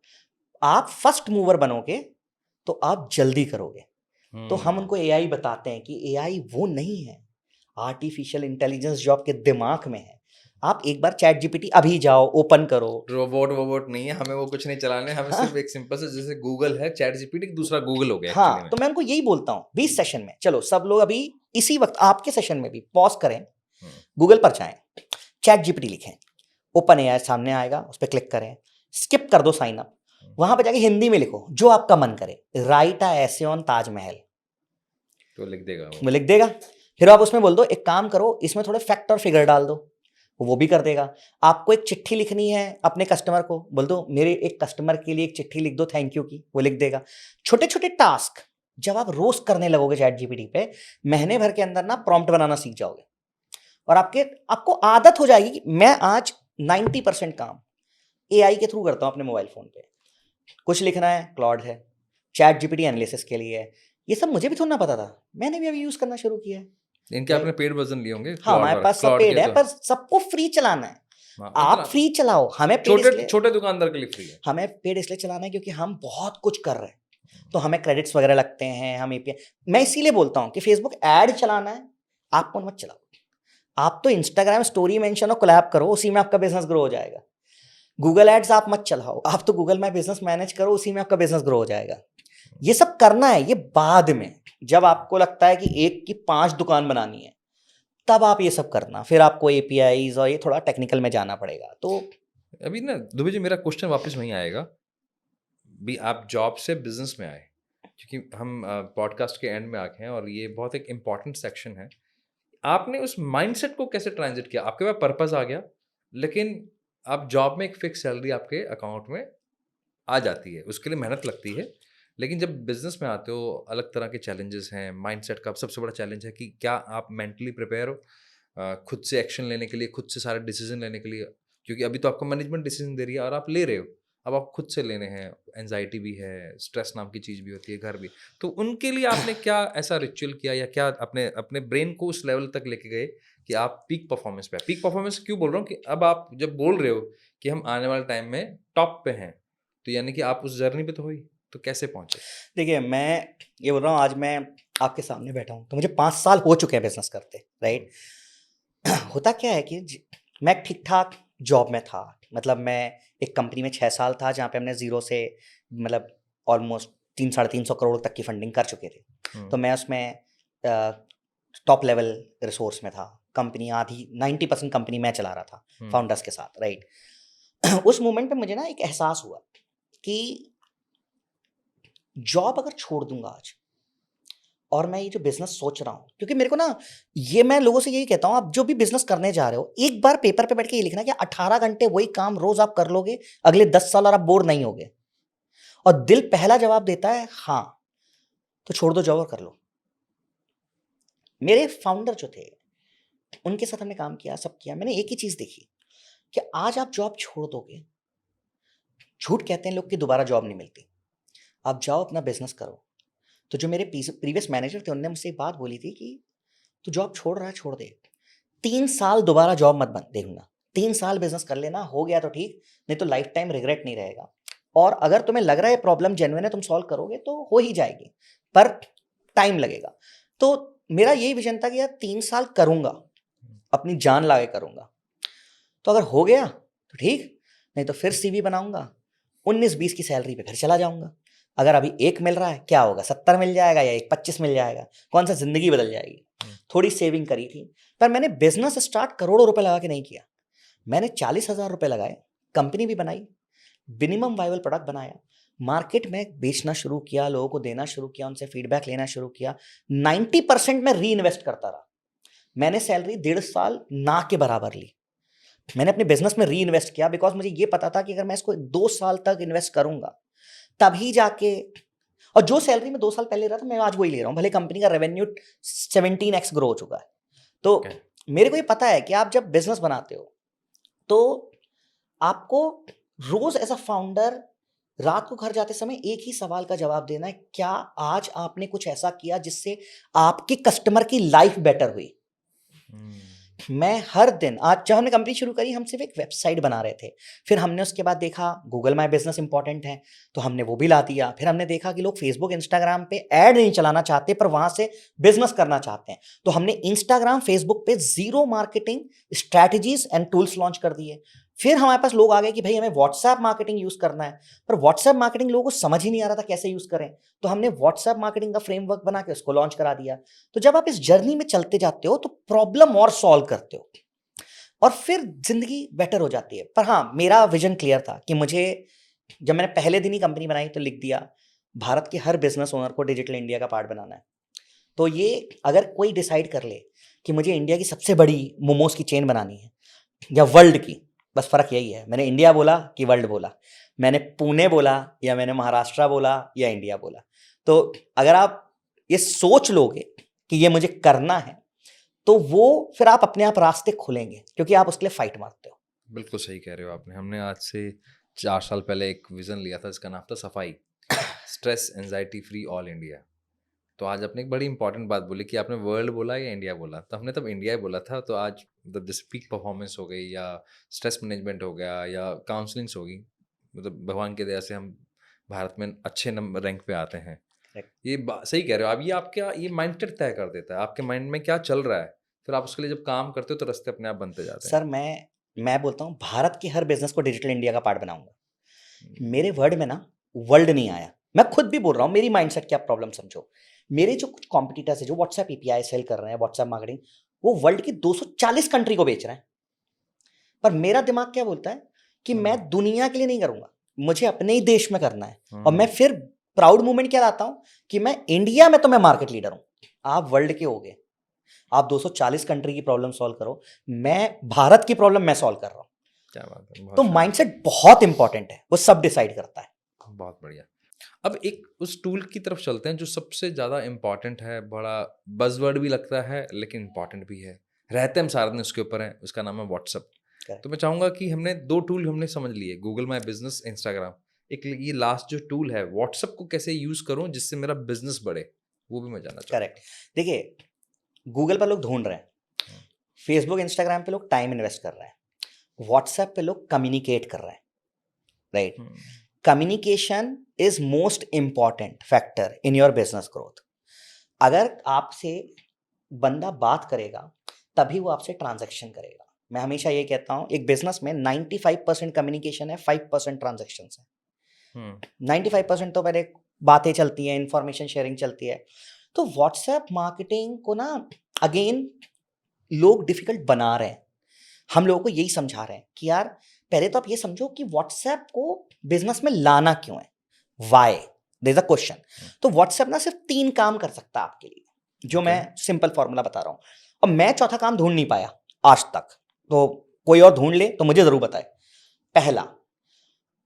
आप फर्स्ट मूवर बनोगे तो आप जल्दी करोगे। तो हम उनको एआई बताते हैं कि एआई वो नहीं है, आर्टिफिशियल इंटेलिजेंस जो आपके दिमाग में है। आप एक बार चैट जीपीटी अभी जाओ, ओपन करो। रोबोट नहीं है, हमें वो कुछ नहीं चलाने, हमें सिर्फ एक सिंपल से, जैसे गूगल है, चैट जीपीटी दूसरा गूगल हो गया। हाँ, तो मैं उनको यही बोलता हूँ 20 सेशन में, चलो सब लोग अभी इसी वक्त आपके सेशन में भी पॉज करें, गूगल पर जाएं, चैट जीपीटी लिखें, ओपन एआई सामने आएगा, उस पर क्लिक करें, स्किप कर दो साइन अप, वहां पर जाके हिंदी में लिखो जो आपका मन करे, right a essay on Taj Mahal, तो लिख देगा वो लिख देगा। फिर आप उसमें बोल दो एक काम करो, इसमें थोड़े फैक्ट और फिगर डाल दो, वो भी कर देगा। आपको एक चिट्ठी लिखनी है अपने कस्टमर को, बोल दो मेरे एक कस्टमर के लिए एक चिट्ठी लिख दो थैंक यू की, वो लिख देगा। छोटे छोटे टास्क जब आप रोज करने लगोगे चैट जीपीटी पे, महीने भर के अंदर ना प्रॉम्प्ट बनाना सीख जाओगे और आपको आदत हो जाएगी कि मैं आज 90% काम एआई के थ्रू करता हूं अपने मोबाइल फोन पे। कुछ लिखना है, क्लॉड है, चैट जीपीटी एनालिसिस के लिए है। ये सब मुझे भी थोड़ा ना पता था, मैंने भी अभी यूज करना शुरू किया है। इनके आपने पेड वर्जन लिए होंगे? हाँ, हमारे पास सब पेड है, पर सबको फ्री चलाना है। आप फ्री चलाओ, हमें छोटे दुकानदार के लिए फ्री है। हमें पेड इसलिए चलाना है क्योंकि हम बहुत कुछ कर रहे हैं, तो हमें क्रेडिट्स वगैरह लगते हैं, हम एपीआई। मैं इसीलिए बोलता हूँ कि फेसबुक ऐड चलाना है, आप मत चलाओ। आप तो इंस्टाग्राम स्टोरी मेंशन और कोलैब करो, उसी में आपका बिजनेस ग्रो हो जाएगा। गूगल एड्स आप मत चलाओ, आप तो गूगल माय बिजनेस मैनेज करो, उसी में आपका बिजनेस ग्रो हो जाएगा। ये सब करना है, ये बाद में जब आपको लगता है कि एक की 5 दुकान बनानी है, तब आप ये सब करना। फिर आपको एपीआईज और ये थोड़ा टेक्निकल में जाना पड़ेगा। तो अभी ना दुबे जी, मेरा क्वेश्चन वापस वहीं आएगा भी, आप जॉब से बिजनेस में आए, क्योंकि हम पॉडकास्ट के एंड में आ गए हैं और ये बहुत एक इम्पॉर्टेंट सेक्शन है। आपने उस माइंडसेट को कैसे ट्रांजिट किया? आपके पास पर्पस आ गया, लेकिन आप जॉब में एक फिक्स सैलरी आपके अकाउंट में आ जाती है, उसके लिए मेहनत लगती है, लेकिन जब बिजनेस में आते हो अलग तरह के चैलेंजेस हैं। माइंडसेट का सबसे बड़ा चैलेंज है कि क्या आप मेंटली प्रिपेयर हो खुद से एक्शन लेने के लिए, खुद से सारे डिसीजन लेने के लिए, क्योंकि अभी तो आपको मैनेजमेंट डिसीजन दे रही है और आप ले रहे हो, अब आप खुद से लेने हैं। एंजाइटी भी है, स्ट्रेस नाम की चीज़ भी होती है, घर भी। तो उनके लिए आपने क्या ऐसा रिचुअल किया, या क्या अपने अपने ब्रेन को उस लेवल तक लेके गए कि आप पीक परफॉर्मेंस पे? पीक परफॉर्मेंस क्यों बोल रहा हूँ कि अब आप जब बोल रहे हो कि हम आने वाले टाइम में टॉप पे हैं, तो यानी कि आप उस जर्नी पे तो हुई, तो कैसे पहुंचे? देखिए, मैं ये बोल रहा हूँ, आज मैं आपके सामने बैठा हूँ तो मुझे 5 साल हो चुके हैं बिजनेस करते, राइट? होता क्या है कि मैं ठीक ठाक जॉब में था, मतलब मैं एक कंपनी में 6 साल था जहाँ पे हमने जीरो से मतलब ऑलमोस्ट 300-350 करोड़ तक की फंडिंग कर चुके थे। तो मैं उसमें टॉप लेवल रिसोर्स में था। कंपनी आधी 90% कंपनी मैं चला रहा था फाउंडर्स के साथ, राइट। उस मोमेंट पे मुझे ना एक एहसास हुआ कि जॉब अगर छोड़ दूंगा आज और मैं ये जो बिजनेस सोच रहा हूँ, क्योंकि मेरे को ना, ये मैं लोगों से यही कहता हूँ, आप जो भी बिजनेस करने जा रहे हो एक बार पेपर पे बैठ के ये लिखना कि 18 घंटे वही काम रोज आप कर लोगे अगले 10 साल और आप बोर नहीं होगे, और दिल पहला जवाब देता है हाँ, तो छोड़ दो जॉब और कर लो। मेरे फाउंडर जो थे उनके साथ हमने काम किया, सब किया, मैंने एक ही चीज देखी कि आज आप जॉब छोड़ दोगे, झूठ कहते हैं लोग कि दोबारा जॉब नहीं मिलती, आप जाओ अपना बिजनेस करो। तो जो मेरे प्रीवियस मैनेजर थे उनने मुझसे एक बात बोली थी कि तू जॉब छोड़ रहा है, छोड़ दे, 3 साल दोबारा जॉब मत बन देखना, 3 साल बिजनेस कर लेना, हो गया तो ठीक, नहीं तो लाइफ टाइम रिग्रेट नहीं रहेगा। और अगर तुम्हें लग रहा है प्रॉब्लम जेन्युइन है, तुम सॉल्व करोगे तो हो ही जाएगी, पर टाइम लगेगा। तो मेरा यही विजन था कि यार 3 साल करूंगा, अपनी जान लगा के करूंगा, तो अगर हो गया तो ठीक, नहीं तो फिर सीवी बनाऊंगा, 19-20 की सैलरी पे फिर चला जाऊंगा। अगर अभी 1 मिल रहा है, क्या होगा, 70 मिल जाएगा या 1 25 मिल जाएगा, कौन सा जिंदगी बदल जाएगी। थोड़ी सेविंग करी थी, पर मैंने बिजनेस स्टार्ट करोड़ों रुपए लगा के नहीं किया। मैंने 40,000 रुपए लगाए, कंपनी भी बनाई, मिनिमम वाइबल प्रोडक्ट बनाया, मार्केट में बेचना शुरू किया, लोगों को देना शुरू किया, उनसे फीडबैक लेना शुरू किया, 90% में री इन्वेस्ट करता रहा। मैंने सैलरी 1.5 साल ना के बराबर ली, मैंने अपने बिजनेस में री इन्वेस्ट किया, बिकॉज मुझे ये पता था कि अगर मैं इसको 2 साल तक इन्वेस्ट करूंगा तभी जाके, और जो सैलरी में 2 साल पहले रहा था मैं आज वही ले रहा हूँ, भले कंपनी का रेवेन्यू 17x ग्रो हो चुका है। तो मेरे को ये पता है कि आप जब बिजनेस बनाते हो तो आपको रोज एज अ फाउंडर रात को घर जाते समय एक ही सवाल का जवाब देना है, क्या आज आपने कुछ ऐसा किया जिससे आपके कस्टमर की लाइफ बेटर हुई। मैं हर दिन, आज जब हमने कंपनी शुरू करी हम सिर्फ एक वेबसाइट बना रहे थे, फिर हमने उसके बाद देखा गूगल माई बिजनेस इंपॉर्टेंट है तो हमने वो भी ला दिया, फिर हमने देखा कि लोग फेसबुक इंस्टाग्राम पे ऐड नहीं चलाना चाहते पर वहां से बिजनेस करना चाहते हैं, तो हमने इंस्टाग्राम फेसबुक पे zero marketing strategies and tools launch कर दिए। फिर हमारे पास लोग आ गए कि भाई हमें व्हाट्सएप मार्केटिंग यूज करना है, पर व्हाट्सएप मार्केटिंग लोगों को समझ ही नहीं आ रहा था कैसे यूज करें, तो हमने व्हाट्सएप मार्केटिंग का फ्रेमवर्क बना के उसको लॉन्च करा दिया। तो जब आप इस जर्नी में चलते जाते हो तो प्रॉब्लम और सॉल्व करते हो और फिर जिंदगी बेटर हो जाती है। पर हाँ, मेरा विजन क्लियर था कि मुझे, जब मैंने पहले दिन ही कंपनी बनाई तो लिख दिया भारत के हर बिजनेस ओनर को डिजिटल इंडिया का पार्ट बनाना है। तो ये अगर कोई डिसाइड कर ले कि मुझे इंडिया की सबसे बड़ी मोमोज की चेन बनानी है या वर्ल्ड की, बस फर्क यही है, मैंने इंडिया बोला कि वर्ल्ड बोला, मैंने पुणे बोला या मैंने महाराष्ट्र बोला या इंडिया बोला। तो अगर आप ये सोच लोगे कि ये मुझे करना है तो वो फिर आप अपने आप रास्ते खुलेंगे, क्योंकि आप उसके लिए फाइट मारते हो। बिल्कुल सही कह रहे हो आपने। हमने आज से 4 साल पहले एक विज़न लिया था जिसका नाम था सफाई, stress anxiety free all India. तो आज आपने एक बड़ी इंपॉर्टेंट बात बोली कि आपने वर्ल्ड बोला या इंडिया बोला, तो हमने तब इंडिया ही बोला था। तो आज मतलब जैसे पीक परफॉर्मेंस हो गई या स्ट्रेस मैनेजमेंट हो गया या काउंसलिंग्स हो गई, मतलब भगवान की दया से हम भारत में अच्छे नंबर रैंक पे आते हैं। ये सही कह रहे हो आप। ये आपका ये माइंडसेट तय कर देता है आपके माइंड में क्या चल रहा है, फिर आप उसके लिए जब काम करते हो तो रास्ते अपने आप बनते जाते हैं। सर मैं बोलता हूँ भारत के हर बिजनेस को डिजिटल इंडिया का पार्ट बनाऊंगा। मेरे वर्ड में ना वर्ल्ड नहीं आया, मैं खुद भी बोल रहा हूँ, मेरी माइंडसेट क्या प्रॉब्लम समझो। मेरे जो कुछ कॉम्पिटिटर्स है जो व्हाट्सएप एपीआई सेल कर रहे हैं, व्हाट्सएप मार्केटिंग, वो वर्ल्ड की 240 कंट्री को बेच रहे हैं। पर मेरा दिमाग क्या बोलता है कि मैं दुनिया के लिए नहीं करूंगा, मुझे अपने ही देश में करना है। और मैं फिर प्राउड मूवमेंट क्या लाता हूं कि मैं इंडिया में तो मैं मार्केट लीडर हूं, आप वर्ल्ड के हो गए, आप 240 कंट्री की प्रॉब्लम सॉल्व करो, मैं भारत की प्रॉब्लम मैं सॉल्व कर रहा हूं। क्या बात है, बहुत तो शानदार। माइंडसेट बहुत इंपॉर्टेंट है, वो सब डिसाइड करता है। बहुत बढ़िया। अब एक उस टूल की तरफ चलते हैं जो सबसे ज़्यादा इम्पॉर्टेंट है, बड़ा बज़वर्ड भी लगता है लेकिन इम्पॉर्टेंट भी है, रहते हम सारा दिन उसके ऊपर हैं, उसका नाम है व्हाट्सअप। तो मैं चाहूँगा कि हमने 2 टूल हमने समझ लिए, गूगल माई बिजनेस, इंस्टाग्राम, एक ये लास्ट जो टूल है व्हाट्सअप को कैसे यूज़ करूँ जिससे मेरा बिजनेस बढ़े, वो भी मैं जानना चाहूँगा। करेक्ट। देखिए, गूगल पर लोग ढूंढ रहे हैं, फेसबुक इंस्टाग्राम पे लोग टाइम इन्वेस्ट कर रहे हैं, व्हाट्सएप पे लोग कम्युनिकेट कर रहे हैं, right. Communication is most important factor in your business growth. अगर आपसे बंदा बात करेगा तभी वो आपसे ट्रांजैक्शन करेगा। मैं हमेशा ये कहता हूँ, एक बिजनेस में 95% कम्युनिकेशन है, 5% ट्रांजेक्शन है। 95% तो पहले बातें चलती हैं, इंफॉर्मेशन शेयरिंग चलती है। तो व्हाट्सएप मार्केटिंग को ना अगेन लोग डिफिकल्ट बना रहे हैं। हम लोगों को यही समझा रहे हैं कि यार पहले तो आप ये समझो कि व्हाट्सएप को बिजनेस में लाना क्यों है, why, there is a question. तो व्हाट्सएप ना सिर्फ 3 काम कर सकता है आपके लिए, जो मैं सिंपल फॉर्मूला बता रहा हूं, और मैं चौथा काम ढूंढ नहीं पाया आज तक, तो कोई और ढूंढ ले तो मुझे जरूर बताए। पहला,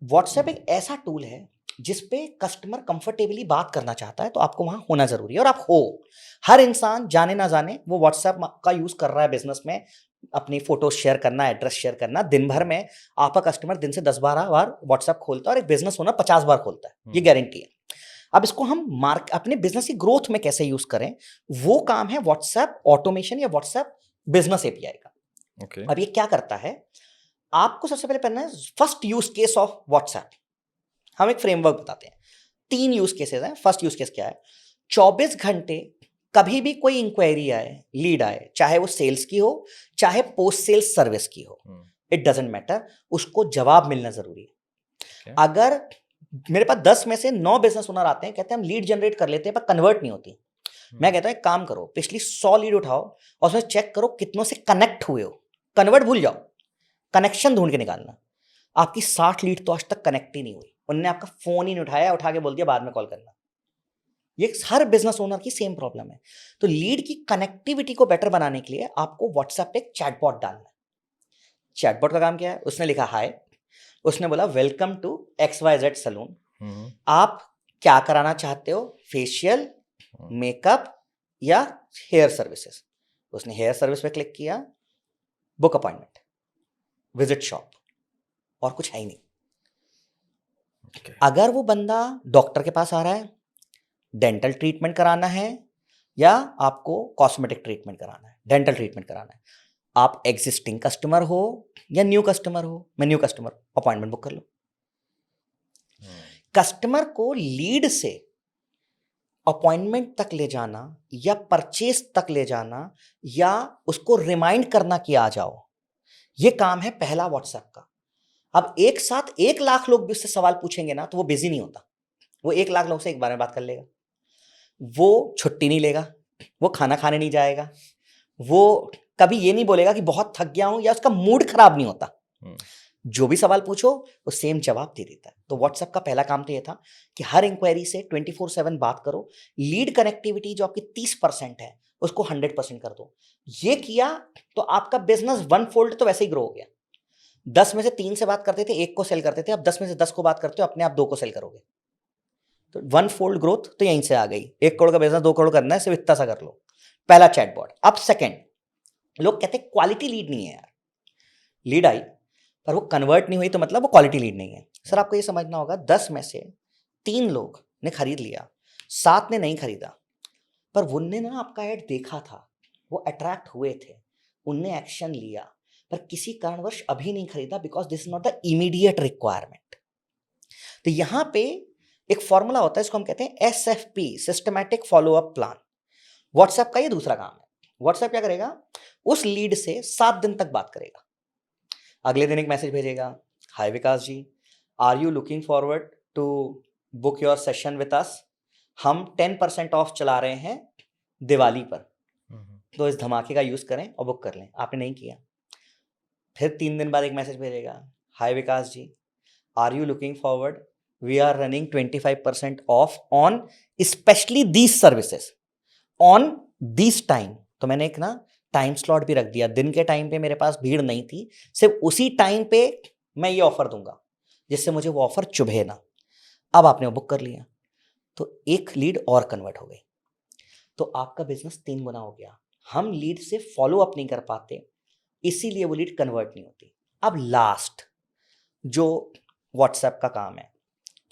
व्हाट्सएप एक ऐसा टूल है जिसपे कस्टमर कंफर्टेबली बात करना चाहता है, तो आपको वहां होना जरूरी है, और आप हो। हर इंसान जाने ना जाने वो व्हाट्सएप का यूज कर रहा है बिजनेस में, अपनी फोटो शेयर करना, एड्रेस शेयर करना। दिन भर में आपका कस्टमर दिन से 10-12 बार व्हाट्सएप खोलता है, और एक बिजनेस ओनर 50 बार खोलता है, ये गारंटी है। अब इसको हम अपने बिजनेस की ग्रोथ में कैसे यूज करें, वो काम है व्हाट्सएप ऑटोमेशन या व्हाट्सएप बिजनेस एपीआई का। अब ये क्या करता है, आपको सबसे पहले पढ़ना है first use case of WhatsApp. हम एक फ्रेमवर्क बताते हैं, 3 यूज केसेस हैं। फर्स्ट यूज केस क्या है, 24 घंटे कभी भी कोई इंक्वायरी आए, लीड आए, चाहे वो सेल्स की हो चाहे पोस्ट सेल्स सर्विस की हो, इट डजेंट मैटर, उसको जवाब मिलना जरूरी है। अगर मेरे पास 10 में से 9 बिजनेस ओनर आते हैं, कहते हैं हम लीड जनरेट कर लेते हैं पर कन्वर्ट नहीं होती, मैं कहता हूं एक काम करो, पिछली 100 लीड उठाओ और उसमें चेक करो कितनों से कनेक्ट हुए हो। कन्वर्ट भूल जाओ, कनेक्शन ढूंढ के निकालना। आपकी 60 लीड तो आज तक कनेक्ट ही नहीं हुई, उनने आपका फोन ही नहीं उठाया, उठा के बोल दिया बाद में कॉल करना। ये हर बिजनेस ओनर की सेम प्रॉब्लम है। तो लीड की कनेक्टिविटी को बेटर बनाने के लिए आपको व्हाट्सएप पे एक चैटबॉट डालना है। चैटबॉट का काम क्या है, उसने लिखा हाय, उसने बोला वेलकम टू XYZ सलून, आप क्या कराना चाहते हो, फेशियल, मेकअप या हेयर सर्विसेज। उसने हेयर सर्विस पे क्लिक किया, बुक अपॉइंटमेंट, विजिट शॉप, और कुछ है ही नहीं। अगर वो बंदा डॉक्टर के पास आ रहा है, डेंटल ट्रीटमेंट कराना है, या आपको कॉस्मेटिक ट्रीटमेंट कराना है, डेंटल ट्रीटमेंट कराना है, आप एग्जिस्टिंग कस्टमर हो या न्यू कस्टमर हो, मैं न्यू कस्टमर, अपॉइंटमेंट बुक कर लो। कस्टमर को लीड से अपॉइंटमेंट तक ले जाना या परचेस तक ले जाना या उसको रिमाइंड करना कि आ जाओ, ये काम है पहला व्हाट्सएप का। अब एक साथ 1 लाख लोग भी उससे सवाल पूछेंगे ना तो वो बिजी नहीं होता, वो 1 लाख लोग से एक बार में बात कर लेगा, वो छुट्टी नहीं लेगा, वो खाना खाने नहीं जाएगा, वो कभी ये नहीं बोलेगा कि बहुत थक गया हूं, या उसका मूड खराब नहीं होता। जो भी सवाल पूछो वो सेम जवाब दे देता है। तो व्हाट्सएप का पहला काम तो ये था कि हर इंक्वायरी से 24/7 बात करो। लीड कनेक्टिविटी जो आपकी 30% है उसको 100% कर दो। ये किया तो आपका बिजनेस 1 फोल्ड तो वैसे ही ग्रो हो गया। 10 में से 3 से बात करते थे, 1 को सेल करते थे, अब 10 में से 10 को बात करते हो, अपने आप 2 को सेल करोगे। तो 1 फोल्ड ग्रोथ तो यहीं से आ गई। 1 करोड़ का बिजनेस 2 करोड़ करना है, सिर्फ इतना सा कर लो। पहला चैटबॉट। अब सेकंड, लोग कहते हैं क्वालिटी लीड नहीं है यार, लीड आई पर वो कन्वर्ट नहीं हुई तो मतलब वो क्वालिटी लीड नहीं है। सर आपको ये समझना होगा, 10 में से 3 लोग ने खरीद लिया, 7 ने नहीं खरीदा, पर उनने ना आपका ऐड देखा था, वो अट्रैक्ट हुए थे, उनने एक्शन लिया, पर किसी कारणवश अभी नहीं खरीदा because this is not the immediate requirement. तो यहां पे एक फॉर्मूला होता है, इसको हम कहते हैं SFP, systematic follow up plan. WhatsApp का ये दूसरा काम है। व्हाट्सएप क्या करेगा, उस लीड से 7 दिन तक बात करेगा, अगले दिन एक मैसेज भेजेगा, hi Vikas ji, are you looking forward to book your session with us, हम 10% ऑफ चला रहे हैं दिवाली पर, तो इस धमाके का यूज करें और बुक कर लें। आपने नहीं किया, फिर 3 दिन बाद एक मैसेज भेजेगा, hi Vikas ji, are you looking forward, we are running 25% off on specially these services on this time. तो मैंने एक ना टाइम स्लॉट भी रख दिया, दिन के टाइम पे मेरे पास भीड़ नहीं थी, सिर्फ उसी टाइम पे मैं ये ऑफर दूंगा जिससे मुझे वो ऑफर चुभे ना। अब आपने वो बुक कर लिया तो एक लीड और कन्वर्ट हो गई, तो आपका बिजनेस 3 गुना हो गया। हम लीड से फॉलो अप नहीं कर पाते, इसीलिए वो लीड कन्वर्ट नहीं होती। अब लास्ट जो व्हाट्सएप का काम है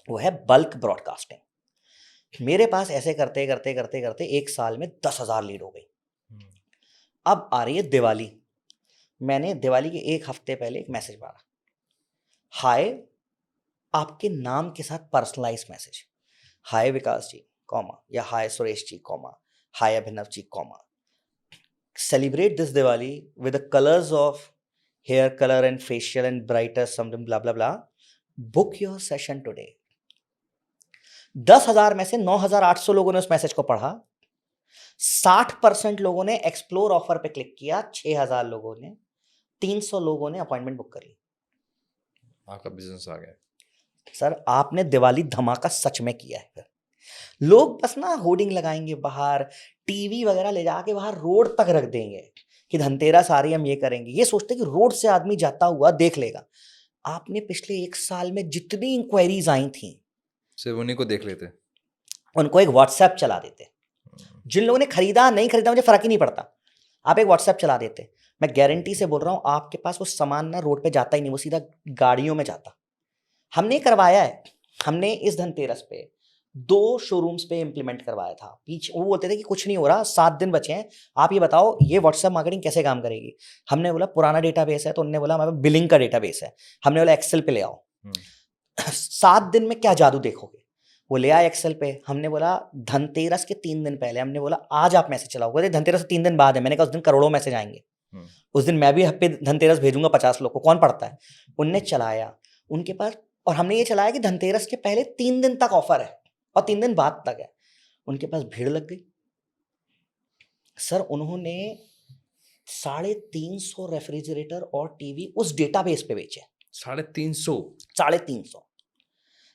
वो है बल्क ब्रॉडकास्टिंग। मेरे पास ऐसे करते करते करते करते एक साल में 10,000 लीड हो गई। अब आ रही है दिवाली, मैंने दिवाली के 1 हफ्ते पहले एक मैसेज मारा, हाय, आपके नाम के साथ personalise message, hi Vikas ji comma, या hi Suresh ji comma, hi Abhinav ji comma, celebrate this Diwali with the colours of hair color and facial and brighter something blah blah blah. Book your session today. 10,000 में से 9,800 लोगों ने उस मैसेज को पढ़ा, 60% लोगों ने एक्सप्लोर ऑफर पे क्लिक किया, 6,000 लोगों ने, 300 लोगों ने अपॉइंटमेंट बुक कर ली। आपका बिजनेस आ गया। सर आपने दिवाली धमाका सच में किया है। फिर लोग बस ना होर्डिंग लगाएंगे बाहर, टीवी वगैरह ले जाके बाहर रोड तक रख देंगे कि धनतेरस आ रही है हम ये करेंगे, ये सोचते कि रोड से आदमी जाता हुआ देख लेगा। आपने पिछले 1 साल में जितनी इंक्वायरीज आई थी सिर्फ उन्हीं को देख लेते, उनको एक व्हाट्सएप चला देते। जिन लोगों ने खरीदा नहीं खरीदा मुझे फर्क ही नहीं पड़ता, आप एक व्हाट्सएप चला देते। मैं गारंटी से बोल रहा हूं आपके पास वो सामान ना रोड पे जाता ही नहीं, वो सीधा गाड़ियों में जाता। हमने करवाया है, हमने इस धनतेरस पे 2 शोरूम्स पे इंप्लीमेंट करवाया था। पीछे वो बोलते थे कि कुछ नहीं हो रहा, 7 दिन बचे हैं, आप ये बताओ ये व्हाट्सएप मार्केटिंग कैसे काम करेगी। हमने बोला पुराना डेटाबेस है, तो उन्होंने बोला हमारे बिलिंग का डेटाबेस है। हमने बोला एक्सेल पे ले आओ, 7 दिन में क्या जादू देखोगे। वो ले आए एक्सेल पे। हमने बोला धनतेरस के 3 दिन पहले, हमने बोला आज आप मैसेज चलाओ। बोले धनतेरस से 3 दिन बाद है। मैंने कहा उस दिन करोड़ों मैसेज आएंगे, उस दिन मैं भी पे धनतेरस भेजूंगा 50 लोग को, कौन पढ़ता है। उनने चलाया उनके पास, और हमने ये चलाया कि धनतेरस के पहले 3 दिन तक ऑफर है और 3 दिन बाद तक है। उनके पास भीड़ लग गई सर। उन्होंने 350 रेफ्रिजरेटर और टीवी उस डेटाबेस पे बेचे। 350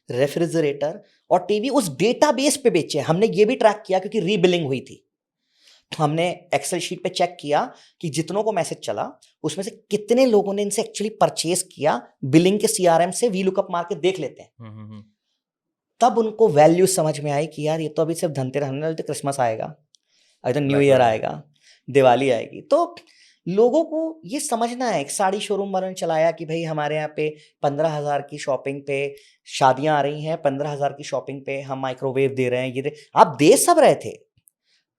रेफ्रिजरेटर और टीवी उस डेटाबेस पे बेचे। हमने ये भी ट्रैक किया क्योंकि रीबिलिंग हुई थी। हमने एक्सेल शीट पे चेक किया कि जितनों को मैसेज चला उसमें से कितने लोगों ने इनसे एक्चुअली परचेस किया। बिलिंग के सीआरएम से वी लुकअप मार के देख लेते हैं। तब उनको वैल्यू समझ में आई कि यार ये तो अभी सिर्फ धनतेरस, हमने तो क्रिसमस आएगा, अभी तो न्यू ईयर आएगा, दिवाली आएगी। तो लोगों को ये समझना है। एक साड़ी शोरूम वालों ने चलाया कि भाई हमारे यहाँ पे 15,000 की शॉपिंग पे शादियां आ रही हैं, 15,000 की शॉपिंग पे हम माइक्रोवेव दे रहे हैं, ये आप दे सब रहे थे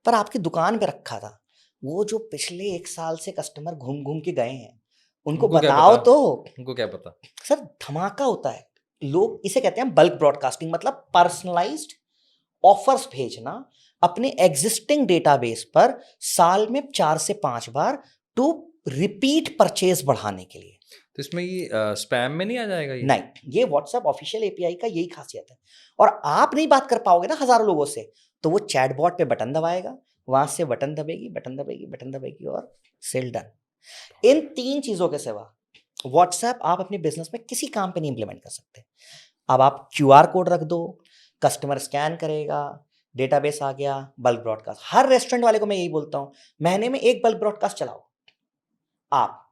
पर आपकी दुकान पे रखा था। वो जो पिछले 1 साल से कस्टमर घूम घूम के गए हैं उनको बताओ तो उनको क्या पता। सर धमाका होता है। लोग इसे कहते हैं बल्क ब्रॉडकास्टिंग, मतलब पर्सनलाइज्ड ऑफर्स भेजना अपने एग्जिस्टिंग डेटाबेस पर साल में 4 से 5 बार टू रिपीट परचेज बढ़ाने के लिए। तो इसमें ये स्पैम में नहीं आ जाएगा ये? नहीं, ये व्हाट्सएप ऑफिशियल एपीआई का यही खासियत है। और आप नहीं बात कर पाओगे ना हजारों लोगों से, तो वो चैटबॉट पे बटन दबाएगा, वहां से बटन दबेगी, बटन दबेगी, बटन दबेगी और सेल डन। इन 3 चीजों के सिवा व्हाट्सएप आप अपने बिजनेस में किसी काम पे नहीं इंप्लीमेंट कर सकते। अब आप क्यूआर कोड रख दो, कस्टमर स्कैन करेगा, डेटाबेस आ गया, बल्क ब्रॉडकास्ट। हर रेस्टोरेंट वाले को मैं यही बोलता हूं, महीने में 1 बल्क ब्रॉडकास्ट चलाओ आप,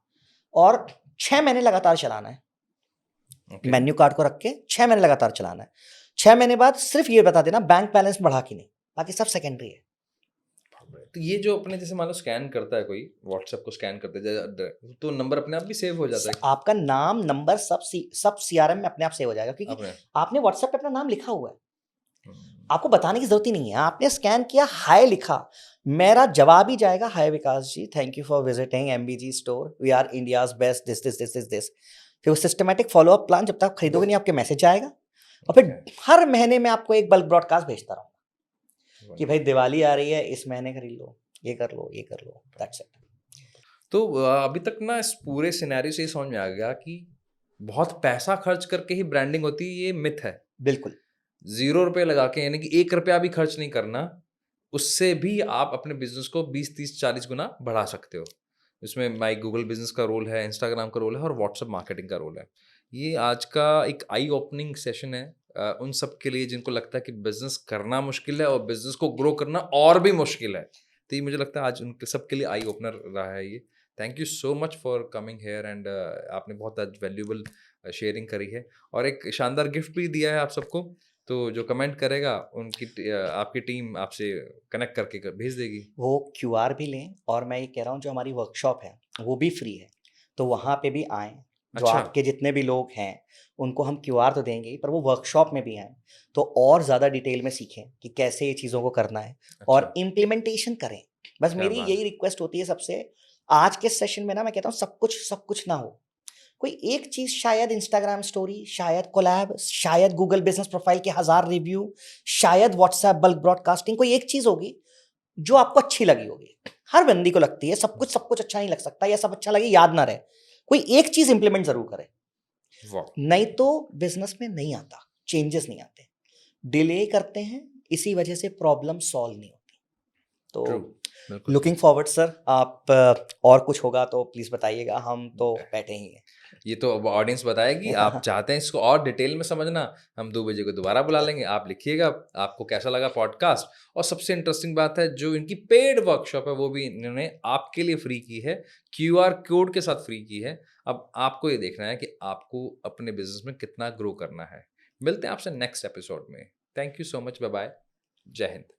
और 6 महीने लगातार चलाना है। मेन्यू कार्ड को रख के 6 महीने लगातार चलाना है। 6 महीने बाद सिर्फ ये बता देना बैंक बैलेंस बढ़ा कि नहीं, बाकी सब सेकेंडरी है। तो ये जो अपने जैसे मान लो स्कैन करता है कोई, व्हाट्सएप को स्कैन करते हैं तो नंबर अपने आप भी सेव हो जाता है। आपका नाम नंबर सब सीआरएम में अपने आप सेव हो जाएगा, क्योंकि आपने व्हाट्सएप पे अपना नाम लिखा हुआ है। आपको बताने की जरूरत ही नहीं है। आपने स्कैन किया, हाय लिखा, मेरा जवाब ही जाएगा, hi Vikas ji, thank you for visiting MBG store, we are India's best this this this this this. फिर वो सिस्टमैटिक फॉलोअप प्लान, जब तक खरीदोगे नहीं आपके मैसेज आएगा। और फिर हर महीने में आपको एक बल्क ब्रॉडकास्ट भेजता रहूंगा कि भाई दिवाली आ रही है, इस महीने खरीद लो, ये कर लो, ये कर लो, दैट्स इट। तो अभी तक ना इस पूरे सिनेरियो से समझ में आ गया कि बहुत पैसा खर्च करके ही ब्रांडिंग होती है, ये मिथ है। बिल्कुल 0 रुपए लगा के, यानी कि 1 रुपया भी खर्च नहीं करना, उससे भी आप अपने बिजनेस को 20, 30, 40 गुना बढ़ा सकते हो। इसमें माई गूगल बिजनेस का रोल है, इंस्टाग्राम का रोल है और व्हाट्सएप मार्केटिंग का रोल है। ये आज का एक आई ओपनिंग सेशन है उन सब के लिए जिनको लगता है कि बिजनेस करना मुश्किल है और बिजनेस को ग्रो करना और भी मुश्किल है। तो ये मुझे लगता है आज उनके सबके लिए आई ओपनर रहा है ये। Thank you so much for coming here and आपने बहुत आज वैल्यूबल शेयरिंग करी है और एक शानदार गिफ्ट भी दिया है आप सबको। तो जो कमेंट करेगा उनकी आपकी टीम आपसे कनेक्ट करके भेज देगी। वो क्यूआर भी लें, और मैं ये कह रहा हूँ जो हमारी वर्कशॉप है वो भी फ्री है, तो वहाँ पे भी आएँ। जो अच्छा। आपके जितने भी लोग हैं उनको हम क्यूआर तो देंगे ही, पर वो वर्कशॉप में भी आएँ तो और ज़्यादा डिटेल में सीखें कि कैसे ये चीज़ों को करना है और इम्प्लीमेंटेशन करें। बस क्या मेरी बात यही रिक्वेस्ट होती है सबसे। आज के सेशन में ना मैं कहता हूँ सब कुछ ना हो, कोई एक चीज, शायद इंस्टाग्राम स्टोरी, शायद कोलैब, शायद गूगल बिजनेस प्रोफाइल के 1000 रिव्यू, शायद व्हाट्सएप बल्क ब्रॉडकास्टिंग, कोई एक चीज होगी जो आपको अच्छी लगी होगी। हर बंदी को लगती है सब कुछ अच्छा नहीं लग सकता, या सब अच्छा लगे याद ना रहे। कोई एक चीज इंप्लीमेंट जरूर करे, वाह, नहीं तो बिजनेस में नहीं आता, चेंजेस नहीं आते, डिले करते हैं, इसी वजह से प्रॉब्लम सॉल्व नहीं होती। ट्रू, तो बिल्कुल। लुकिंग फॉरवर्ड सर, आप और कुछ होगा तो प्लीज बताइएगा, हम तो बैठे ही हैं। ये तो अब ऑडियंस बताएगी, आप चाहते हैं इसको और डिटेल में समझना, हम 2 बजे को दोबारा बुला लेंगे, आप लिखिएगा आपको कैसा लगा पॉडकास्ट। और सबसे इंटरेस्टिंग बात है, जो इनकी पेड वर्कशॉप है वो भी इन्होंने आपके लिए फ्री की है, QR कोड के साथ फ्री की है। अब आपको ये देखना है कि आपको अपने बिजनेस में कितना ग्रो करना है। मिलते हैं आपसे नेक्स्ट एपिसोड में। Thank you so much, bye bye, जय हिंद।